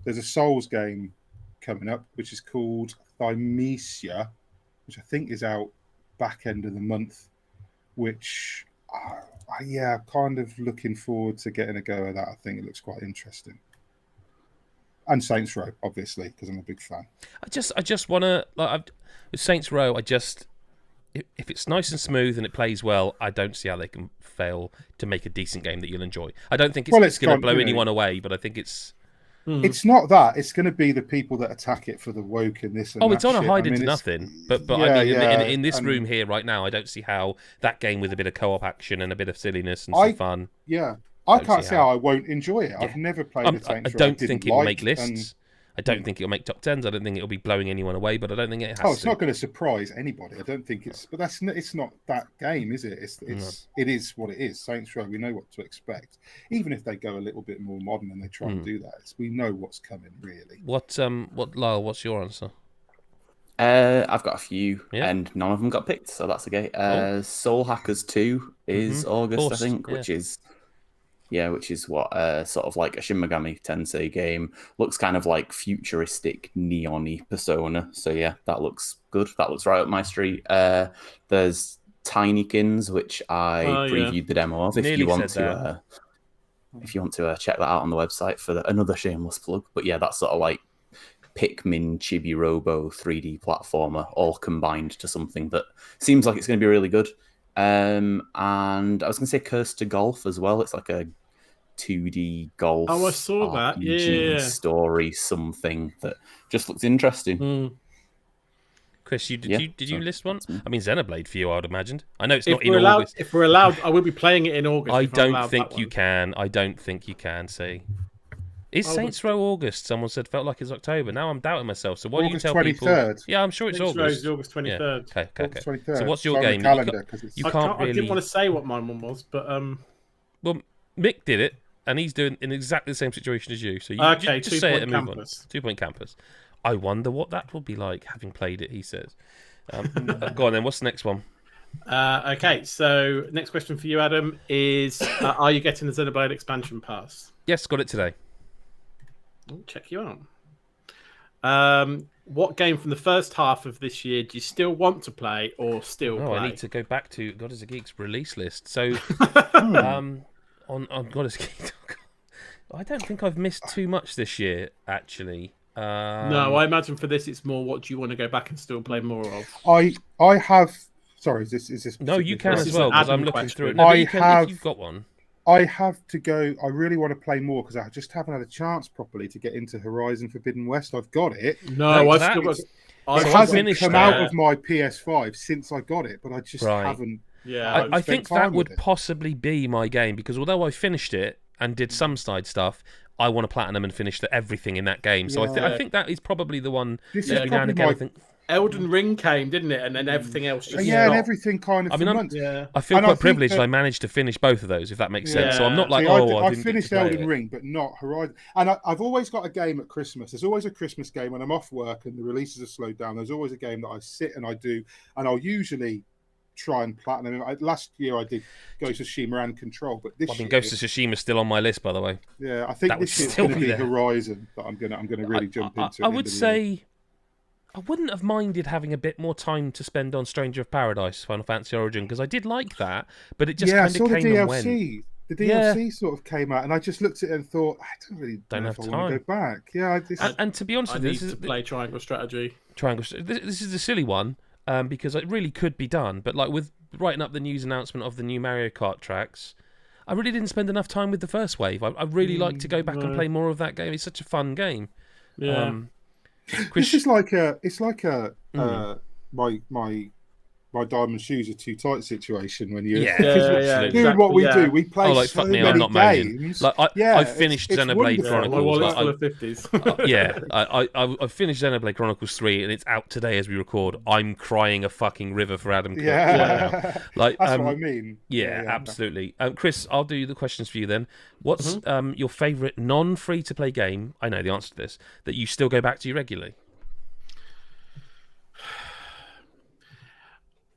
[SPEAKER 4] there's a Souls game coming up, which is called Thymesia, which I think is out back end of the month, which kind of looking forward to getting a go at that. I think it looks quite interesting. And Saints Row, obviously, because I'm a big fan.
[SPEAKER 1] I just want to, with Saints Row, if it's nice and smooth and it plays well, I don't see how they can fail to make a decent game that you'll enjoy. I don't think it's going to blow anyone away, but I think it's...
[SPEAKER 4] It's not that. It's going to be the people that attack it for the woke and this and that.
[SPEAKER 1] It's on a hide into nothing. But in this
[SPEAKER 4] and
[SPEAKER 1] room here right now, I don't see how that game with a bit of co-op action and a bit of silliness and some fun...
[SPEAKER 4] Yeah. I can't see how I won't enjoy it. I've never played a Saints Row.
[SPEAKER 1] I don't think it will make lists. I don't think it'll make top 10s. I don't think it'll be blowing anyone away, but I don't think it has to.
[SPEAKER 4] It's not going to surprise anybody. I don't think it's... But it's not that game, is it? It is what it is. Saints Row, we know what to expect. Even if they go a little bit more modern and they try and do that, we know what's coming, really.
[SPEAKER 1] What Lyle, what's your answer?
[SPEAKER 3] I've got a few, and none of them got picked, so that's okay. Soul Hackers 2 is August, I think, which is... Yeah, which is what sort of like a Shin Megami Tensei game. Looks kind of like futuristic, neon-y Persona. So yeah, that looks good. That looks right up my street. There's Tinykins, which I previewed the demo of. If you want to check that out on the website for another shameless plug. But yeah, that's sort of like Pikmin, Chibi Robo, 3D platformer, all combined to something that seems like it's going to be really good. And I was going to say Curse to Golf as well. It's like a 2D golf.
[SPEAKER 2] I saw that. Yeah.
[SPEAKER 3] Story something that just looks interesting.
[SPEAKER 1] Chris, did you list one? I mean, Xenoblade for you, I would imagine. I know it's not in
[SPEAKER 2] August. If we're allowed, I will be playing it in August.
[SPEAKER 1] I don't think you can. See. Is Saints Row August? Someone said felt like it's October. Now I'm doubting myself. So why do you tell 23rd.
[SPEAKER 4] People?
[SPEAKER 1] Yeah, I'm sure it's August.
[SPEAKER 2] August 23rd.
[SPEAKER 1] Yeah. Okay.
[SPEAKER 4] August 23rd.
[SPEAKER 1] So what's your game?
[SPEAKER 4] Calendar,
[SPEAKER 1] you can't really...
[SPEAKER 2] I didn't want to say what mine one was, but
[SPEAKER 1] Well, Mick did it, and he's doing in exactly the same situation as you. So you just say it and move on. 2 Point Campus. I wonder what that will be like having played it. He says. Go on then. What's the next one?
[SPEAKER 2] Okay, so next question for you, Adam, is are you getting the Xenoblade expansion pass?
[SPEAKER 1] Yes, got it today.
[SPEAKER 2] I'll check you out. What game from the first half of this year do you still want to play or still play?
[SPEAKER 1] I need to go back to God is a Geek's release list. So on God is a Geek, I don't think I've missed too much this year, actually.
[SPEAKER 2] No, I imagine for this it's more what do you want to go back and still play more of?
[SPEAKER 4] I have... Sorry, is this...
[SPEAKER 1] No, you can as well, because I'm looking through it.
[SPEAKER 4] No,
[SPEAKER 1] if you've got one.
[SPEAKER 4] I have to go. I really want to play more because I just haven't had a chance properly to get into Horizon Forbidden West. I've got it.
[SPEAKER 2] No, I've still got.
[SPEAKER 4] It hasn't come out of my PS5 since I got it, but I just haven't.
[SPEAKER 2] Yeah,
[SPEAKER 1] I think that would possibly be my game because although I finished it and did some side stuff, I want to platinum and finish everything in that game. So I think that is probably the one.
[SPEAKER 2] Elden Ring came, didn't it? And then everything else just
[SPEAKER 4] and everything kind of.
[SPEAKER 1] I feel quite privileged I managed to finish both of those, if that makes sense. So I'm not like,
[SPEAKER 4] I finished Elden Ring, but not Horizon. And I've always got a game at Christmas. There's always a Christmas game when I'm off work and the releases are slowed down. There's always a game that I sit and I do, and I'll usually try and platinum. Last year I did Ghost of Tsushima and Control, but this year,
[SPEAKER 1] Ghost of Tsushima is still on my list, by the way.
[SPEAKER 4] Yeah, I think this year's going to be Horizon that I'm going to really jump into.
[SPEAKER 1] I would say. I wouldn't have minded having a bit more time to spend on Stranger of Paradise, Final Fantasy Origin, because I did like that, but it just kind of came and went.
[SPEAKER 4] The DLC sort of came out, and I just looked at it and thought, I don't know if I want to go back. Yeah,
[SPEAKER 1] and to be honest with you,
[SPEAKER 2] this is to play Triangle Strategy.
[SPEAKER 1] This is a silly one because it really could be done, but like with writing up the news announcement of the new Mario Kart tracks, I really didn't spend enough time with the first wave. I really like to go back and play more of that game. It's such a fun game.
[SPEAKER 2] Yeah.
[SPEAKER 4] This is my my diamond shoes are too tight situation when you
[SPEAKER 1] exactly,
[SPEAKER 4] what we do. We play
[SPEAKER 1] fuck
[SPEAKER 4] so
[SPEAKER 1] me,
[SPEAKER 4] many
[SPEAKER 1] I'm not
[SPEAKER 4] games.
[SPEAKER 1] Like I finished Xenoblade Chronicles.
[SPEAKER 2] My wallet's full of 50s.
[SPEAKER 1] I finished Xenoblade Chronicles 3, and it's out today as we record. I'm crying a fucking river for Adam Cook. Like
[SPEAKER 4] that's what I mean.
[SPEAKER 1] Yeah, absolutely. Chris, I'll do the questions for you then. What's your favourite non-free-to-play game? I know the answer to this, that you still go back to regularly.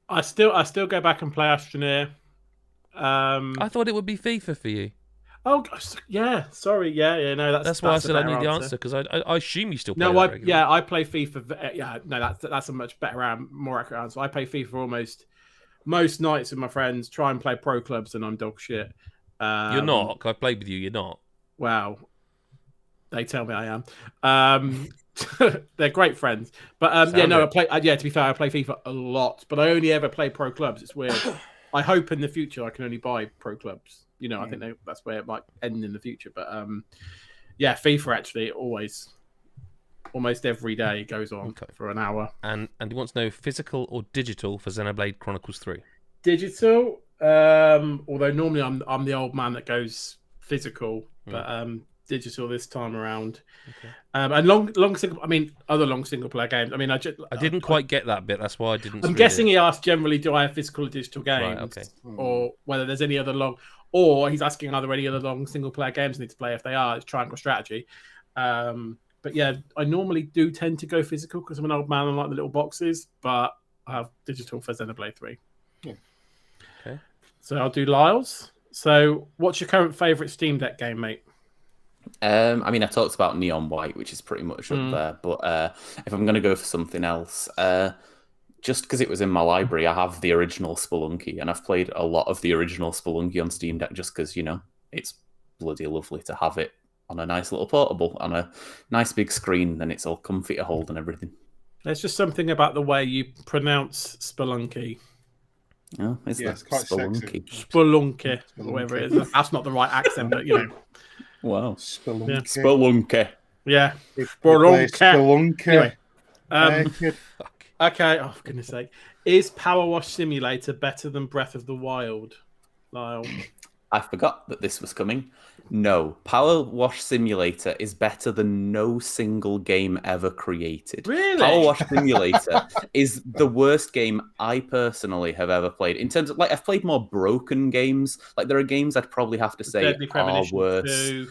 [SPEAKER 2] I still go back and play Astroneer.
[SPEAKER 1] I thought it would be FIFA for you.
[SPEAKER 2] Oh yeah, sorry, yeah. No,
[SPEAKER 1] that's why I said I need the answer, because I assume you still play.
[SPEAKER 2] I play FIFA. Yeah, no, that's a much better, more accurate answer. I play FIFA almost most nights with my friends. Try and play pro clubs, and I'm dog shit.
[SPEAKER 1] You're not. I've played with you. You're not.
[SPEAKER 2] Wow. They tell me I am. They're great friends, but I play. To be fair, I play FIFA a lot, but I only ever play pro clubs. It's weird. I hope in the future I can only buy pro clubs. I think that's where it might end in the future. But FIFA actually almost every day goes on for an hour.
[SPEAKER 1] And he wants to know physical or digital for Xenoblade Chronicles 3.
[SPEAKER 2] Digital, although normally I'm the old man that goes physical, but digital this time around. And other long single player games. I
[SPEAKER 1] didn't quite get that bit. That's why I didn't.
[SPEAKER 2] I'm guessing he asked generally, do I have physical or digital games, or whether there's any other long, or he's asking are there any other long single player games I need to play? If they are, it's Triangle Strategy. But yeah, I normally do tend to go physical because I'm an old man and like the little boxes, but I have digital for Xenoblade 3.
[SPEAKER 4] Yeah.
[SPEAKER 1] Okay.
[SPEAKER 2] So I'll do Lyle's. So what's your current favourite Steam Deck game, mate?
[SPEAKER 3] I talked about Neon White, which is pretty much up there. But if I'm going to go for something else, just because it was in my library, I have the original Spelunky, and I've played a lot of the original Spelunky on Steam Deck just because, it's bloody lovely to have it on a nice little portable, on a nice big screen, and it's all comfy to hold and everything.
[SPEAKER 2] There's just something about the way you pronounce Spelunky.
[SPEAKER 3] Oh, it's quite Spelunky.
[SPEAKER 2] Spelunky, whatever it is. That's not the right accent, but
[SPEAKER 3] Wow.
[SPEAKER 4] Spelunky.
[SPEAKER 3] Yeah. Spelunky.
[SPEAKER 2] Yeah.
[SPEAKER 4] Spelunky.
[SPEAKER 2] Anyway. Okay. Oh, for goodness sake. Is Power Wash Simulator better than Breath of the Wild, Lyle?
[SPEAKER 3] I forgot that this was coming. No. Power Wash Simulator is better than no single game ever created.
[SPEAKER 2] Really?
[SPEAKER 3] Power Wash Simulator is the worst game I personally have ever played. In terms of, I've played more broken games. There are games I'd probably have to say are worse,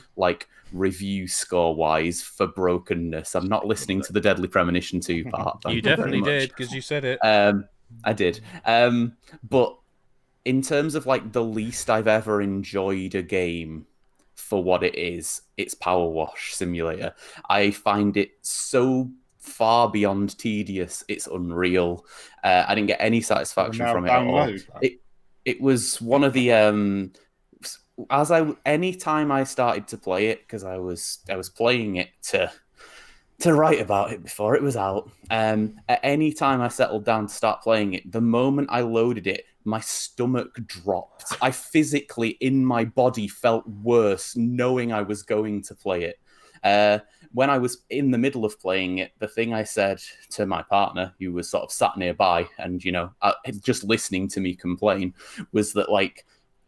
[SPEAKER 3] review score-wise for brokenness. I'm not listening to the Deadly Premonition 2 part.
[SPEAKER 1] You definitely did, because you said it.
[SPEAKER 3] I did. But in terms of the least I've ever enjoyed a game for what it is, it's Power Wash Simulator. I find it so far beyond tedious, it's unreal. I didn't get any satisfaction from it at all. It was one of the any time I started to play it, because I was playing it to write about it before it was out. At any time I settled down to start playing it, the moment I loaded it, my stomach dropped. I physically, in my body, felt worse knowing I was going to play it. When I was in the middle of playing it, the thing I said to my partner, who was sort of sat nearby and, just listening to me complain, was that,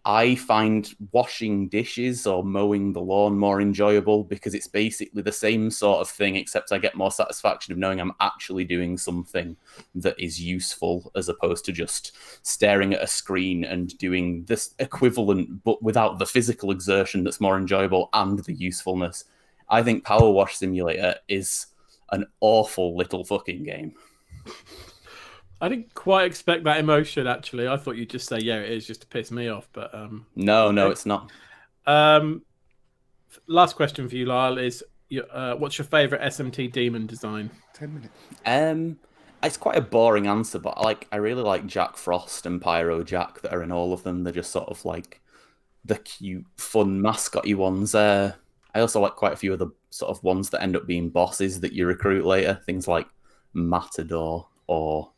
[SPEAKER 3] I find washing dishes or mowing the lawn more enjoyable because it's basically the same sort of thing, except I get more satisfaction of knowing I'm actually doing something that is useful as opposed to just staring at a screen and doing this equivalent but without the physical exertion that's more enjoyable and the usefulness. I think Power Wash Simulator is an awful little fucking game.
[SPEAKER 2] I didn't quite expect that emotion, actually. I thought you'd just say, yeah, it is, just to piss me off. But
[SPEAKER 3] No, it's not.
[SPEAKER 2] Last question for you, Lyle, is what's your favourite SMT demon design?
[SPEAKER 4] 10 minutes.
[SPEAKER 3] It's quite a boring answer, but I really like Jack Frost and Pyro Jack that are in all of them. They're just sort of the cute, fun, mascot-y ones. I also like quite a few of the sort of ones that end up being bosses that you recruit later. Things like Matador or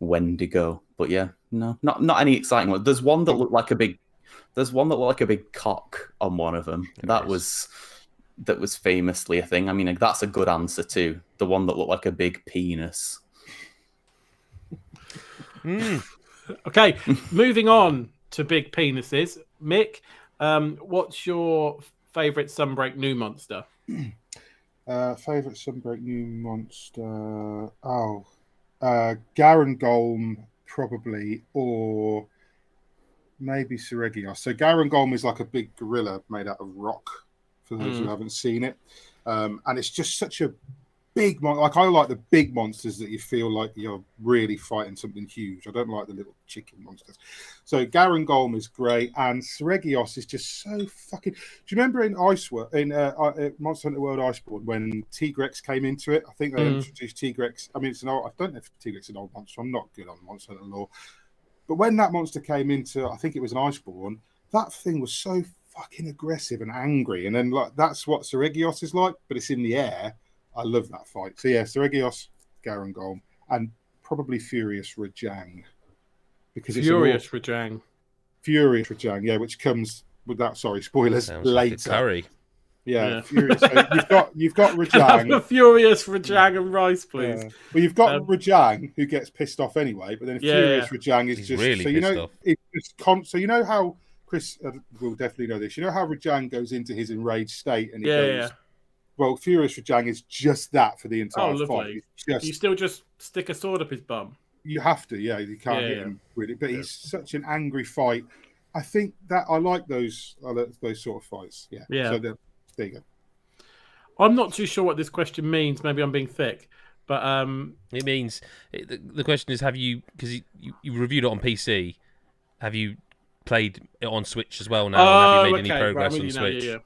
[SPEAKER 3] Wendigo, but yeah, no, not any exciting one. There's one that looked like a big cock on one of them. That was famously a thing. That's a good answer too. The one that looked like a big penis.
[SPEAKER 2] Okay, moving on to big penises. Mick, what's your favourite Sunbreak new monster?
[SPEAKER 4] Favourite Sunbreak new monster? Garen Golem, probably, or maybe Seregios. So Garen Golem is like a big gorilla made out of rock, for those who haven't seen it. And it's just such a big monster. Like, I like the big monsters that you feel like you're really fighting something huge. I don't like the little chicken monsters. So Garen Golem is great, and Seregios is just so fucking. Do you remember in Monster Hunter World Iceborne when Tigrex came into it? I think they introduced Tigrex. I mean, I don't know if Tigrex is an old monster. I'm not good on Monster Hunter lore, but when that monster came into, I think it was an Iceborne. That thing was so fucking aggressive and angry, and then like that's what Seregios is like, but it's in the air. I love that fight. So yeah, Seregios, Garen Golem, and probably Furious Rajang. Because
[SPEAKER 2] Furious Rajang,
[SPEAKER 4] yeah, which comes with that. Sorry, spoilers.
[SPEAKER 1] Sounds
[SPEAKER 4] later.
[SPEAKER 1] Like curry.
[SPEAKER 4] Yeah. Furious. So you've got Rajang.
[SPEAKER 2] a Furious Rajang and rice, please.
[SPEAKER 4] Well, you've got Rajang who gets pissed off anyway, but then Furious Rajang is just
[SPEAKER 1] really
[SPEAKER 4] so you
[SPEAKER 1] pissed
[SPEAKER 4] know
[SPEAKER 1] off.
[SPEAKER 4] it's so you know how Chris will definitely know this. You know how Rajang goes into his enraged state and he goes. Well, Furious Rajang is just that for the entire fight.
[SPEAKER 2] You still just stick a sword up his bum.
[SPEAKER 4] You have to, yeah. You can't hit him with it, but he's such an angry fight. I think that I like those sort of fights. Yeah. So there you go.
[SPEAKER 2] I'm not too sure what this question means. Maybe I'm being thick, but
[SPEAKER 1] it means the question is: have you, because you reviewed it on PC, have you played it on Switch as well now? And have you made any progress on Switch?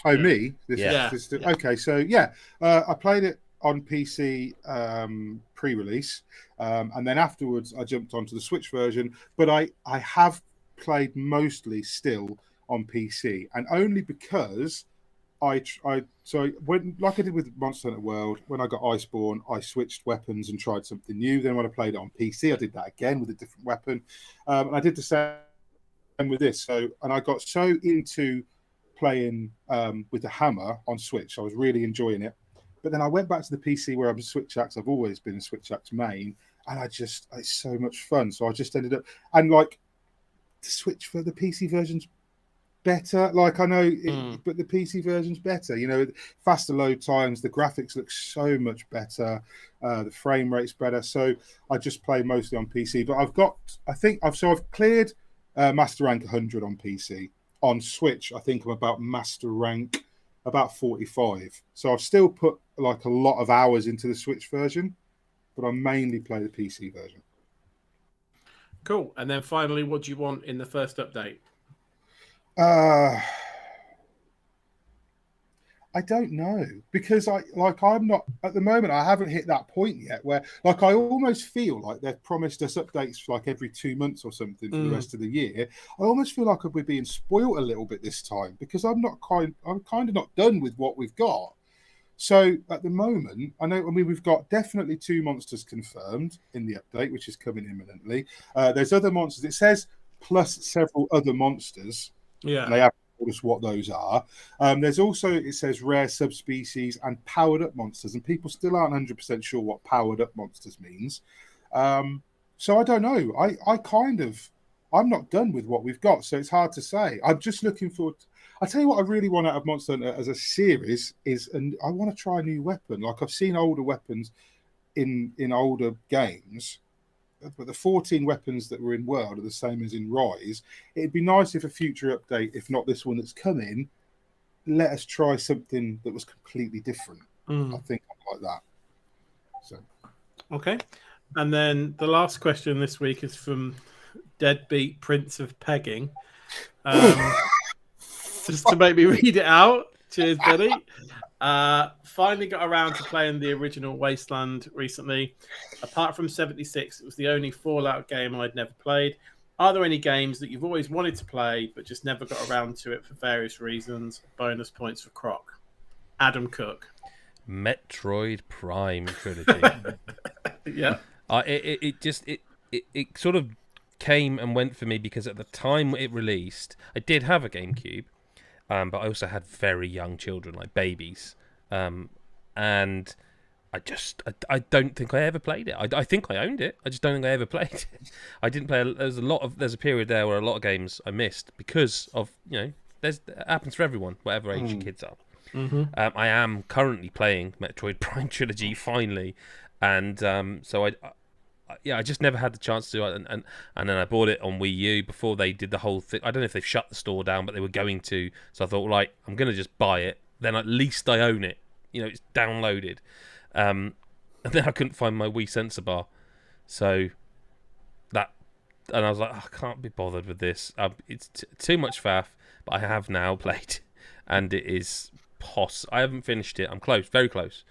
[SPEAKER 4] Oh, me?
[SPEAKER 1] Yeah.
[SPEAKER 4] Okay, so yeah, I played it on PC pre-release, and then afterwards I jumped onto the Switch version. But I have played mostly still on PC, and only because so when, like I did with Monster Hunter World, when I got Iceborne, I switched weapons and tried something new. Then when I played it on PC, I did that again with a different weapon, and I did the same with this. So, and I got so into playing with the hammer on Switch, I was really enjoying it. But then I went back to the PC where I'm a Switch Axe. I've always been a Switch Axe main, and it's so much fun. So I just ended up, and like the Switch for the PC version's better. Like I know, but the PC version's better. You know, faster load times, the graphics look so much better, the frame rate's better. So I just play mostly on PC. But I've cleared Master Rank 100 on PC. On Switch, I think I'm about Master Rank about 45. So I've still put like a lot of hours into the Switch version, but I mainly play the PC version.
[SPEAKER 2] Cool. And then finally, what do you want in the first update?
[SPEAKER 4] I don't know, because I'm not at the moment. I haven't hit that point yet where like I almost feel like they've promised us updates for like every 2 months or something for the rest of the year. I almost feel like we're being spoiled a little bit this time because I'm kind of not done with what we've got. So at the moment, we've got definitely 2 monsters confirmed in the update, which is coming imminently. There's other monsters. It says plus several other monsters.
[SPEAKER 2] Yeah,
[SPEAKER 4] and they have told us what those are. There's also, it says rare subspecies and powered up monsters, and people still aren't 100% sure what powered up monsters means. So I don't know. I'm not done with what we've got, so it's hard to say. I'm just looking forward. I tell you what, I really want out of Monster Hunter as a series is, and I want to try a new weapon. Like I've seen older weapons in older games, but the 14 weapons that were in World are the same as in Rise. It'd be nice if a future update, if not this one that's coming, let us try something that was completely different. I think I like that. So,
[SPEAKER 2] okay. And then the last question this week is from Deadbeat Prince of Pegging. Just to make me read it out. Cheers, buddy. Finally got around to playing the original Wasteland recently. Apart from 76, it was the only Fallout game I'd never played. Are there any games that you've always wanted to play but just never got around to it for various reasons? Bonus points for Croc. Adam Cook.
[SPEAKER 1] Metroid Prime trilogy.
[SPEAKER 2] Yeah.
[SPEAKER 1] It sort of came and went for me because at the time it released, I did have a GameCube, but I also had very young children, like babies. And I don't think I ever played it. I think I owned it. I just don't think I ever played it. I didn't play. There's a period there where a lot of games I missed because of it happens for everyone, whatever age your kids are.
[SPEAKER 2] Mm-hmm.
[SPEAKER 1] I am currently playing Metroid Prime Trilogy finally, and so I just never had the chance to, and then I bought it on Wii U before they did the whole thing. I don't know if they've shut the store down, but they were going to. So I thought, right, I'm going to just buy it. Then at least I own it. It's downloaded. And then I couldn't find my Wii sensor bar, and I was like, I can't be bothered with this. It's too much faff. But I have now played, and it is I haven't finished it. I'm close, very close.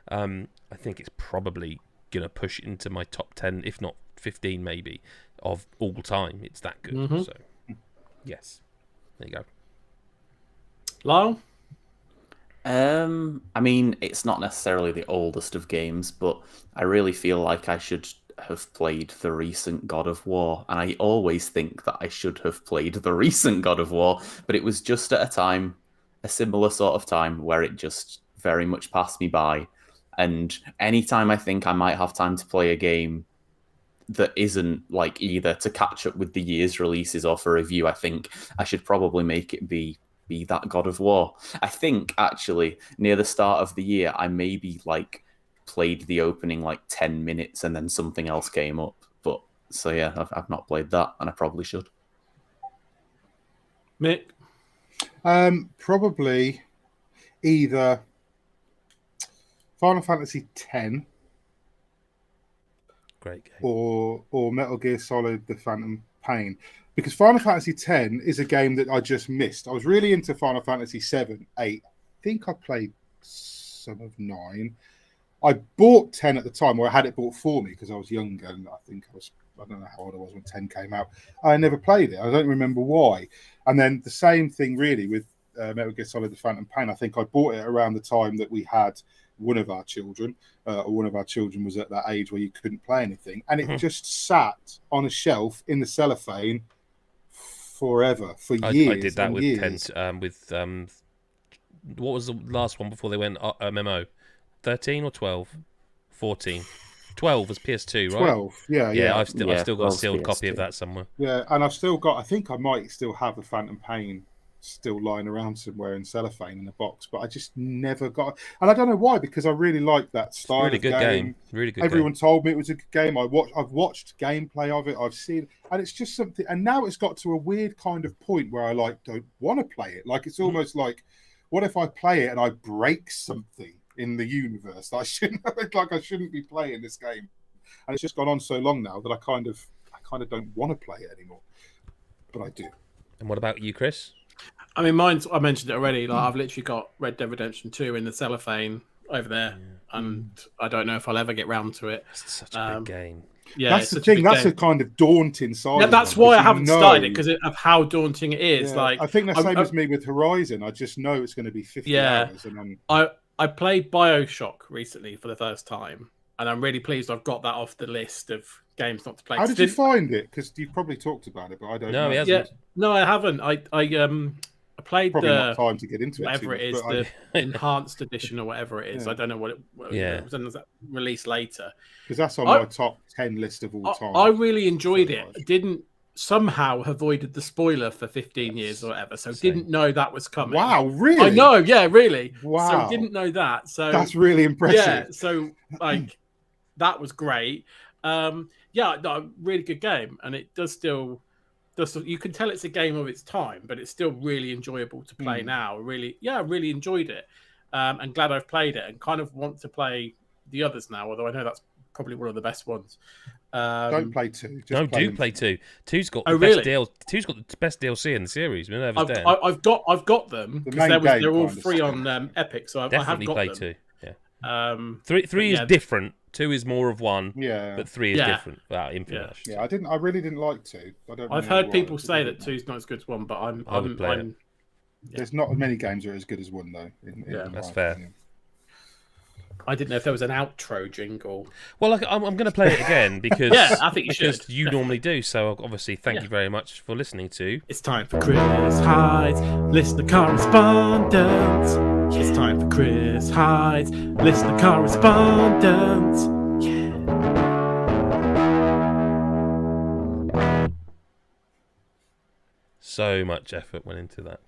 [SPEAKER 1] I think it's probably gonna push into my top 10, if not 15, maybe, of all time. It's that good. Mm-hmm. So, yes, there you go.
[SPEAKER 2] Lyle.
[SPEAKER 3] I mean, it's not necessarily the oldest of games, but I really feel like I should have played the recent God of War, and I always think that I should have played the recent God of War, but it was just at a similar sort of time, where it just very much passed me by. And anytime I think I might have time to play a game that isn't like either to catch up with the year's releases or for review, I think I should probably make it be that God of War. I think actually near the start of the year I maybe like played the opening 10 minutes and then something else came up. But so yeah, I've not played that, and I probably should.
[SPEAKER 2] Mick?
[SPEAKER 4] Probably either Final Fantasy X,
[SPEAKER 1] great game,
[SPEAKER 4] or Metal Gear Solid: The Phantom Pain. Because Final Fantasy X is a game that I just missed. I was really into Final Fantasy 7, 8. I think I played some of 9. I bought 10 at the time, or I had it bought for me because I was younger, and I don't know how old I was when 10 came out. I never played it. I don't remember why. And then the same thing really with Metal Gear Solid: The Phantom Pain. I think I bought it around the time that we had one of our children, or one of our children was at that age where you couldn't play anything. And it just sat on a shelf in the cellophane forever, for years.
[SPEAKER 1] I did that with
[SPEAKER 4] years.
[SPEAKER 1] What was the last one before they went MMO? 13 or 12? 14. 12 was PS2, right?
[SPEAKER 4] 12, yeah.
[SPEAKER 1] I've still got a sealed copy of that somewhere.
[SPEAKER 4] Yeah, and I've still got, I think I might still have a Phantom Pain still lying around somewhere in cellophane in a box, but I just never got, and I don't know why, because I really like that style.
[SPEAKER 1] Really good game. Really good.
[SPEAKER 4] Everyone told me it was a good game. I've watched gameplay of it. I've seen, and it's just something. And now it's got to a weird kind of point where I don't want to play it. Like it's almost like, what if I play it and I break something in the universe that I shouldn't be playing this game? And it's just gone on so long now that I kind of don't want to play it anymore, but I do.
[SPEAKER 1] And what about you, Chris?
[SPEAKER 2] I mean, mine's, I mentioned it already. I've literally got Red Dead Redemption 2 in the cellophane over there, and I don't know if I'll ever get round to it.
[SPEAKER 1] It's such a big game.
[SPEAKER 2] Yeah,
[SPEAKER 4] that's the thing. That's a kind of daunting side.
[SPEAKER 2] Yeah, that's why I haven't started it, because of how daunting it is.
[SPEAKER 4] Yeah, I think the same as me with Horizon. I just know it's going to be 50 hours, and then
[SPEAKER 2] I played BioShock recently for the first time, and I'm really pleased I've got that off the list of games not to play.
[SPEAKER 4] How did you find it? Because you've probably talked about it, but I don't know.
[SPEAKER 1] He hasn't.
[SPEAKER 2] No, I haven't. I played
[SPEAKER 4] probably not time to get into
[SPEAKER 2] whatever it is, the enhanced edition or whatever it is. I don't know what it was that released later.
[SPEAKER 4] Because that's on my top 10 list of all time.
[SPEAKER 2] I really enjoyed it. Didn't somehow avoided the spoiler for 15 years or whatever, so didn't know that was coming.
[SPEAKER 4] Wow, really?
[SPEAKER 2] I know, yeah, really.
[SPEAKER 4] Wow.
[SPEAKER 2] So didn't know that. So
[SPEAKER 4] that's really impressive.
[SPEAKER 2] Yeah, so that was great. Really good game, and it does still. You can tell it's a game of its time, but it's still really enjoyable to play now. I really enjoyed it. And glad I've played it, and kind of want to play the others now, although I know that's probably one of the best ones.
[SPEAKER 4] Don't play 2.
[SPEAKER 1] Play 2. 2's got Two's got the best DLC in the series.
[SPEAKER 2] I've got them because they're all free on Epic, so I have got
[SPEAKER 1] play
[SPEAKER 2] them.
[SPEAKER 1] 2. Yeah. 3 is different. 2 is more of one.
[SPEAKER 4] Yeah.
[SPEAKER 1] But 3 is different. Wow, infinite.
[SPEAKER 4] Yeah, I really didn't like 2.
[SPEAKER 2] I've heard people say that 2 is not as good as 1, but
[SPEAKER 1] I would play it.
[SPEAKER 4] There's not many games that are as good as 1 though.
[SPEAKER 1] That's fair.
[SPEAKER 4] Opinion.
[SPEAKER 2] I didn't know if there was an outro jingle.
[SPEAKER 1] Well, I'm going to play it again because
[SPEAKER 2] I think you should.
[SPEAKER 1] Because you normally do. So obviously, thank you very much for listening to.
[SPEAKER 2] It's time for Chris Hyde's Listener Correspondence. It's time for Chris Hyde's Listener Correspondence.
[SPEAKER 1] So much effort went into that.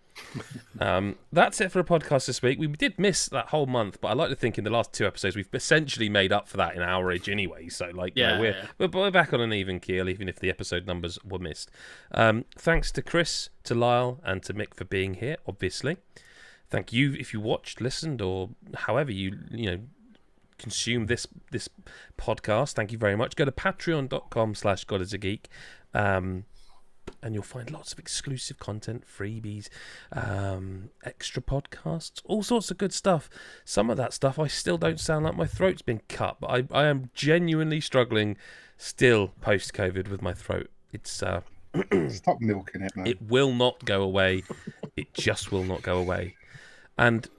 [SPEAKER 1] That's it for a podcast this week. We did miss that whole month, but I like to think in the last 2 episodes we've essentially made up for that in average anyway. So we're back on an even keel, even if the episode numbers were missed. Thanks to Chris, to Lyle, and to Mick for being here. Obviously, thank you if you watched, listened, or however you consume this podcast. Thank you very much. Go to patreon.com/GodIsAGeek. And you'll find lots of exclusive content, freebies, extra podcasts, all sorts of good stuff. Some of that stuff, I still don't sound like my throat's been cut, but I am genuinely struggling still post-COVID with my throat. It's
[SPEAKER 4] stop milking it, man.
[SPEAKER 1] It will not go away. It just will not go away. And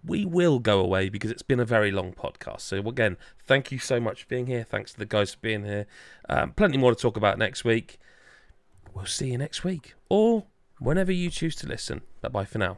[SPEAKER 1] we will go away because it's been a very long podcast. So again, thank you so much for being here. Thanks to the guys for being here. Plenty more to talk about next week. We'll see you next week, or whenever you choose to listen. Bye for now.